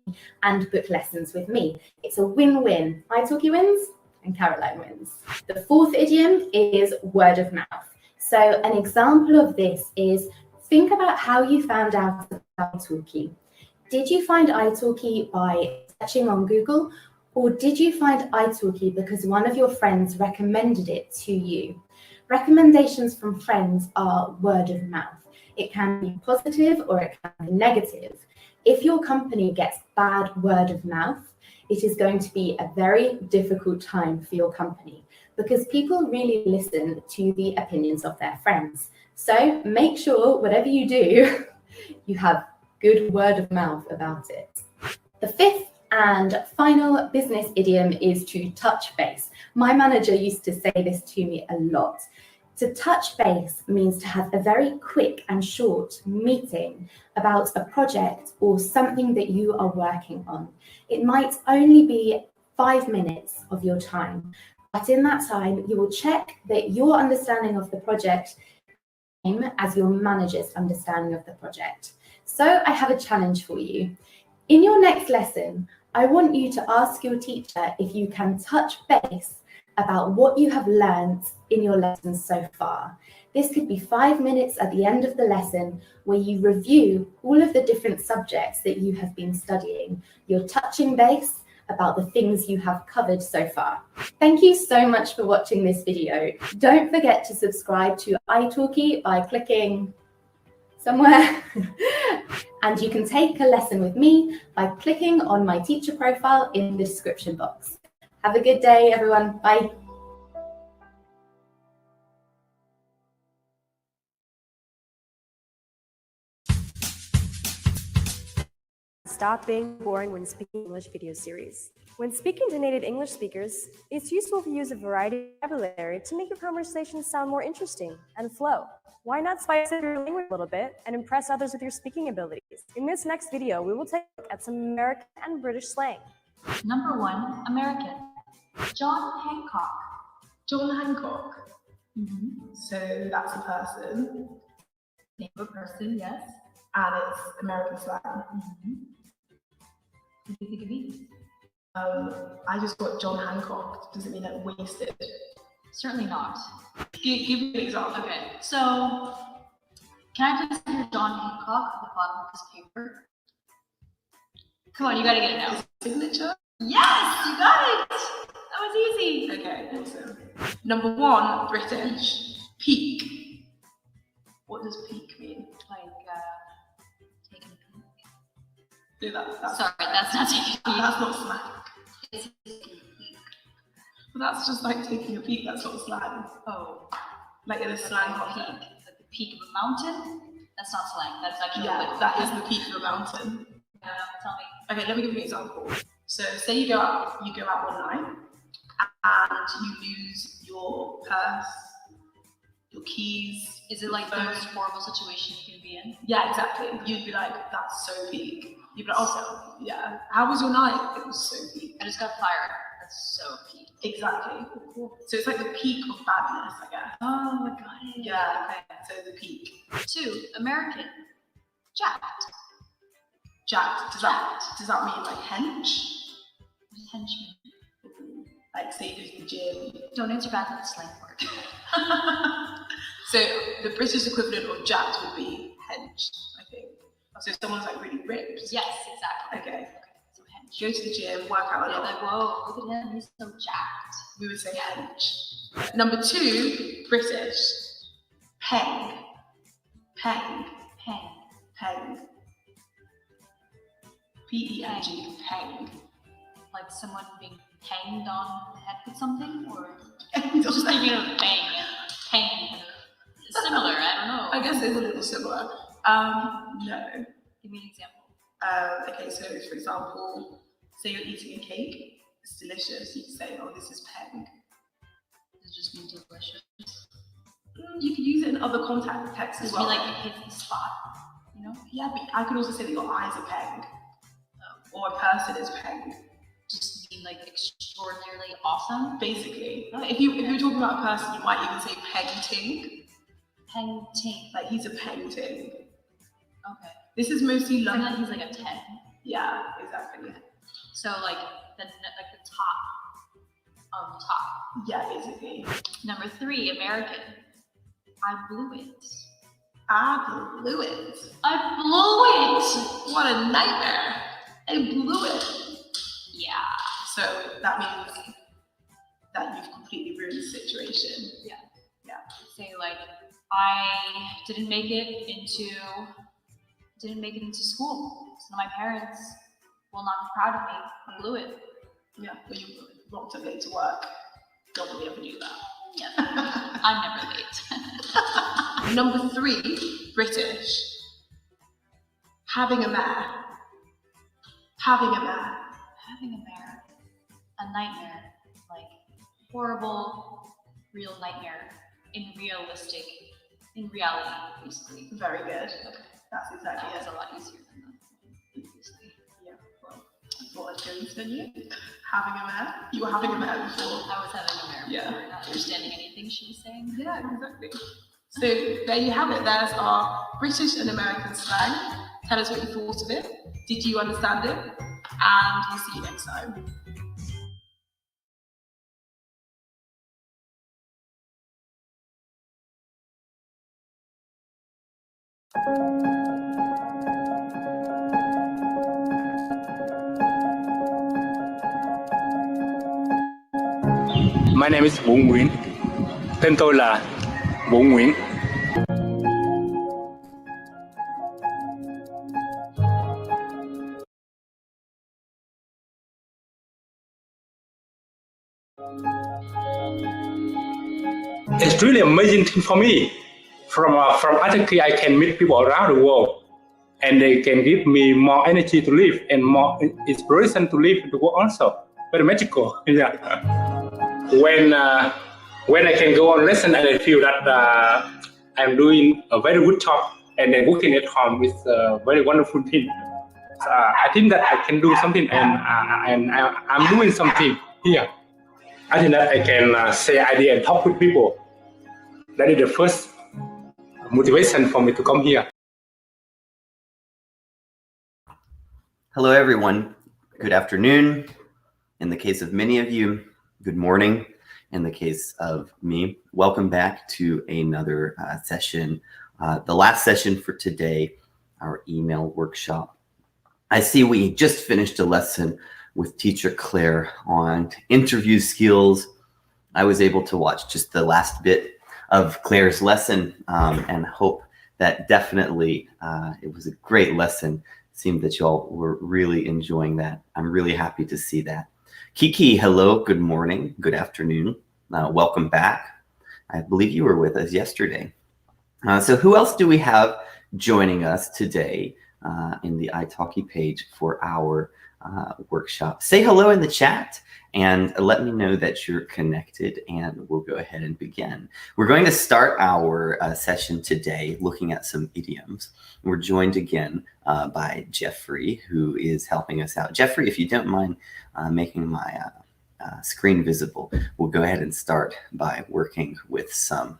and book lessons with me. It's a win-win. italki wins and Caroline wins. The fourth idiom is word of mouth. So an example of this is, think about how you found out about italki. Did you find italki by searching on Google? Or did you find italki because one of your friends recommended it to you? Recommendations from friends are word of mouth. It can be positive or it can be negative. If your company gets bad word of mouth, it is going to be a very difficult time for your company because people really listen to the opinions of their friends. So make sure whatever you do, you have good word of mouth about it. The fifth And final business idiom is to touch base. My manager used to say this to me a lot. To touch base means to have a very quick and short meeting about a project or something that you are working on. It might only be 5 minutes of your time, but in that time, you will check that your understanding of the project is the same as your manager's understanding of the project. So I have a challenge for you. In your next lesson, I want you to ask your teacher if you can touch base about what you have learned in your lessons so far. This could be 5 minutes at the end of the lesson where you review all of the different subjects that you have been studying. You're touching base about the things you have covered so far. Thank you so much for watching this video. Don't forget to subscribe to italki by clicking somewhere. And you can take a lesson with me by clicking on my teacher profile in the description box. Have a good day, everyone. Bye.
Stop being boring when speaking English video series. When speaking to native English speakers, it's useful to use a variety of vocabulary to make your conversation sound more interesting and flow. Why not spice up your language a little bit and impress others with your speaking abilities? In this next video, we will take a look at some American and British slang.
Number 1, American. John Hancock.
John Hancock. So that's a person.
Name of a person, yes.
And it's American slang.
What do you think it means?
I just got John Hancock. Does it mean like wasted?
Certainly not.
Give me an example.
Okay, so can I please hear John Hancock at the bottom of this paper? Come on, you gotta get it now.
Signature?
Yes, you got it! That was easy.
Okay, awesome. Number 1, British. Peak. What does peak mean?
Like, taking a peek.
Yeah, that's
Sorry, that's not taking a peek.
That's not slang.
It's taking a peek.
Well, that's just like taking a peek. That's not slang.
Oh.
Like in a slang context.
Like the peak of a mountain? That's not slang. That's actually
that is the peak of a mountain.
Tell me.
Okay, let me give you an example. So say you go out one night and you lose your purse, your keys.
Is it like the most horrible situation you can be in?
Yeah, exactly. You'd be like, that's so peak. You'd be like, oh, yeah. How was your night? It was so peak.
I just got fired. That's so peak.
Exactly. Cool. So it's like the peak of badness, I guess.
Oh, I got it.
Yeah, okay. So the peak.
2, American. Jacked.
Jacked. Does that mean like hench?
What does hench mean?
Like say you go to the gym.
Don't answer back with a slang word.
So the British equivalent of jacked would be hench, I think. So if someone's like really ripped.
Yes, exactly.
Okay.
So hench.
Go to the gym, work out a lot.
Like, whoa, look at him, he's so jacked.
We would say hench. Number 2, British. Peng. Peng.
Peng.
Peng. P-E-N-G. Peng.
Like someone being panged on the head with something? Or
just
thinking of bang. Pang. Similar, I don't know.
I guess it's a little similar. No.
Give me an example.
Okay, so for example, say you're eating a cake, it's delicious, you can say, oh, this is peng.
Does it just mean delicious?
You could use it in other contexts as well.
Like it hits the spot, you know?
Yeah, but I could also say that your eyes are peng. Or a person is peng.
Just mean like extraordinarily awesome?
Basically. If you're talking about a person, you might even say peng-ting.
Peng-ting.
Like he's a peng-ting.
Okay.
This is mostly
Like
London.
he's like a 10.
Yeah, exactly.
So like the top of top.
Yeah, basically.
Number 3, American. I blew it.
I blew it.
I blew it.
What a nightmare. I blew it.
Yeah.
So that means that you've completely ruined the situation.
Yeah.
Yeah.
Say like, I didn't make it into school. So my parents will not be proud of me. I blew it.
Yeah, but you rocked up late to work. Don't really ever do that.
Yeah. I'm never late.
Number 3, British. Having a mare. Having a mare.
having a nightmare, like horrible, real nightmare in reality, basically.
Very good. Okay. That's exactly
That was
it.
a lot easier than that previously.
Yeah. Well, I thought I'd go continue. Having a mare. You were having a mare before.
I was having a mare
Yeah.
before, not understanding anything she was saying.
Yeah, exactly. So there you have it. There's our British and American slang. Tell us what you thought of it. Did you understand it? And we'll see you next time.
My name is Vũ Nguyễn. Tên tôi là Vũ Nguyễn. It's really amazing thing for me. From italki, I can meet people around the world, and they can give me more energy to live and more inspiration to live the world also. Very magical, yeah. When I can go on lesson and I feel that I'm doing a very good job and then working at home is a very wonderful thing. I think that I can do something and I'm doing something here. I think that I can say idea and talk with people. That is the first motivation for me to come here.
Hello, everyone. Good afternoon. In the case of many of you, good morning. In the case of me, welcome back to another session. The last session for today, our email workshop. I see we just finished a lesson with teacher Claire on interview skills. I was able to watch just the last bit of Claire's lesson and hope that definitely it was a great lesson. It seemed that y'all were really enjoying that. I'm really happy to see that. Kiki, hello, good morning, good afternoon. Welcome back. I believe you were with us yesterday. So who else do we have joining us today in the italki page for our workshop? Say hello in the chat and let me know that you're connected, and we'll go ahead and begin. We're going to start our session today looking at some idioms. We're joined again by Jeffrey, who is helping us out. Jeffrey, if you don't mind making my screen visible, we'll go ahead and start by working with some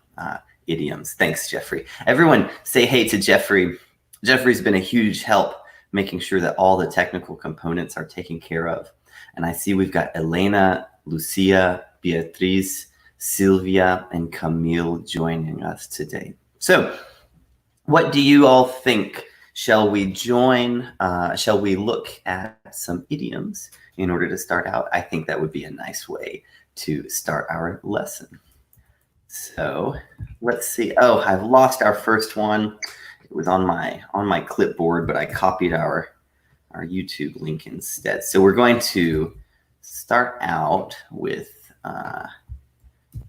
idioms. Thanks, Jeffrey. Everyone say hey to Jeffrey. Jeffrey's been a huge help making sure that all the technical components are taken care of. And I see we've got Elena, Lucia, Beatriz, Sylvia, and Camille joining us today. So what do you all think? Shall we shall we look at some idioms in order to start out? I think that would be a nice way to start our lesson. So let's see. Oh, I've lost our first one. It was on my clipboard, but I copied our YouTube link instead. So we're going to start out with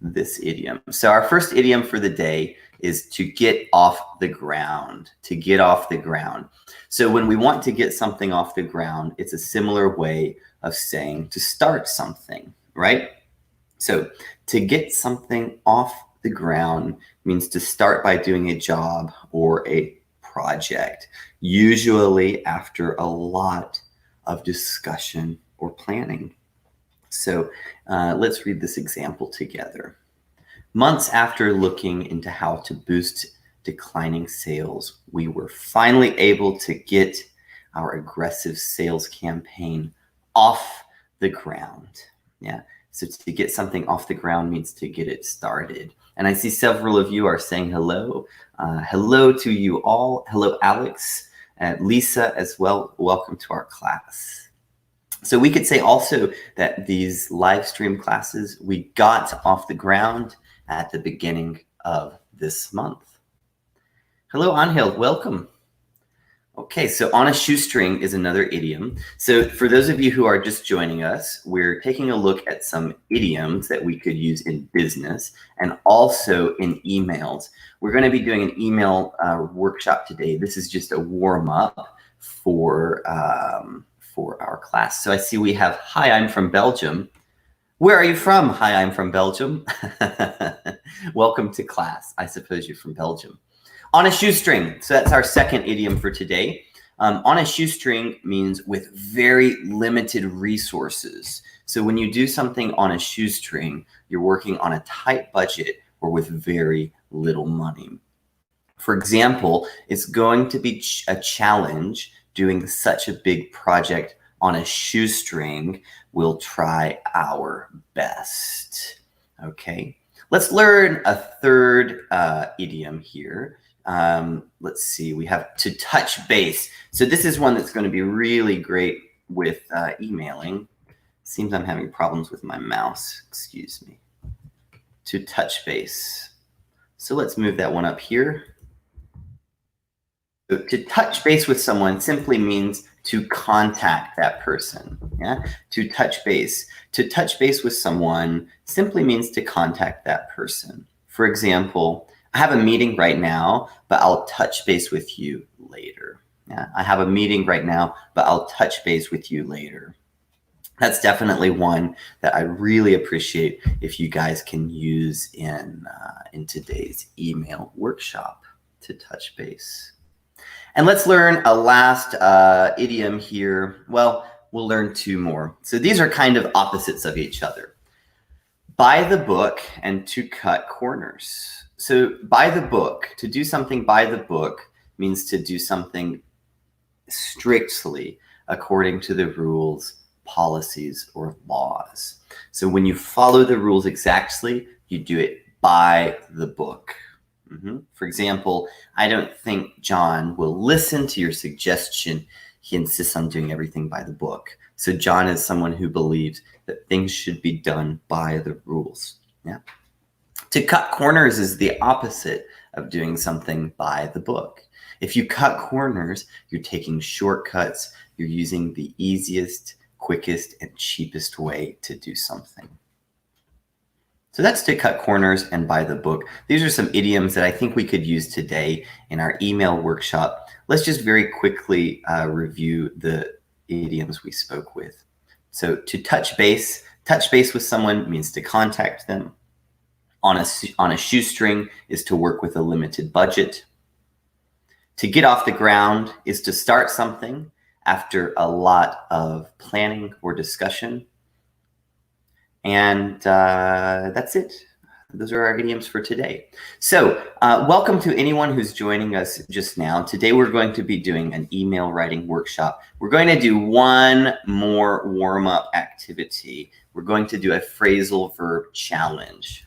this idiom. So our first idiom for the day is to get off the ground, to get off the ground. So when we want to get something off the ground, it's a similar way of saying to start something, right? So to get something off the ground means to start by doing a job or a project, usually after a lot of discussion or planning. So let's read this example together. Months after looking into how to boost declining sales, we were finally able to get our aggressive sales campaign off the ground. Yeah. So to get something off the ground means to get it started. And I see several of you are saying hello. Hello to you all. Hello, Alex, Lisa as well. Welcome to our class. So we could say also that these live stream classes, we got off the ground at the beginning of this month. Hello, Angel. Welcome. Okay, so on a shoestring is another idiom. So for those of you who are just joining us, we're taking a look at some idioms that we could use in business and also in emails. We're going to be doing an email workshop today. This is just a warm up for for our class. So I see we have, hi, I'm from Belgium. Where are you from? Hi, I'm from Belgium. Welcome to class. I suppose you're from Belgium. On a shoestring. So that's our second idiom for today. On a shoestring means with very limited resources. So when you do something on a shoestring, you're working on a tight budget or with very little money. For example, it's going to be a challenge doing such a big project on a shoestring. We'll try our best. Okay, let's learn a third idiom here. Let's see, we have to touch base. So this is one that's going to be really great with emailing. Seems I'm having problems with my mouse, excuse me. To touch base. So let's move that one up here. So to touch base with someone simply means to contact that person. Yeah, to touch base. To touch base with someone simply means to contact that person. For example, I have a meeting right now, but I'll touch base with you later. Yeah, I have a meeting right now, but I'll touch base with you later. That's definitely one that I really appreciate if you guys can use in today's email workshop, to touch base. And let's learn a last idiom here. Well, we'll learn two more. So these are kind of opposites of each other. By the book and to cut corners. So by the book, to do something by the book means to do something strictly according to the rules, policies, or laws. So when you follow the rules exactly, you do it by the book. For example, I don't think John will listen to your suggestion. He insists on doing everything by the book. So John is someone who believes that things should be done by the rules. Yeah. To cut corners is the opposite of doing something by the book. If you cut corners, you're taking shortcuts. You're using the easiest, quickest, and cheapest way to do something. So that's to cut corners and by the book. These are some idioms that I think we could use today in our email workshop. Let's just very quickly review the idioms we spoke with. So to touch base with someone means to contact them. On a shoestring is to work with a limited budget. To get off the ground is to start something after a lot of planning or discussion. And that's it. Those are our idioms for today. So welcome to anyone who's joining us just now. Today we're going to be doing an email writing workshop. We're going to do one more warm-up activity. We're going to do a phrasal verb challenge.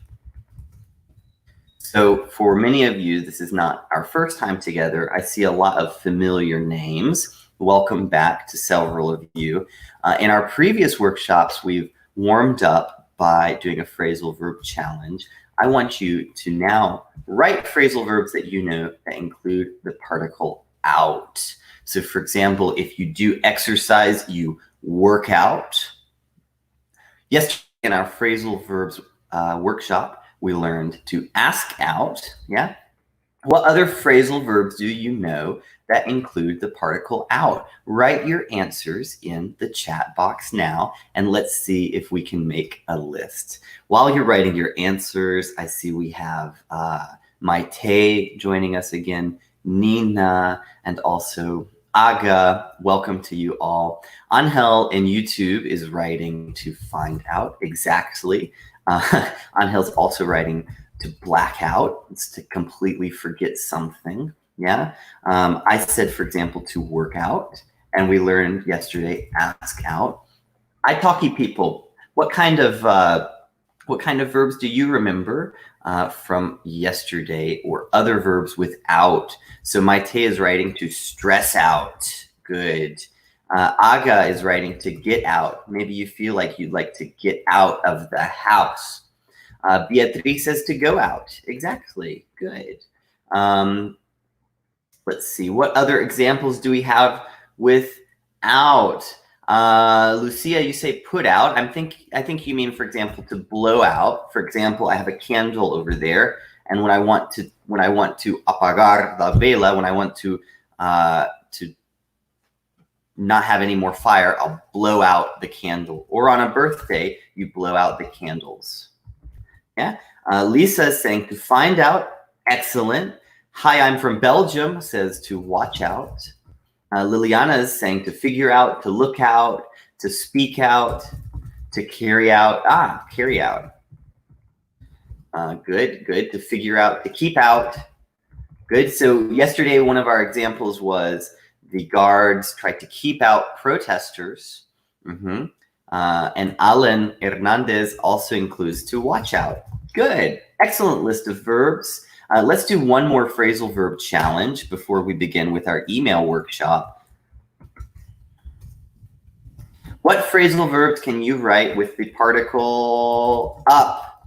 So for many of you, this is not our first time together. I see a lot of familiar names. Welcome back to several of you. In our previous workshops, we've warmed up by doing a phrasal verb challenge. I want you to now write phrasal verbs that you know that include the particle out. So for example, if you do exercise, you work out. Yesterday in our phrasal verbs workshop, we learned to ask out. Yeah. What other phrasal verbs do you know that include the particle out? Write your answers in the chat box now, and let's see if we can make a list. While you're writing your answers, I see we have Maite joining us again, Nina, and also Aga. Welcome to you all. Angel in YouTube is writing to find out exactly. Angel's also writing to black out. It's to completely forget something. Yeah. I said, for example, to work out, and we learned yesterday, ask out. Italki people, what kind of verbs do you remember from yesterday, or other verbs without? So Maite is writing to stress out. Good. Aga is writing to get out. Maybe you feel like you'd like to get out of the house. Beatriz says to go out. Exactly. Good. Let's see. What other examples do we have without? Lucia, you say put out. I think you mean, for example, to blow out. For example, I have a candle over there, and when I want to apagar la vela, when I want to not have any more fire, I'll blow out the candle. Or on a birthday, you blow out the candles. Yeah. Lisa is saying to find out. Excellent. Hi, I'm from Belgium, says to watch out. Liliana is saying to figure out, to look out, to speak out, to carry out. Carry out. Good. To figure out, to keep out. Good. So yesterday, one of our examples was the guards tried to keep out protesters. And Alan Hernandez also includes to watch out. Good. Excellent list of verbs. Let's do one more phrasal verb challenge before we begin with our email workshop. What phrasal verbs can you write with the particle up?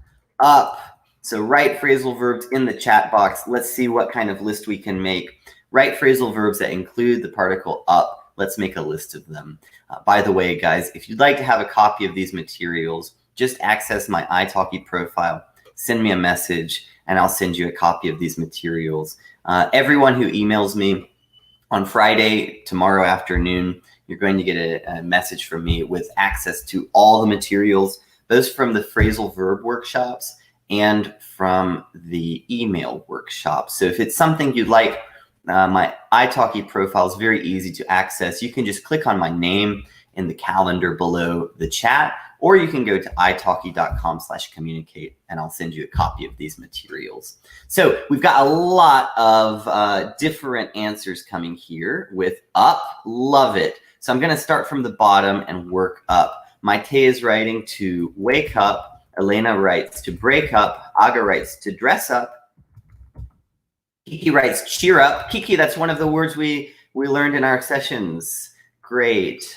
So write phrasal verbs in the chat box. Let's see what kind of list we can make. Write phrasal verbs that include the particle up. Let's make a list of them. By the way, guys, if you'd like to have a copy of these materials, just access my italki profile, send me a message, and I'll send you a copy of these materials. Everyone who emails me on Friday, tomorrow afternoon, you're going to get a message from me with access to all the materials, both from the phrasal verb workshops and from the email workshop. So if it's something you'd like, my italki profile is very easy to access. You can just click on my name in the calendar below the chat, or you can go to italki.com/communicate and I'll send you a copy of these materials. So we've got a lot of different answers coming here with up, love it. So I'm going to start from the bottom and work up. Maite is writing to wake up. Elena writes to break up. Aga writes to dress up. Kiki writes cheer up. Kiki, that's one of the words we learned in our sessions. Great.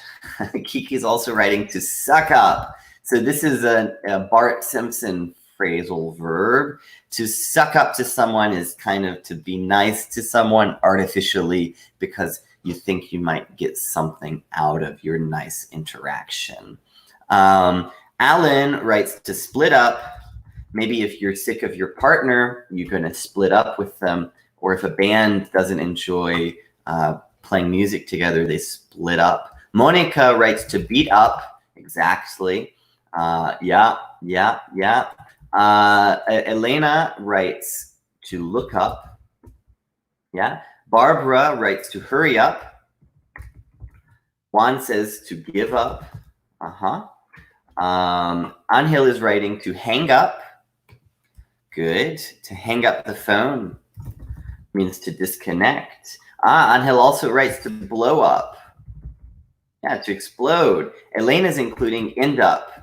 Kiki's also writing to suck up. So this is a Bart Simpson phrasal verb. To suck up to someone is kind of to be nice to someone artificially because you think you might get something out of your nice interaction. Alan writes to split up. Maybe if you're sick of your partner, you're going to split up with them. Or if a band doesn't enjoy playing music together, they split up. Monica writes to beat up. Exactly. Yeah. Elena writes to look up. Yeah. Barbara writes to hurry up. Juan says to give up. Angel is writing to hang up. Good. To hang up the phone means to disconnect. Angel also writes to blow up. Yeah, to explode. Elena's including end up.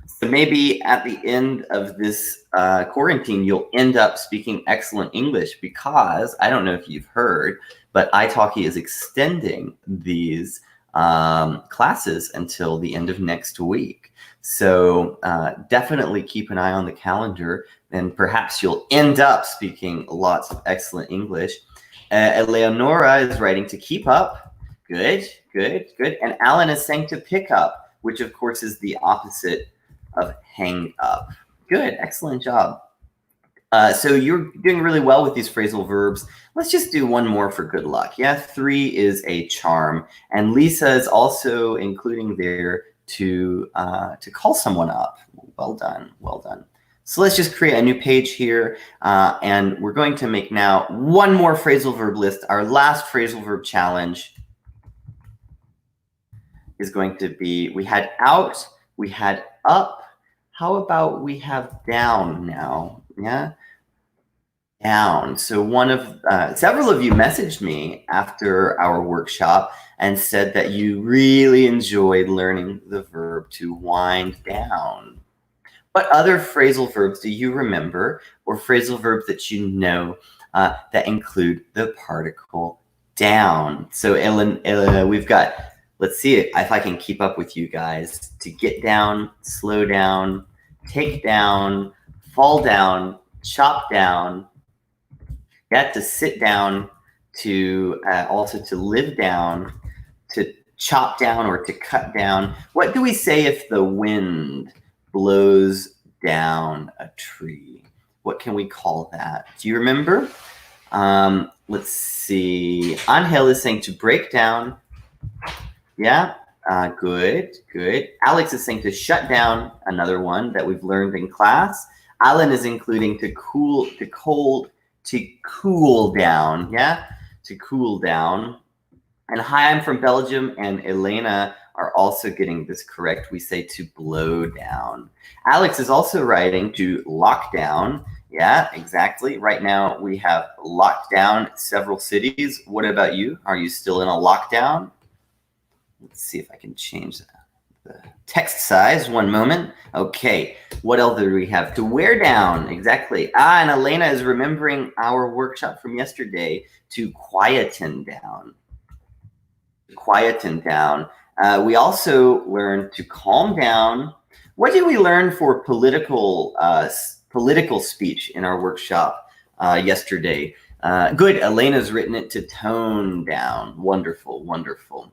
So maybe at the end of this quarantine, you'll end up speaking excellent English because, I don't know if you've heard, but italki is extending these classes until the end of next week. So definitely keep an eye on the calendar and perhaps you'll end up speaking lots of excellent English. Eleonora is writing to keep up. Good. And Alan is saying to pick up, which of course is the opposite of hang up. Good, excellent job. So you're doing really well with these phrasal verbs. Let's just do one more for good luck. Yeah, 3 is a charm. And Lisa is also including there to call someone up. Well done. So let's just create a new page here. And we're going to make now one more phrasal verb list. Our last phrasal verb challenge is going to be, we had out, we had up. How about we have down now? Yeah, down. So several of you messaged me after our workshop and said that you really enjoyed learning the verb to wind down. What other phrasal verbs do you remember, or phrasal verbs that you know that include the particle down? So Ellen, we've got, let's see if I can keep up with you guys. To get down, slow down, take down, fall down, chop down. Yeah, to sit down, to also to live down, to chop down or to cut down. What do we say if the wind blows down a tree? What can we call that? Do you remember? Let's see. Angel is saying to break down. Yeah, good, good. Alex is saying to shut down, another one that we've learned in class. Alan is including to cool down, yeah, to cool down. And hi, I'm from Belgium, and Elena are also getting this correct. We say to blow down. Alex is also writing to lock down. Yeah, exactly. Right now we have locked down several cities. What about you? Are you still in a lockdown? Let's see if I can change the text size. One moment. Okay. What else do we have? To wear down. Exactly. And Elena is remembering our workshop from yesterday, to quieten down. Quieten down. We also learned to calm down. What did we learn for political speech in our workshop yesterday? Good. Elena's written it to tone down. Wonderful, wonderful.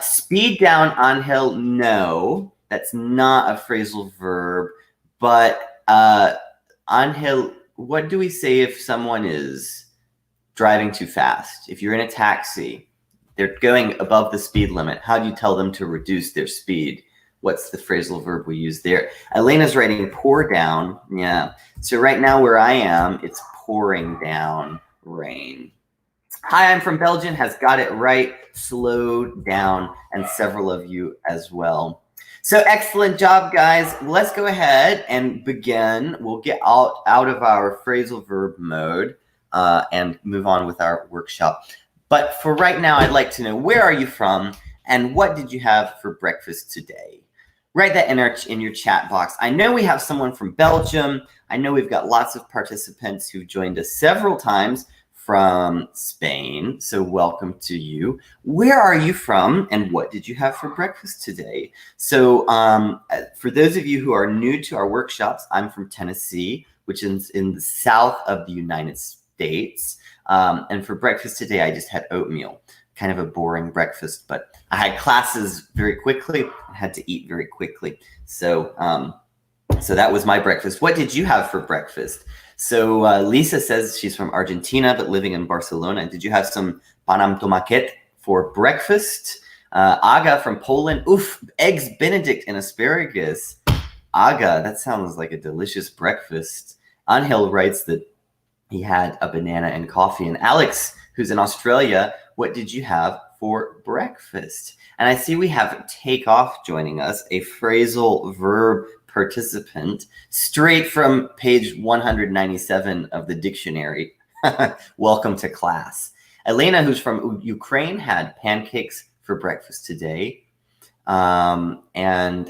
Speed down, Angel. No, that's not a phrasal verb. But Angel, what do we say if someone is driving too fast? If you're in a taxi, they're going above the speed limit. How do you tell them to reduce their speed? What's the phrasal verb we use there? Elena's writing pour down. Yeah. So right now where I am, it's pouring down rain. Hi, I'm from Belgium has got it right. Slow down, and several of you as well. So excellent job, guys. Let's go ahead and begin. We'll get out of our phrasal verb mode and move on with our workshop. But for right now, I'd like to know, where are you from and what did you have for breakfast today? Write that in your chat box. I know we have someone from Belgium. I know we've got lots of participants who've joined us several times from Spain. So welcome to you. Where are you from and what did you have for breakfast today? So for those of you who are new to our workshops, I'm from Tennessee, which is in the south of the United States. And for breakfast today, I just had oatmeal, kind of a boring breakfast, but I had classes very quickly. I had to eat very quickly. So, so that was my breakfast. What did you have for breakfast? So Lisa says she's from Argentina, but living in Barcelona. Did you have some pan amb tomàquet for breakfast? Aga from Poland. Oof, eggs Benedict and asparagus. Aga, that sounds like a delicious breakfast. Angel writes that he had a banana and coffee. And Alex, who's in Australia, what did you have for breakfast? And I see we have Takeoff joining us, a phrasal verb participant, straight from page 197 of the dictionary. Welcome to class. Elena, who's from Ukraine, had pancakes for breakfast today. And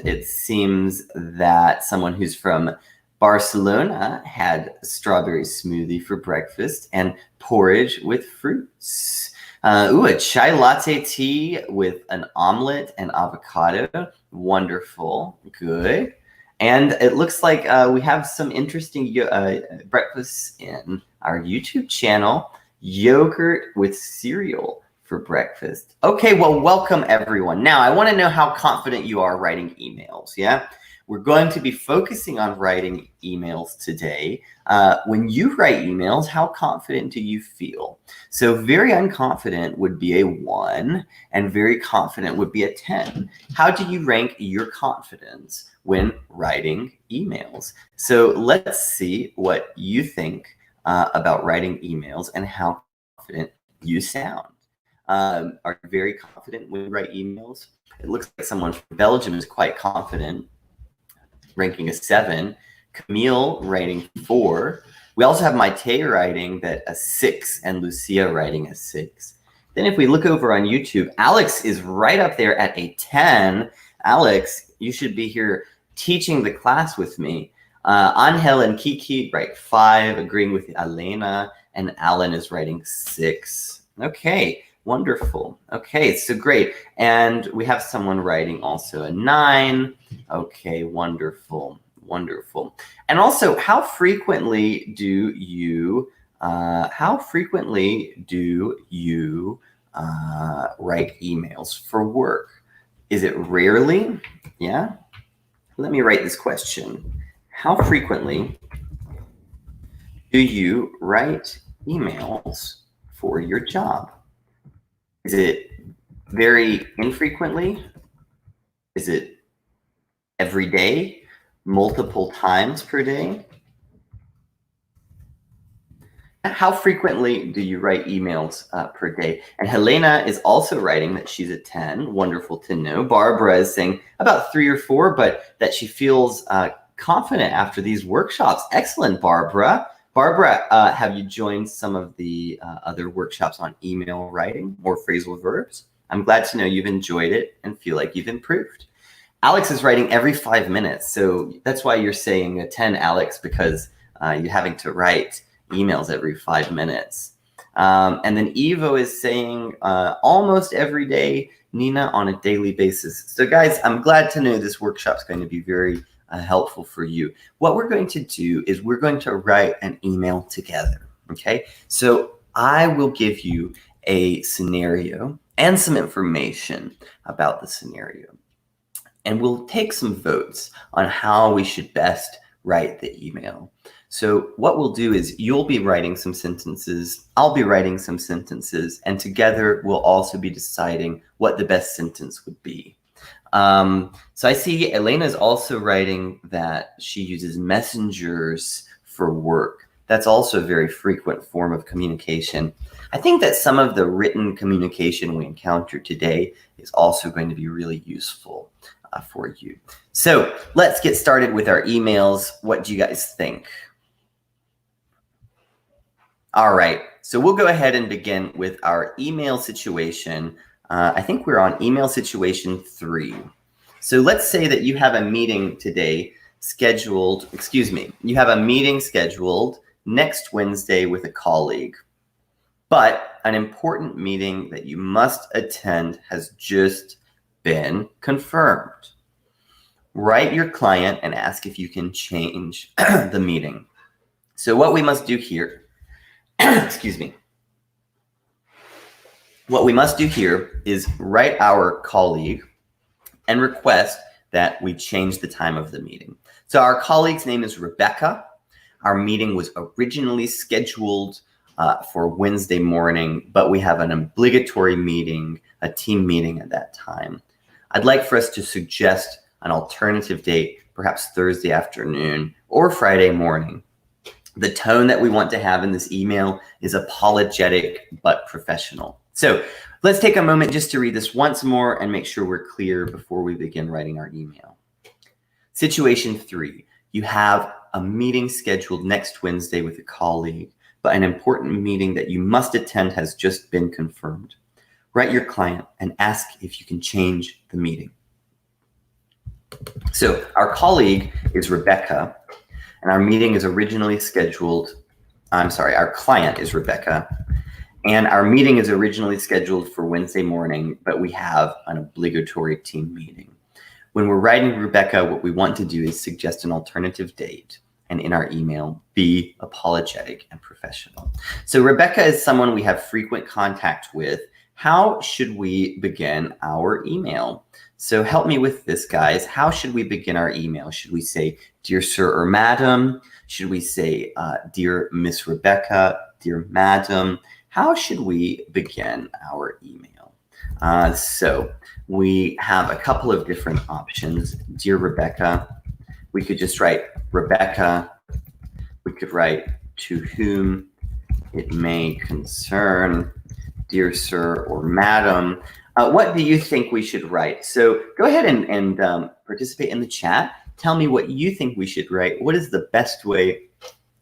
it seems that someone who's from Barcelona had a strawberry smoothie for breakfast and porridge with fruits. A chai latte tea with an omelet and avocado. Wonderful. Good. And it looks like we have some interesting breakfasts in our YouTube channel. Yogurt with cereal for breakfast. Okay, well, welcome everyone. Now, I want to know how confident you are writing emails, yeah? We're going to be focusing on writing emails today. When you write emails, how confident do you feel? So very unconfident would be a 1, and very confident would be a 10. How do you rank your confidence when writing emails? So let's see what you think about writing emails and how confident you sound. Are you very confident when you write emails? It looks like someone from Belgium is quite confident, ranking a 7. Camille writing 4. We also have Maite writing that a 6 and Lucia writing a 6. Then if we look over on YouTube, Alex is right up there at a 10. Alex, you should be here teaching the class with me. Angel and Kiki write 5, agreeing with Elena, and Alan is writing 6. Okay, wonderful. Okay, so great. And we have someone writing also a 9. Okay, wonderful, wonderful. And also, how frequently do you write emails for work? Is it rarely? Yeah. Let me write this question. How frequently do you write emails for your job? Is it very infrequently? Is it every day, multiple times per day? How frequently do you write emails per day? And Helena is also writing that she's a 10. Wonderful to know. Barbara is saying about 3 or 4, but that she feels confident after these workshops. Excellent, Barbara. Barbara, have you joined some of the other workshops on email writing or phrasal verbs? I'm glad to know you've enjoyed it and feel like you've improved. Alex is writing every 5 minutes. So that's why you're saying a 10, Alex, because you're having to write emails every 5 minutes. And then Evo is saying almost every day, Nina on a daily basis. So guys, I'm glad to know this workshop is going to be very helpful for you. What we're going to do is we're going to write an email together, okay? So I will give you a scenario and some information about the scenario. And we'll take some votes on how we should best write the email. So what we'll do is you'll be writing some sentences, I'll be writing some sentences, and together we'll also be deciding what the best sentence would be. So I see Elena is also writing that she uses messengers for work. That's also a very frequent form of communication. I think that some of the written communication we encounter today is also going to be really useful for you. So let's get started with our emails. What do you guys think? All right, so we'll go ahead and begin with our email situation. I think we're on email situation 3. So let's say that you have a meeting today scheduled, you have a meeting scheduled next Wednesday with a colleague, but an important meeting that you must attend has just been confirmed. Write your client and ask if you can change the meeting. So what we must do here, what we must do here is write our colleague and request that we change the time of the meeting. So our colleague's name is Rebecca. Our meeting was originally scheduled for Wednesday morning, but we have an obligatory meeting, a team meeting at that time. I'd like for us to suggest an alternative date, perhaps Thursday afternoon or Friday morning. The tone that we want to have in this email is apologetic but professional. So let's take a moment just to read this once more and make sure we're clear before we begin writing our email. Situation 3, you have a meeting scheduled next Wednesday with a colleague, but an important meeting that you must attend has just been confirmed. Write your client and ask if you can change the meeting. So our colleague is Rebecca, and our meeting is originally scheduled, our client is Rebecca, and our meeting is originally scheduled for Wednesday morning, but we have an obligatory team meeting. When we're writing Rebecca, what we want to do is suggest an alternative date, and in our email, be apologetic and professional. So Rebecca is someone we have frequent contact with. How should we begin our email? So help me with this, guys. How should we begin our email? Should we say, dear sir or madam? Should we say, dear Miss Rebecca, dear madam? How should we begin our email? So we have a couple of different options. Dear Rebecca, we could just write Rebecca. We could write to whom it may concern, dear sir or madam. What do you think we should write? So go ahead and participate in the chat. Tell me what you think we should write. What is the best way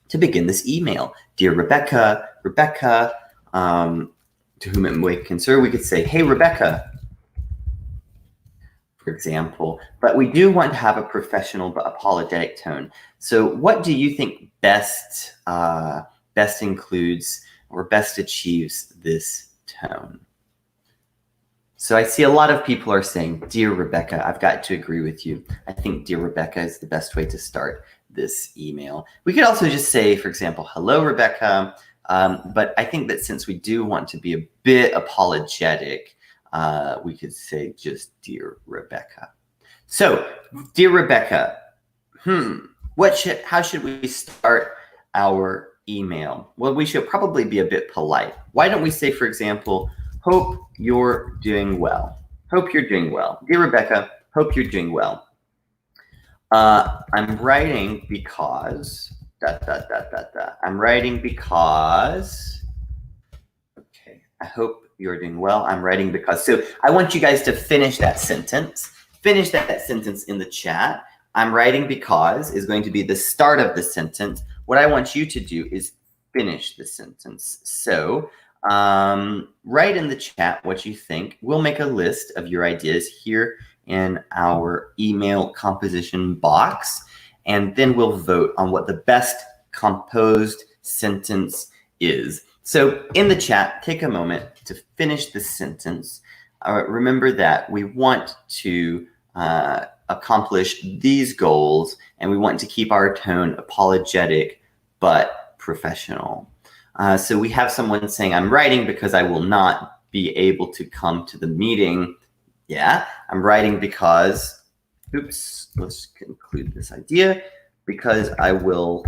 to begin this email? Dear Rebecca, to whom it may concern, we could say, hey, Rebecca, for example. But we do want to have a professional but apologetic tone. So what do you think best includes or best achieves this tone? So I see a lot of people are saying, dear Rebecca. I've got to agree with you. I think dear Rebecca is the best way to start this email. We could also just say, for example, hello, Rebecca. But I think that since we do want to be a bit apologetic, we could say just dear Rebecca. So, dear Rebecca, how should we start our email? Well, we should probably be a bit polite. Why don't we say, for example, Hope you're doing well. Hope you're doing well. Dear Rebecca, hope you're doing well. I'm writing because, I'm writing because, okay, I hope you're doing well. I'm writing because. So I want you guys to finish that sentence. Finish that sentence in the chat. I'm writing because is going to be the start of the sentence. What I want you to do is finish the sentence. So write in the chat what you think. We'll make a list of your ideas here in our email composition box, and then we'll vote on what the best composed sentence is. So in the chat, take a moment to finish the sentence. Remember that we want to accomplish these goals, and we want to keep our tone apologetic but professional. So we have someone saying, I'm writing because I will not be able to come to the meeting. Yeah, I'm writing because, oops, let's conclude this idea, because I will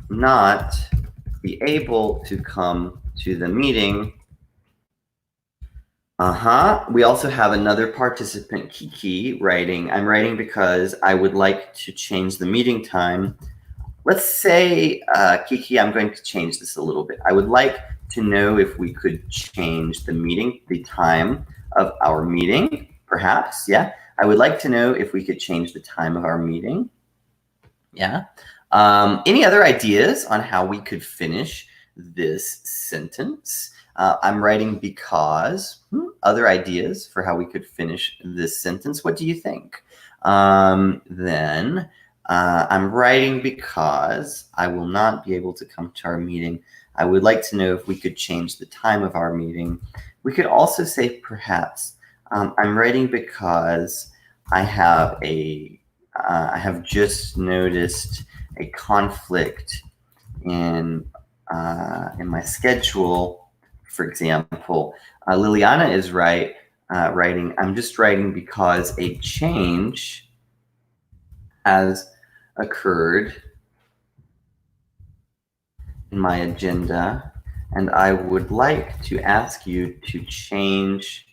not be able to come to the meeting. We also have another participant, Kiki, writing, I'm writing because I would like to change the meeting time. Let's say, Kiki, I'm going to change this a little bit. I would like to know if we could change the time of our meeting, perhaps, yeah. I would like to know if we could change the time of our meeting, yeah. Any other ideas on how we could finish this sentence? I'm writing because, other ideas for how we could finish this sentence. What do you think? Then I'm writing because I will not be able to come to our meeting. I would like to know if we could change the time of our meeting. We could also say perhaps, I'm writing because I have just noticed a conflict in my schedule. For example, Liliana is writing, I'm just writing because a change has occurred in my agenda, and I would like to ask you to change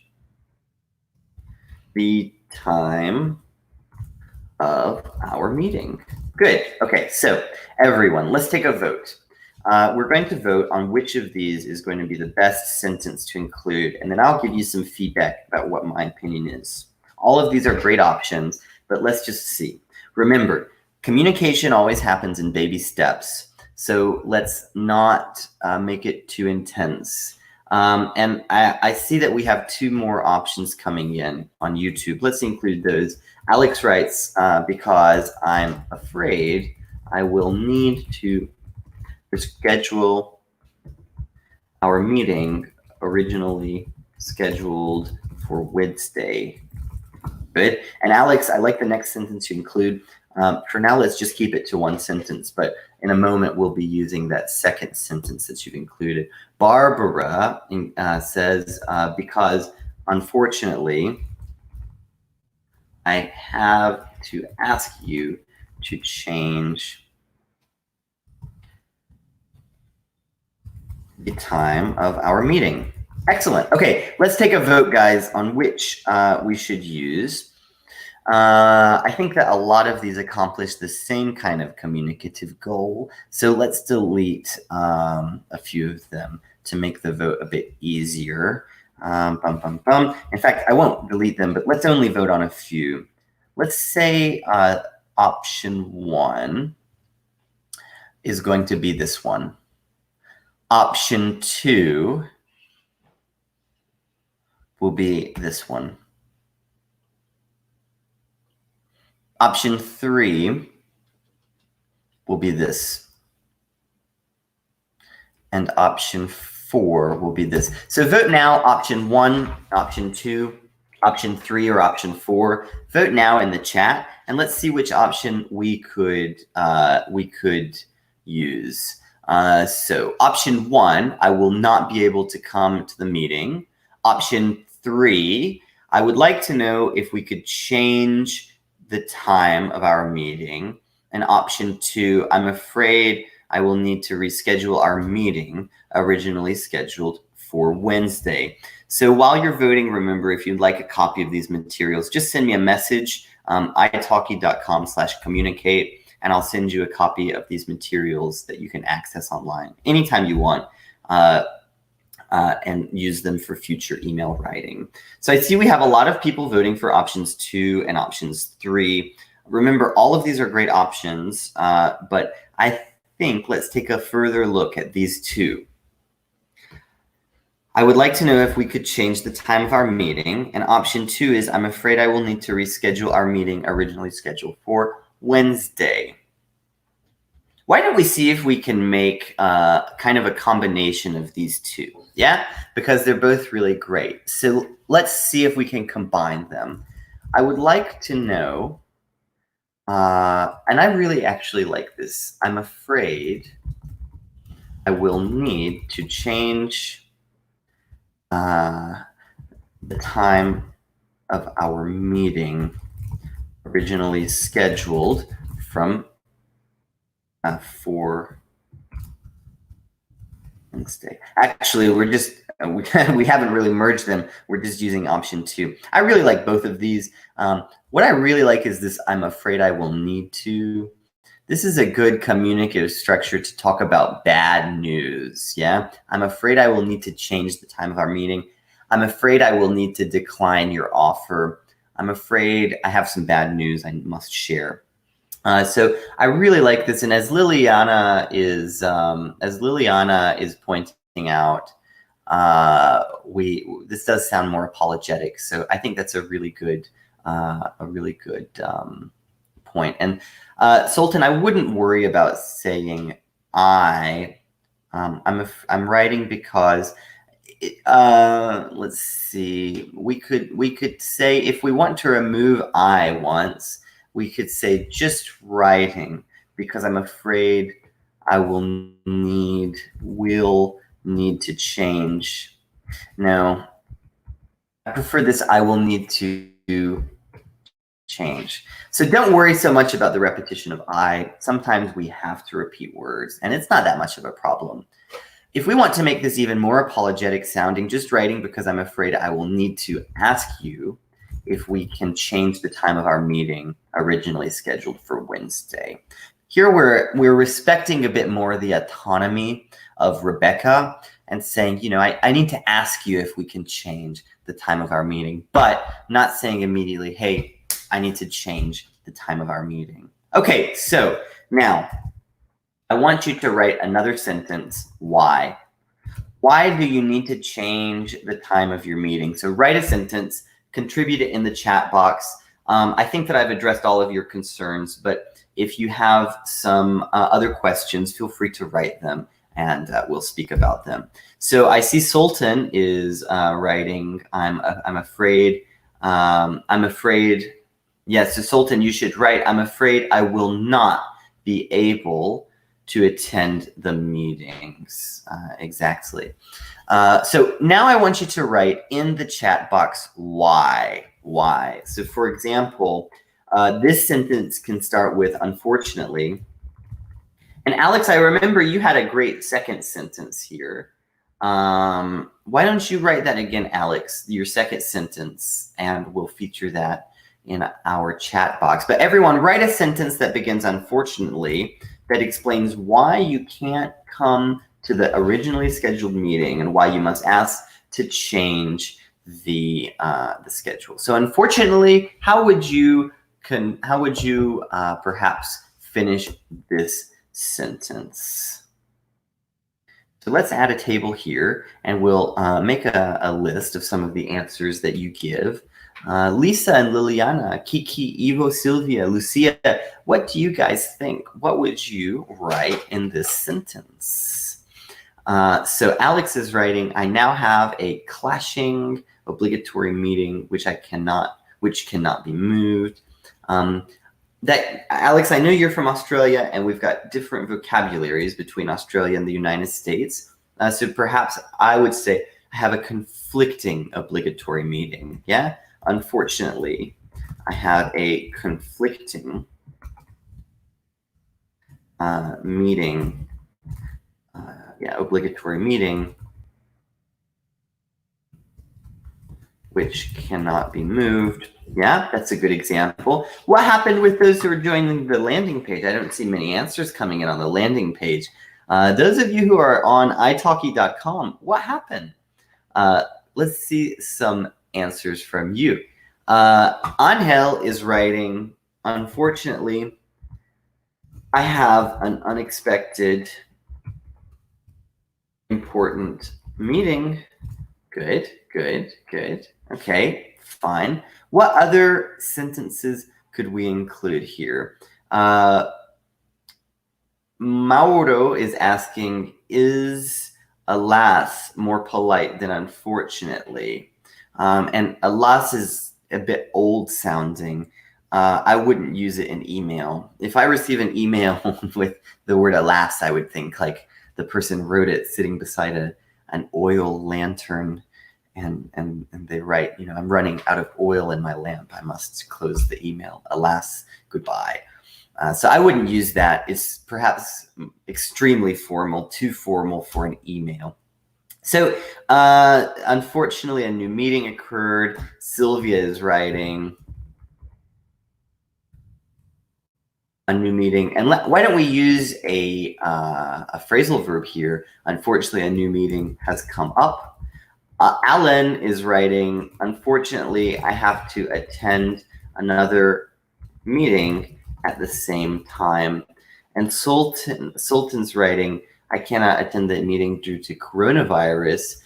the time of our meeting. Good. Okay, so everyone, let's take a vote. We're going to vote on which of these is going to be the best sentence to include, and then I'll give you some feedback about what my opinion is. All of these are great options, but let's just see. Remember, communication always happens in baby steps, so let's not make it too intense. And I see that we have 2 more options coming in on YouTube. Let's include those. Alex writes, because I'm afraid I will need to reschedule our meeting originally scheduled for Wednesday. Good. And Alex, I like the next sentence you include. For now, let's just keep it to 1 sentence, but in a moment, we'll be using that second sentence that you've included. Barbara says, because unfortunately, I have to ask you to change the time of our meeting. Excellent. Okay, let's take a vote, guys, on which we should use. I think that a lot of these accomplish the same kind of communicative goal. So let's delete a few of them to make the vote a bit easier. In fact, I won't delete them, but let's only vote on a few. Let's say option 1 is going to be this one. Option 2 will be this one. Option 3 will be this. And option 4 will be this. So vote now, option 1, option 2, option 3, or option 4. Vote now in the chat, and let's see which option we could use. So option 1, I will not be able to come to the meeting. Option 3, I would like to know if we could change the time of our meeting. And option 2, I'm afraid I will need to reschedule our meeting originally scheduled for Wednesday. So while you're voting, remember, if you'd like a copy of these materials, just send me a message, italki.com/communicate, and I'll send you a copy of these materials that you can access online anytime you want, and use them for future email writing. So I see we have a lot of people voting for options 2 and options 3. Remember, all of these are great options, but I think let's take a further look at these 2. I would like to know if we could change the time of our meeting. And option 2 is, I'm afraid I will need to reschedule our meeting originally scheduled for Wednesday. Why don't we see if we can make kind of a combination of these 2? Yeah, because they're both really great. So let's see if we can combine them. I would like to know, and I really actually like this. I'm afraid I will need to change the time of our meeting originally scheduled from for Wednesday. Actually, we're just we haven't really merged them. We're just using option 2. I really like both of these. What I really like is this, I'm afraid I will need to. This is a good communicative structure to talk about bad news. Yeah, I'm afraid I will need to change the time of our meeting. I'm afraid I will need to decline your offer. I'm afraid I have some bad news I must share. So I really like this, and as Liliana is pointing out, this does sound more apologetic. So I think that's a really good point. And Sultan, I wouldn't worry about saying I'm writing because. Let's see. We could say, if we want to remove I once, we could say just writing, because I'm afraid I will need to change. No, I prefer this, I will need to change. So don't worry so much about the repetition of I. Sometimes we have to repeat words, and it's not that much of a problem. If we want to make this even more apologetic sounding, just writing, because I'm afraid I will need to ask you if we can change the time of our meeting originally scheduled for Wednesday. Here we're respecting a bit more the autonomy of Rebecca and saying, you know, I need to ask you if we can change the time of our meeting, but not saying immediately, hey, I need to change the time of our meeting. Okay, so now I want you to write another sentence, why. Why do you need to change the time of your meeting? So write a sentence, contribute it in the chat box. I think that I've addressed all of your concerns, but if you have some other questions, feel free to write them, and we'll speak about them. So I see Sultan is writing, I'm afraid. Yes, so Sultan, you should write, I'm afraid I will not be able to attend the meetings. Exactly. So now I want you to write in the chat box why. So for example, this sentence can start with unfortunately. And Alex, I remember you had a great second sentence here. Why don't you write that again, Alex, your second sentence, and we'll feature that in our chat box. But everyone, write a sentence that begins unfortunately, that explains why you can't come to the originally scheduled meeting and why you must ask to change the schedule. So unfortunately, how would you perhaps finish this sentence? So let's add a table here, and we'll make a list of some of the answers that you give. Lisa and Liliana, Kiki, Ivo, Sylvia, Lucia, what do you guys think? What would you write in this sentence? So Alex is writing, I now have a clashing obligatory meeting which cannot be moved. Alex, I know you're from Australia, and we've got different vocabularies between Australia and the United States. So perhaps I would say I have a conflicting obligatory meeting. Yeah. Unfortunately, I have a conflicting meeting, obligatory meeting which cannot be moved. Yeah, that's a good example. What happened with those who are joining the landing page? I don't see many answers coming in on the landing page. Those of you who are on italki.com, what happened? Let's see some answers from you. Angel is writing, unfortunately, I have an unexpected important meeting. Good, good, good. Okay, fine. What other sentences could we include here? Mauro is asking, is alas more polite than unfortunately? And alas is a bit old sounding. I wouldn't use it in email. If I receive an email with the word alas, I would think like the person wrote it sitting beside an oil lantern, and they write, you know, I'm running out of oil in my lamp. I must close the email. Alas, goodbye. So I wouldn't use that. It's perhaps extremely formal, too formal for an email. So unfortunately, a new meeting occurred. Sylvia is writing a new meeting. And why don't we use a phrasal verb here? Unfortunately, a new meeting has come up. Alan is writing, unfortunately, I have to attend another meeting at the same time. And Sultan's writing, I cannot attend the meeting due to coronavirus,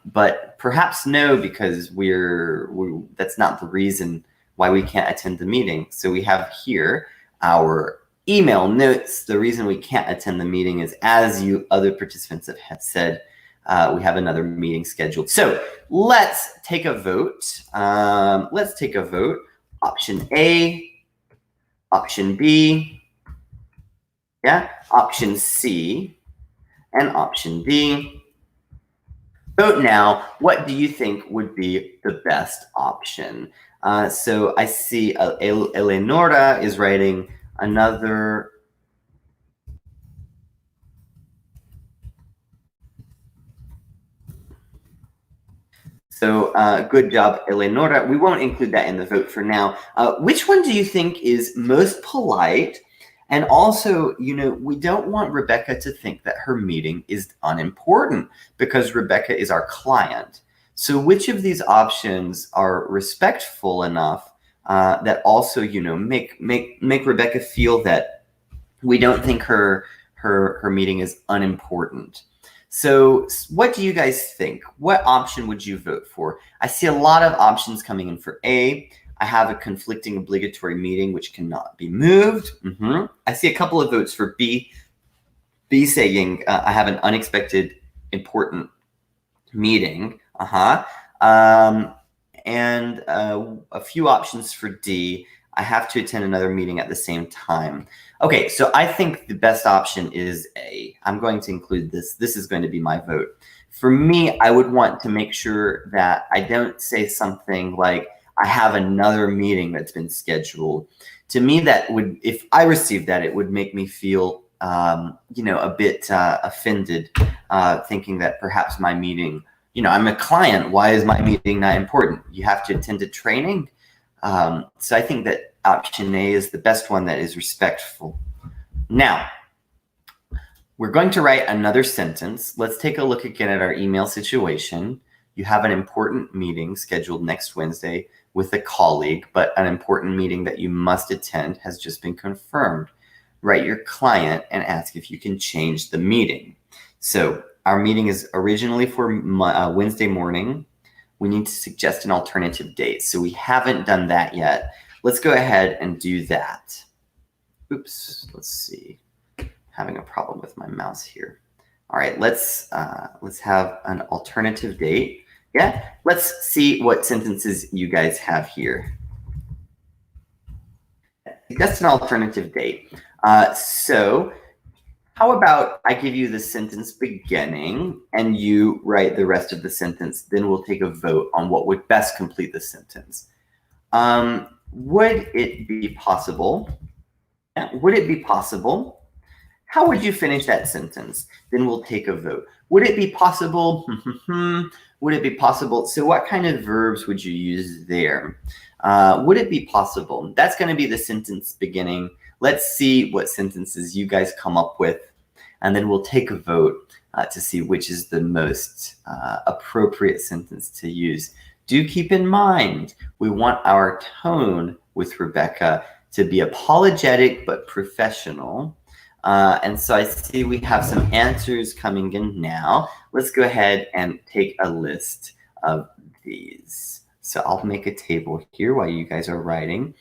but perhaps no, because that's not the reason why we can't attend the meeting. So we have here our email notes. The reason we can't attend the meeting is, as you other participants have said, we have another meeting scheduled. So let's take a vote. Let's take a vote. Option A, option B, yeah, option C, and option D. Vote now. What do you think would be the best option? So I see Eleonora is writing another. So good job, Eleonora. We won't include that in the vote for now. Which one do you think is most polite? And also, you know, we don't want Rebecca to think that her meeting is unimportant, because Rebecca is our client. So which of these options are respectful enough that also, you know, make Rebecca feel that we don't think her meeting is unimportant? So what do you guys think? What option would you vote for? I see a lot of options coming in for A. I have a conflicting obligatory meeting which cannot be moved. I see a couple of votes for B. B saying I have an unexpected important meeting. And a few options for D. I have to attend another meeting at the same time. Okay, so I think the best option is A. I'm going to include this. This is going to be my vote. For me, I would want to make sure that I don't say something like, I have another meeting that's been scheduled. To me, that would, if I received that, it would make me feel, you know, a bit offended, thinking that perhaps my meeting, you know, I'm a client. Why is my meeting not important? You have to attend a training. So I think that option A is the best one that is respectful. Now, we're going to write another sentence. Let's take a look again at our email situation. You have an important meeting scheduled next Wednesday with a colleague, but an important meeting that you must attend has just been confirmed. Write your client and ask if you can change the meeting. So our meeting is originally for Wednesday morning. We need to suggest an alternative date. So we haven't done that yet. Let's go ahead and do that. Oops, let's see. Having a problem with my mouse here. All right, let's have an alternative date. Yeah, let's see what sentences you guys have here. Suggest an alternative date. So how about I give you the sentence beginning and you write the rest of the sentence, then we'll take a vote on what would best complete the sentence. Would it be possible? Yeah, would it be possible How would you finish that sentence? Then we'll take a vote. Would it be possible? Would it be possible? So what kind of verbs would you use there? Would it be possible? That's going to be the sentence beginning. Let's see what sentences you guys come up with, and then we'll take a vote to see which is the most appropriate sentence to use. Do keep in mind, we want our tone with Rebecca to be apologetic but professional. And so I see we have some answers coming in now. Let's go ahead and take a list of these. So I'll make a table here while you guys are writing.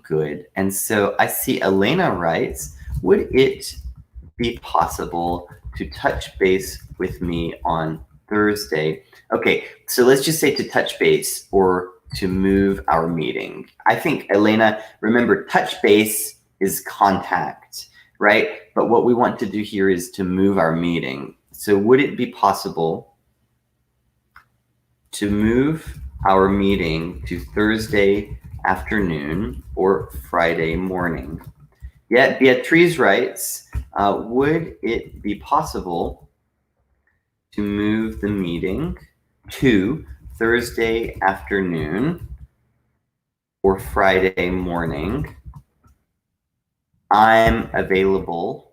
Good. And so I see Elena writes, would it be possible to touch base with me on Thursday? Okay, so let's just say to touch base or to move our meeting. I think, Elena, remember, touch base is contact, right? But what we want to do here is to move our meeting. So would it be possible to move our meeting to Thursday afternoon or Friday morning? Yeah, Beatriz writes, would it be possible to move the meeting to Thursday afternoon or Friday morning? I'm available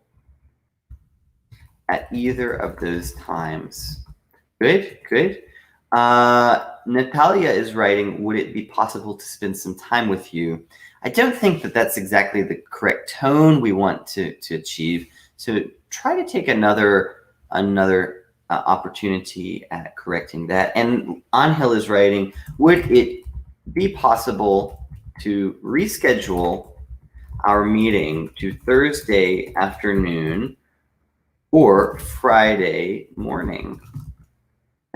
at either of those times. Good, good. Natalia is writing, would it be possible to spend some time with you? I don't think that that's exactly the correct tone we want to achieve. So try to take another opportunity at correcting that. And Angel is writing, would it be possible to reschedule our meeting to Thursday afternoon or Friday morning?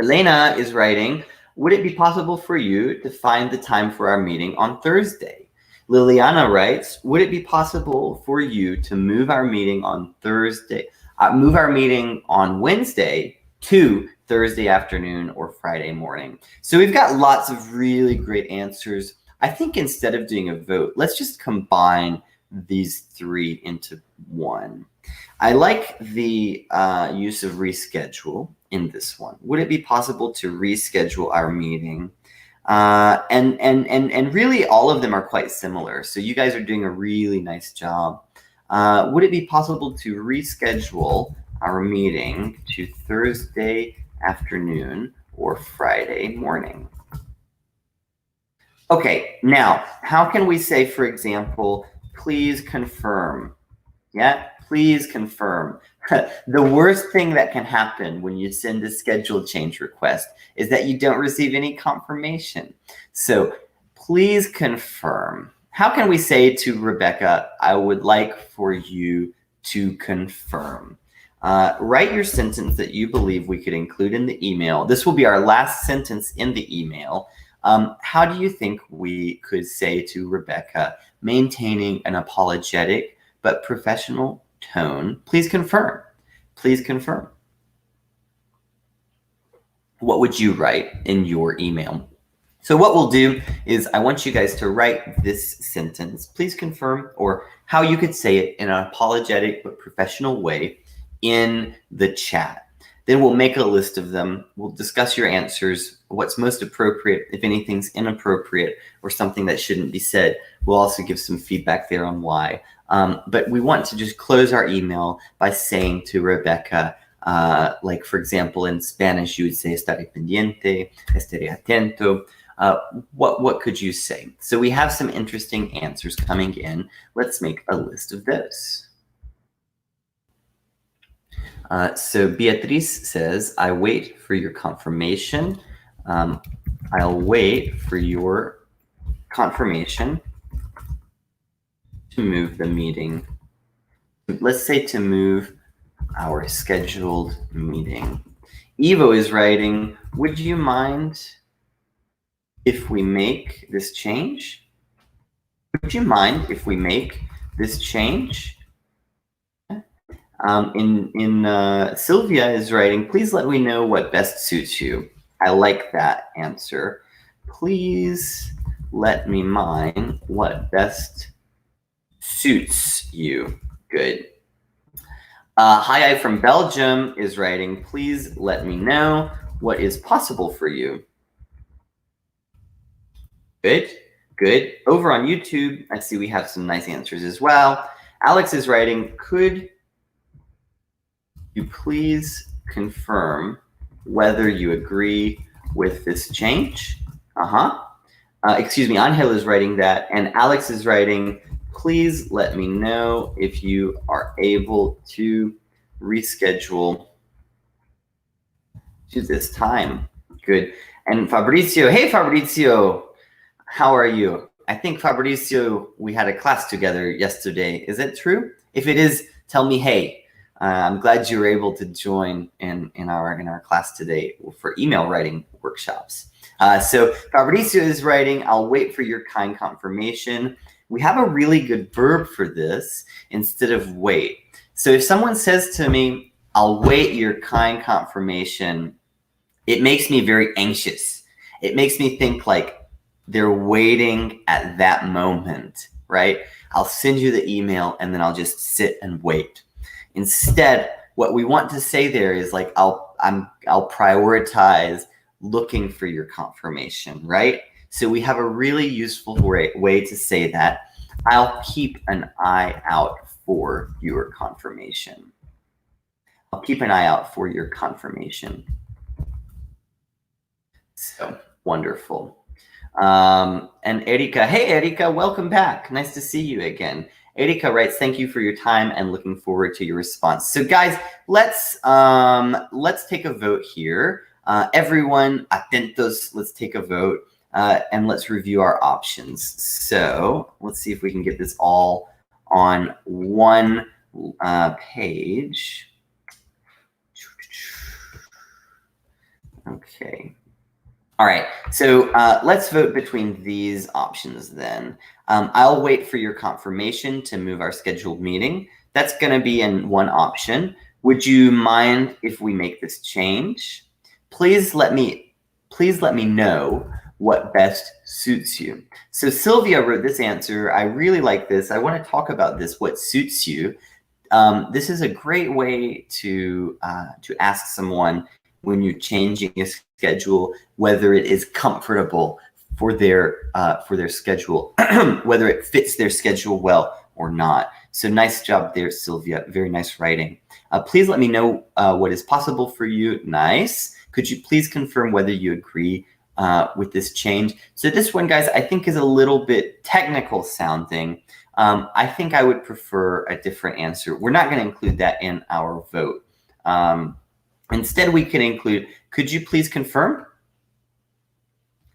Elena is writing, would it be possible for you to find the time for our meeting on Thursday? Liliana writes, would it be possible for you to move our meeting on move our meeting on Wednesday to Thursday afternoon or Friday morning? So we've got lots of really great answers. I think instead of doing a vote, let's just combine these three into one. I like the use of reschedule in this one. Would it be possible to reschedule our meeting? And really all of them are quite similar. So you guys are doing a really nice job. Would it be possible to reschedule our meeting to Thursday afternoon or Friday morning? Okay, now, how can we say, for example, please confirm? Yeah, please confirm. The worst thing that can happen when you send a schedule change request is that you don't receive any confirmation. So please confirm. How can we say to Rebecca, I would like for you to confirm? Write your sentence that you believe we could include in the email. This will be our last sentence in the email. How do you think we could say to Rebecca, maintaining an apologetic but professional tone, please confirm. Please confirm. What would you write in your email? So what we'll do is I want you guys to write this sentence, please confirm, or how you could say it in an apologetic but professional way in the chat. Then we'll make a list of them. We'll discuss your answers, what's most appropriate, if anything's inappropriate or something that shouldn't be said. We'll also give some feedback there on why. But we want to just close our email by saying to Rebecca, like for example, in Spanish, you would say estaré pendiente, estaré atento. What could you say? So we have some interesting answers coming in. Let's make a list of those. So Beatriz says, I wait for your confirmation. I'll wait for your confirmation to move the meeting. Let's say to move our scheduled meeting. Evo is writing, would you mind if we make this change? Would you mind if we make this change? Sylvia is writing, please let me know what best suits you. I like that answer. Please let me mind what best suits you. Good. Hi, from Belgium is writing, please let me know what is possible for you. Good, good. Over on YouTube, I see we have some nice answers as well. Alex is writing, could you please confirm whether you agree with this change? Excuse me, Angel is writing that, and Alex is writing, please let me know if you are able to reschedule to this time. Good. And Fabrizio, hey Fabrizio, how are you? I think Fabrizio, we had a class together yesterday. Is it true? If it is, tell me hey. I'm glad you were able to join in our class today for email writing workshops. So Fabrizio is writing, I'll wait for your kind confirmation. We have a really good verb for this instead of wait. So if someone says to me, I'll wait your kind confirmation, it makes me very anxious. It makes me think like they're waiting at that moment, right? I'll send you the email and then I'll just sit and wait. Instead, what we want to say there is like, I'll prioritize looking for your confirmation, right? So we have a really useful way to say that. I'll keep an eye out for your confirmation. I'll keep an eye out for your confirmation. So wonderful. And Erika, hey Erika, welcome back. Nice to see you again. Erika writes, thank you for your time and looking forward to your response. So guys, let's take a vote here. Everyone, atentos, let's take a vote and let's review our options. So let's see if we can get this all on one page. Okay. All right, so let's vote between these options then. I'll wait for your confirmation to move our scheduled meeting. That's going to be in one option. Would you mind if we make this change? Please let me know what best suits you. So Sylvia wrote this answer. I really like this. I want to talk about this, what suits you. This is a great way to ask someone when you're changing a schedule, whether it is comfortable for their schedule, whether it fits their schedule well or not. So nice job there, Sylvia. Very nice writing. Please let me know what is possible for you. Nice. Could you please confirm whether you agree with this change? So this one, guys, I think is a little bit technical sounding. I think I would prefer a different answer. We're not going to include that in our vote. Instead, we can include, could you please confirm?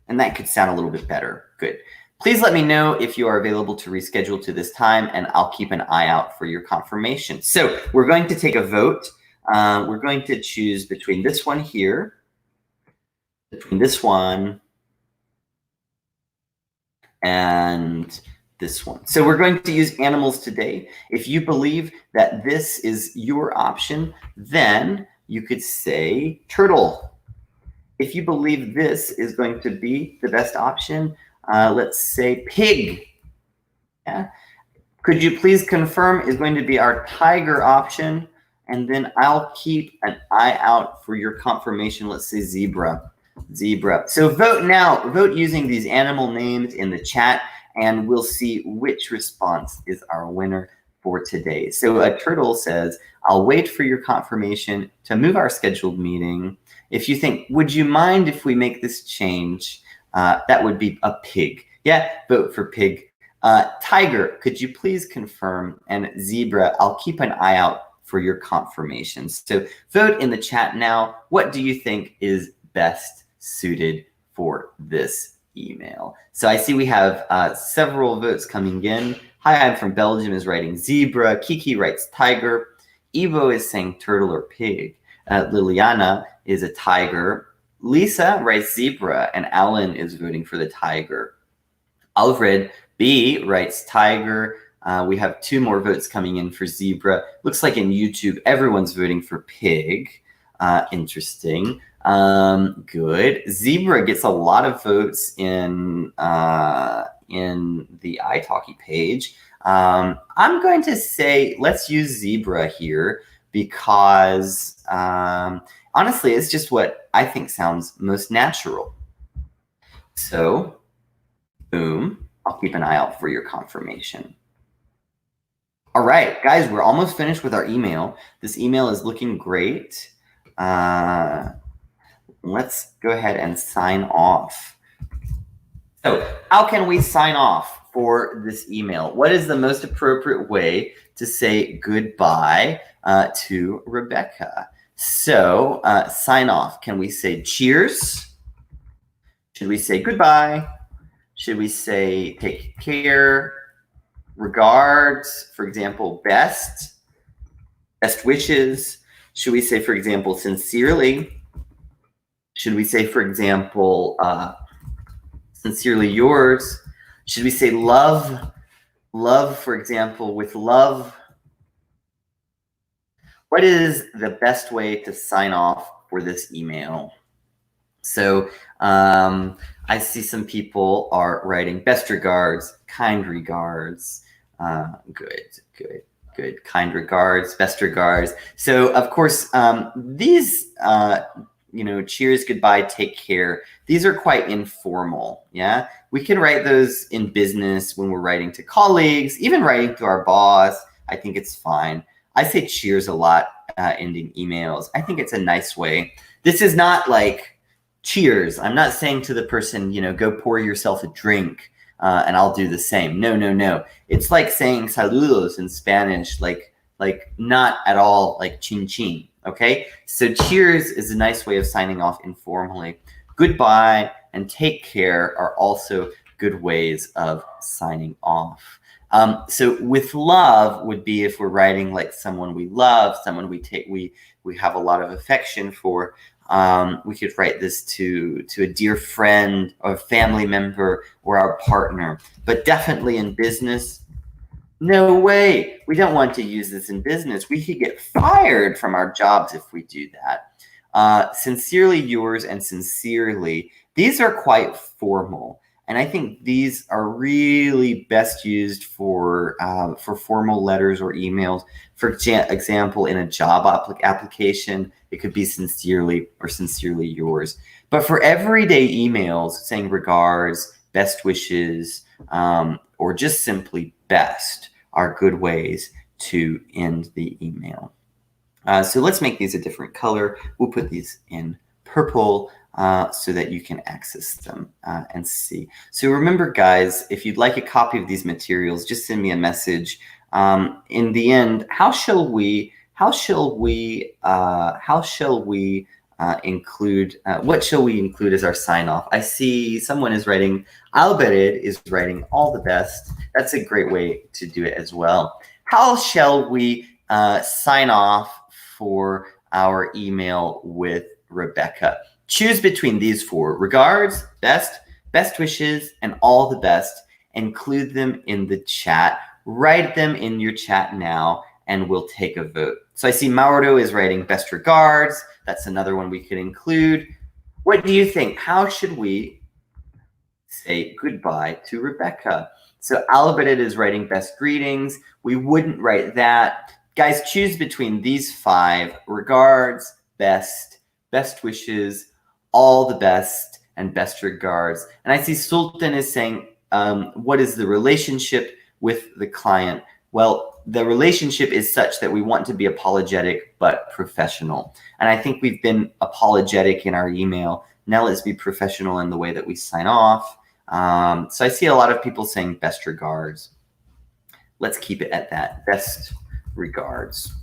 And that could sound a little bit better. Good. Please let me know if you are available to reschedule to this time, and I'll keep an eye out for your confirmation. So we're going to take a vote. We're going to choose between this one here, between this one, and this one. So we're going to use animals today. If you believe that this is your option, then you could say turtle. If you believe this is going to be the best option, let's say pig. Yeah. Could you please confirm is going to be our tiger option, and then I'll keep an eye out for your confirmation. Let's say zebra. Zebra. So vote now. Vote using these animal names in the chat, and we'll see which response is our winner for today. So a turtle says, I'll wait for your confirmation to move our scheduled meeting. If you think, would you mind if we make this change? That would be a pig. Yeah, vote for pig. Tiger, could you please confirm? And zebra, I'll keep an eye out for your confirmations. So vote in the chat now. What do you think is best suited for this email? So I see we have several votes coming in. Hi, I'm from Belgium is writing zebra. Kiki writes tiger. Evo is saying turtle or pig. Liliana is a tiger. Lisa writes zebra, and Alan is voting for the tiger. Alfred B writes tiger. We have 2 more votes coming in for zebra. Looks like in YouTube, everyone's voting for pig. Interesting. Good. Zebra gets a lot of votes in the italki page. I'm going to say let's use zebra here because honestly, it's just what I think sounds most natural. So, boom, I'll keep an eye out for your confirmation. All right, guys, we're almost finished with our email. This email is looking great. Let's go ahead and sign off. So how can we sign off for this email? What is the most appropriate way to say goodbye to Rebecca? So sign off. Can we say cheers? Should we say goodbye? Should we say take care? Regards, for example, best wishes. Should we say, for example, sincerely? Should we say, for example, sincerely yours? Should we say love? Love, for example, with love. What is the best way to sign off for this email? So I see some people are writing best regards, kind regards. Good. Kind regards, best regards. So of course, these, cheers, goodbye, take care. These are quite informal. Yeah, we can write those in business when we're writing to colleagues, even writing to our boss. I think it's fine. I say cheers a lot ending emails. I think it's a nice way. This is not like cheers. I'm not saying to the person, go pour yourself a drink. And I'll do the same. No. It's like saying saludos in Spanish, like not at all like chin chin. Okay. So cheers is a nice way of signing off informally. Goodbye and take care are also good ways of signing off. So with love would be if we're writing like someone we love, someone we have a lot of affection for. We could write this to a dear friend or family member or our partner, but definitely in business, no way. We don't want to use this in business. We could get fired from our jobs if we do that. Sincerely yours and sincerely, these are quite formal. And I think these are really best used for formal letters or emails. For example, in a job application, it could be sincerely or sincerely yours. But for everyday emails, saying regards, best wishes, or just simply best are good ways to end the email. So let's make these a different color. We'll put these in purple so that you can access them and see. So remember, guys, if you'd like a copy of these materials, just send me a message. In the end, what shall we include as our sign off? I see someone is writing, Albered is writing all the best. That's a great way to do it as well. How shall we sign off for our email with Rebecca? Choose between these four: regards, best wishes, and all the best. Include them in the chat. Write them in your chat now, and we'll take a vote. So I see Mauro is writing best regards. That's another one we could include. What do you think? How should we say goodbye to Rebecca? So Albered is writing best greetings. We wouldn't write that. Guys, choose between these five: regards, best wishes, all the best, and best regards. And I see Sultan is saying, what is the relationship with the client? Well, the relationship is such that we want to be apologetic but professional. And I think we've been apologetic in our email. Now let's be professional in the way that we sign off. So I see a lot of people saying best regards. Let's keep it at that. Best regards.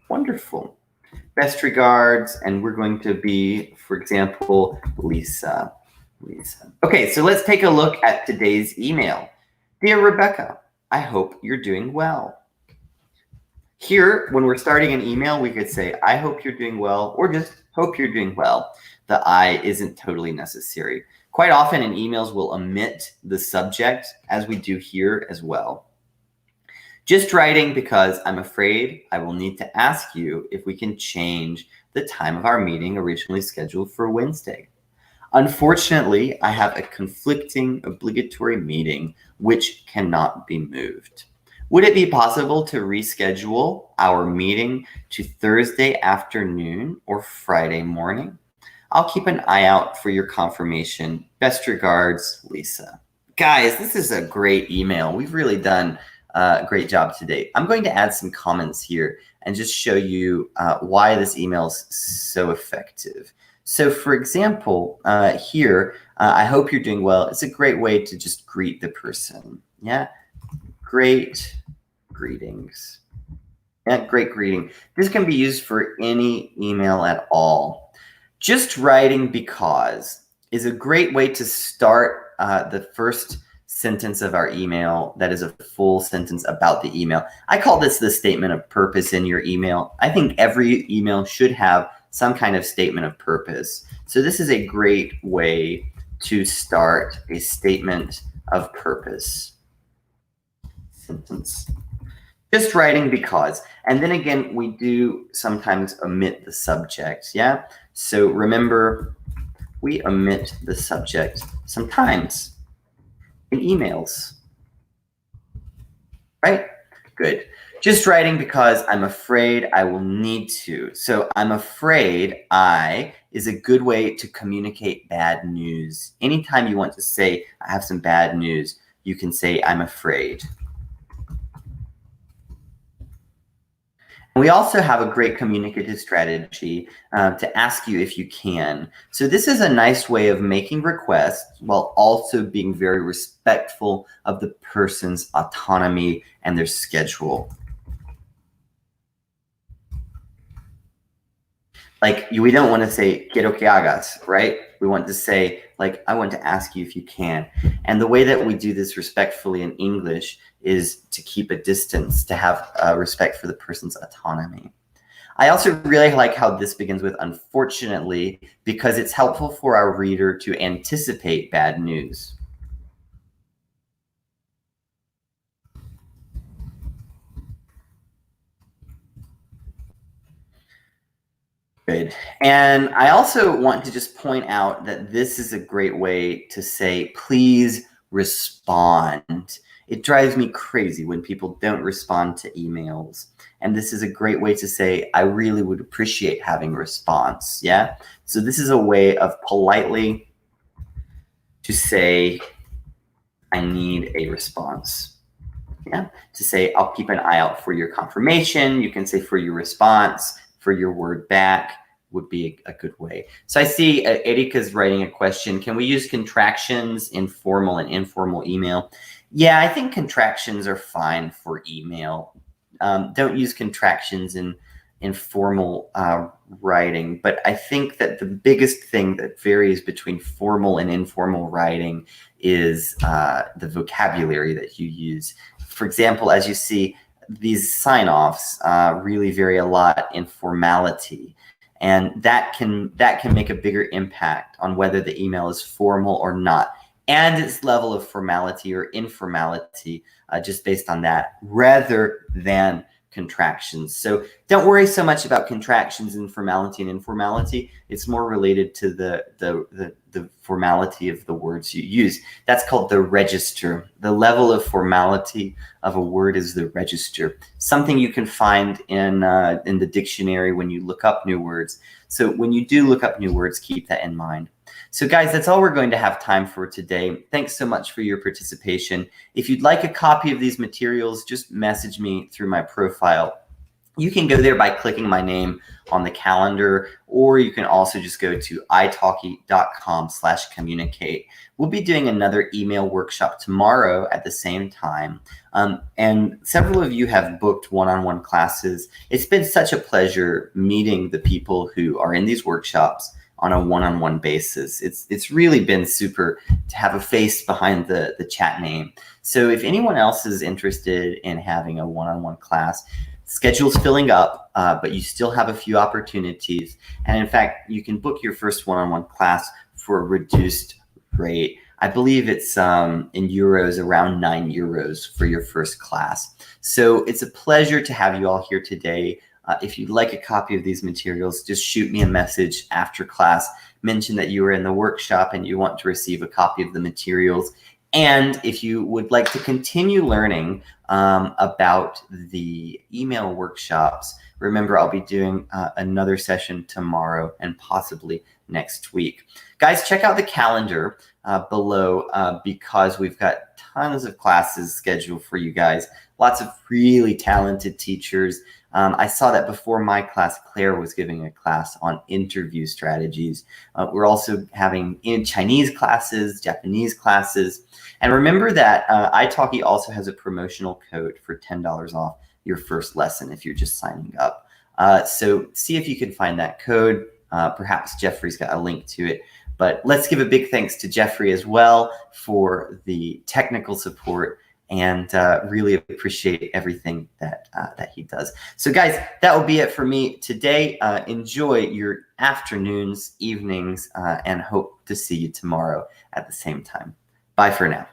Wonderful. Best regards, and we're going to be, for example, Lisa. Okay, so let's take a look at today's email. Dear Rebecca, I hope you're doing well. Here, when we're starting an email, we could say, I hope you're doing well, or just hope you're doing well. The I isn't totally necessary. Quite often in emails, we'll omit the subject, as we do here as well. Just writing because I'm afraid I will need to ask you if we can change the time of our meeting originally scheduled for Wednesday. Unfortunately, I have a conflicting obligatory meeting which cannot be moved. Would it be possible to reschedule our meeting to Thursday afternoon or Friday morning? I'll keep an eye out for your confirmation. Best regards, Lisa. Guys, this is a great email. We've really done a great job today. I'm going to add some comments here and just show you why this email is so effective. So for example, here, I hope you're doing well. It's a great way to just greet the person. Yeah, great greetings. Yeah, great greeting. This can be used for any email at all. Just writing because is a great way to start the first sentence of our email that is a full sentence about the email. I call this the statement of purpose in your email. I think every email should have some kind of statement of purpose. So this is a great way to start a statement of purpose sentence. Just writing because. And then again, we do sometimes omit the subject. Yeah. So remember, we omit the subject sometimes in emails. Right? Good. Just writing because I'm afraid I will need to. So I'm afraid I is a good way to communicate bad news. Anytime you want to say, I have some bad news, you can say, I'm afraid. We also have a great communicative strategy to ask you if you can. So this is a nice way of making requests while also being very respectful of the person's autonomy and their schedule. Like, we don't want to say, quiero que hagas, right? We want to say, like, I want to ask you if you can. And the way that we do this respectfully in English is to keep a distance, to have respect for the person's autonomy. I also really like how this begins with unfortunately, because it's helpful for our reader to anticipate bad news. Good. And I also want to just point out that this is a great way to say, please respond. It drives me crazy when people don't respond to emails. And this is a great way to say, I really would appreciate having a response. Yeah. So this is a way of politely to say, I need a response. Yeah. To say, I'll keep an eye out for your confirmation. You can say for your response, for your word back would be a good way. So I see Erika's writing a question. Can we use contractions in formal and informal email? Yeah, I think contractions are fine for email. Don't use contractions in formal writing. But I think that the biggest thing that varies between formal and informal writing is the vocabulary that you use. For example, as you see, these sign-offs really vary a lot in formality. And that can make a bigger impact on whether the email is formal or not, and its level of formality or informality, just based on that, rather than contractions. So don't worry so much about contractions in formality and informality. It's more related to the formality of the words you use. That's called the register. The level of formality of a word is the register, something you can find in the dictionary when you look up new words. So when you do look up new words, keep that in mind. So guys, that's all we're going to have time for today. Thanks so much for your participation. If you'd like a copy of these materials, just message me through my profile. You can go there by clicking my name on the calendar, or you can also just go to italki.com/communicate. We'll be doing another email workshop tomorrow at the same time. And several of you have booked one-on-one classes. It's been such a pleasure meeting the people who are in these workshops on a one-on-one basis. It's really been super to have a face behind the chat name. So if anyone else is interested in having a one-on-one class, schedule's filling up, but you still have a few opportunities. And in fact, you can book your first one-on-one class for a reduced rate. I believe it's in euros, around €9 for your first class. So it's a pleasure to have you all here today. If you'd like a copy of these materials, just shoot me a message after class. Mention that you were in the workshop and you want to receive a copy of the materials. And if you would like to continue learning about the email workshops, remember I'll be doing another session tomorrow and possibly next week. Guys, check out the calendar below because we've got tons of classes scheduled for you guys. Lots of really talented teachers. I saw that before my class, Claire was giving a class on interview strategies. We're also having Chinese classes, Japanese classes. And remember that italki also has a promotional code for $10 off your first lesson if you're just signing up. So see if you can find that code. Perhaps Jeffrey's got a link to it. But let's give a big thanks to Jeffrey as well for the technical support, and really appreciate everything that he does. So guys, that will be it for me today. Enjoy your afternoons, evenings, and hope to see you tomorrow at the same time. Bye for now.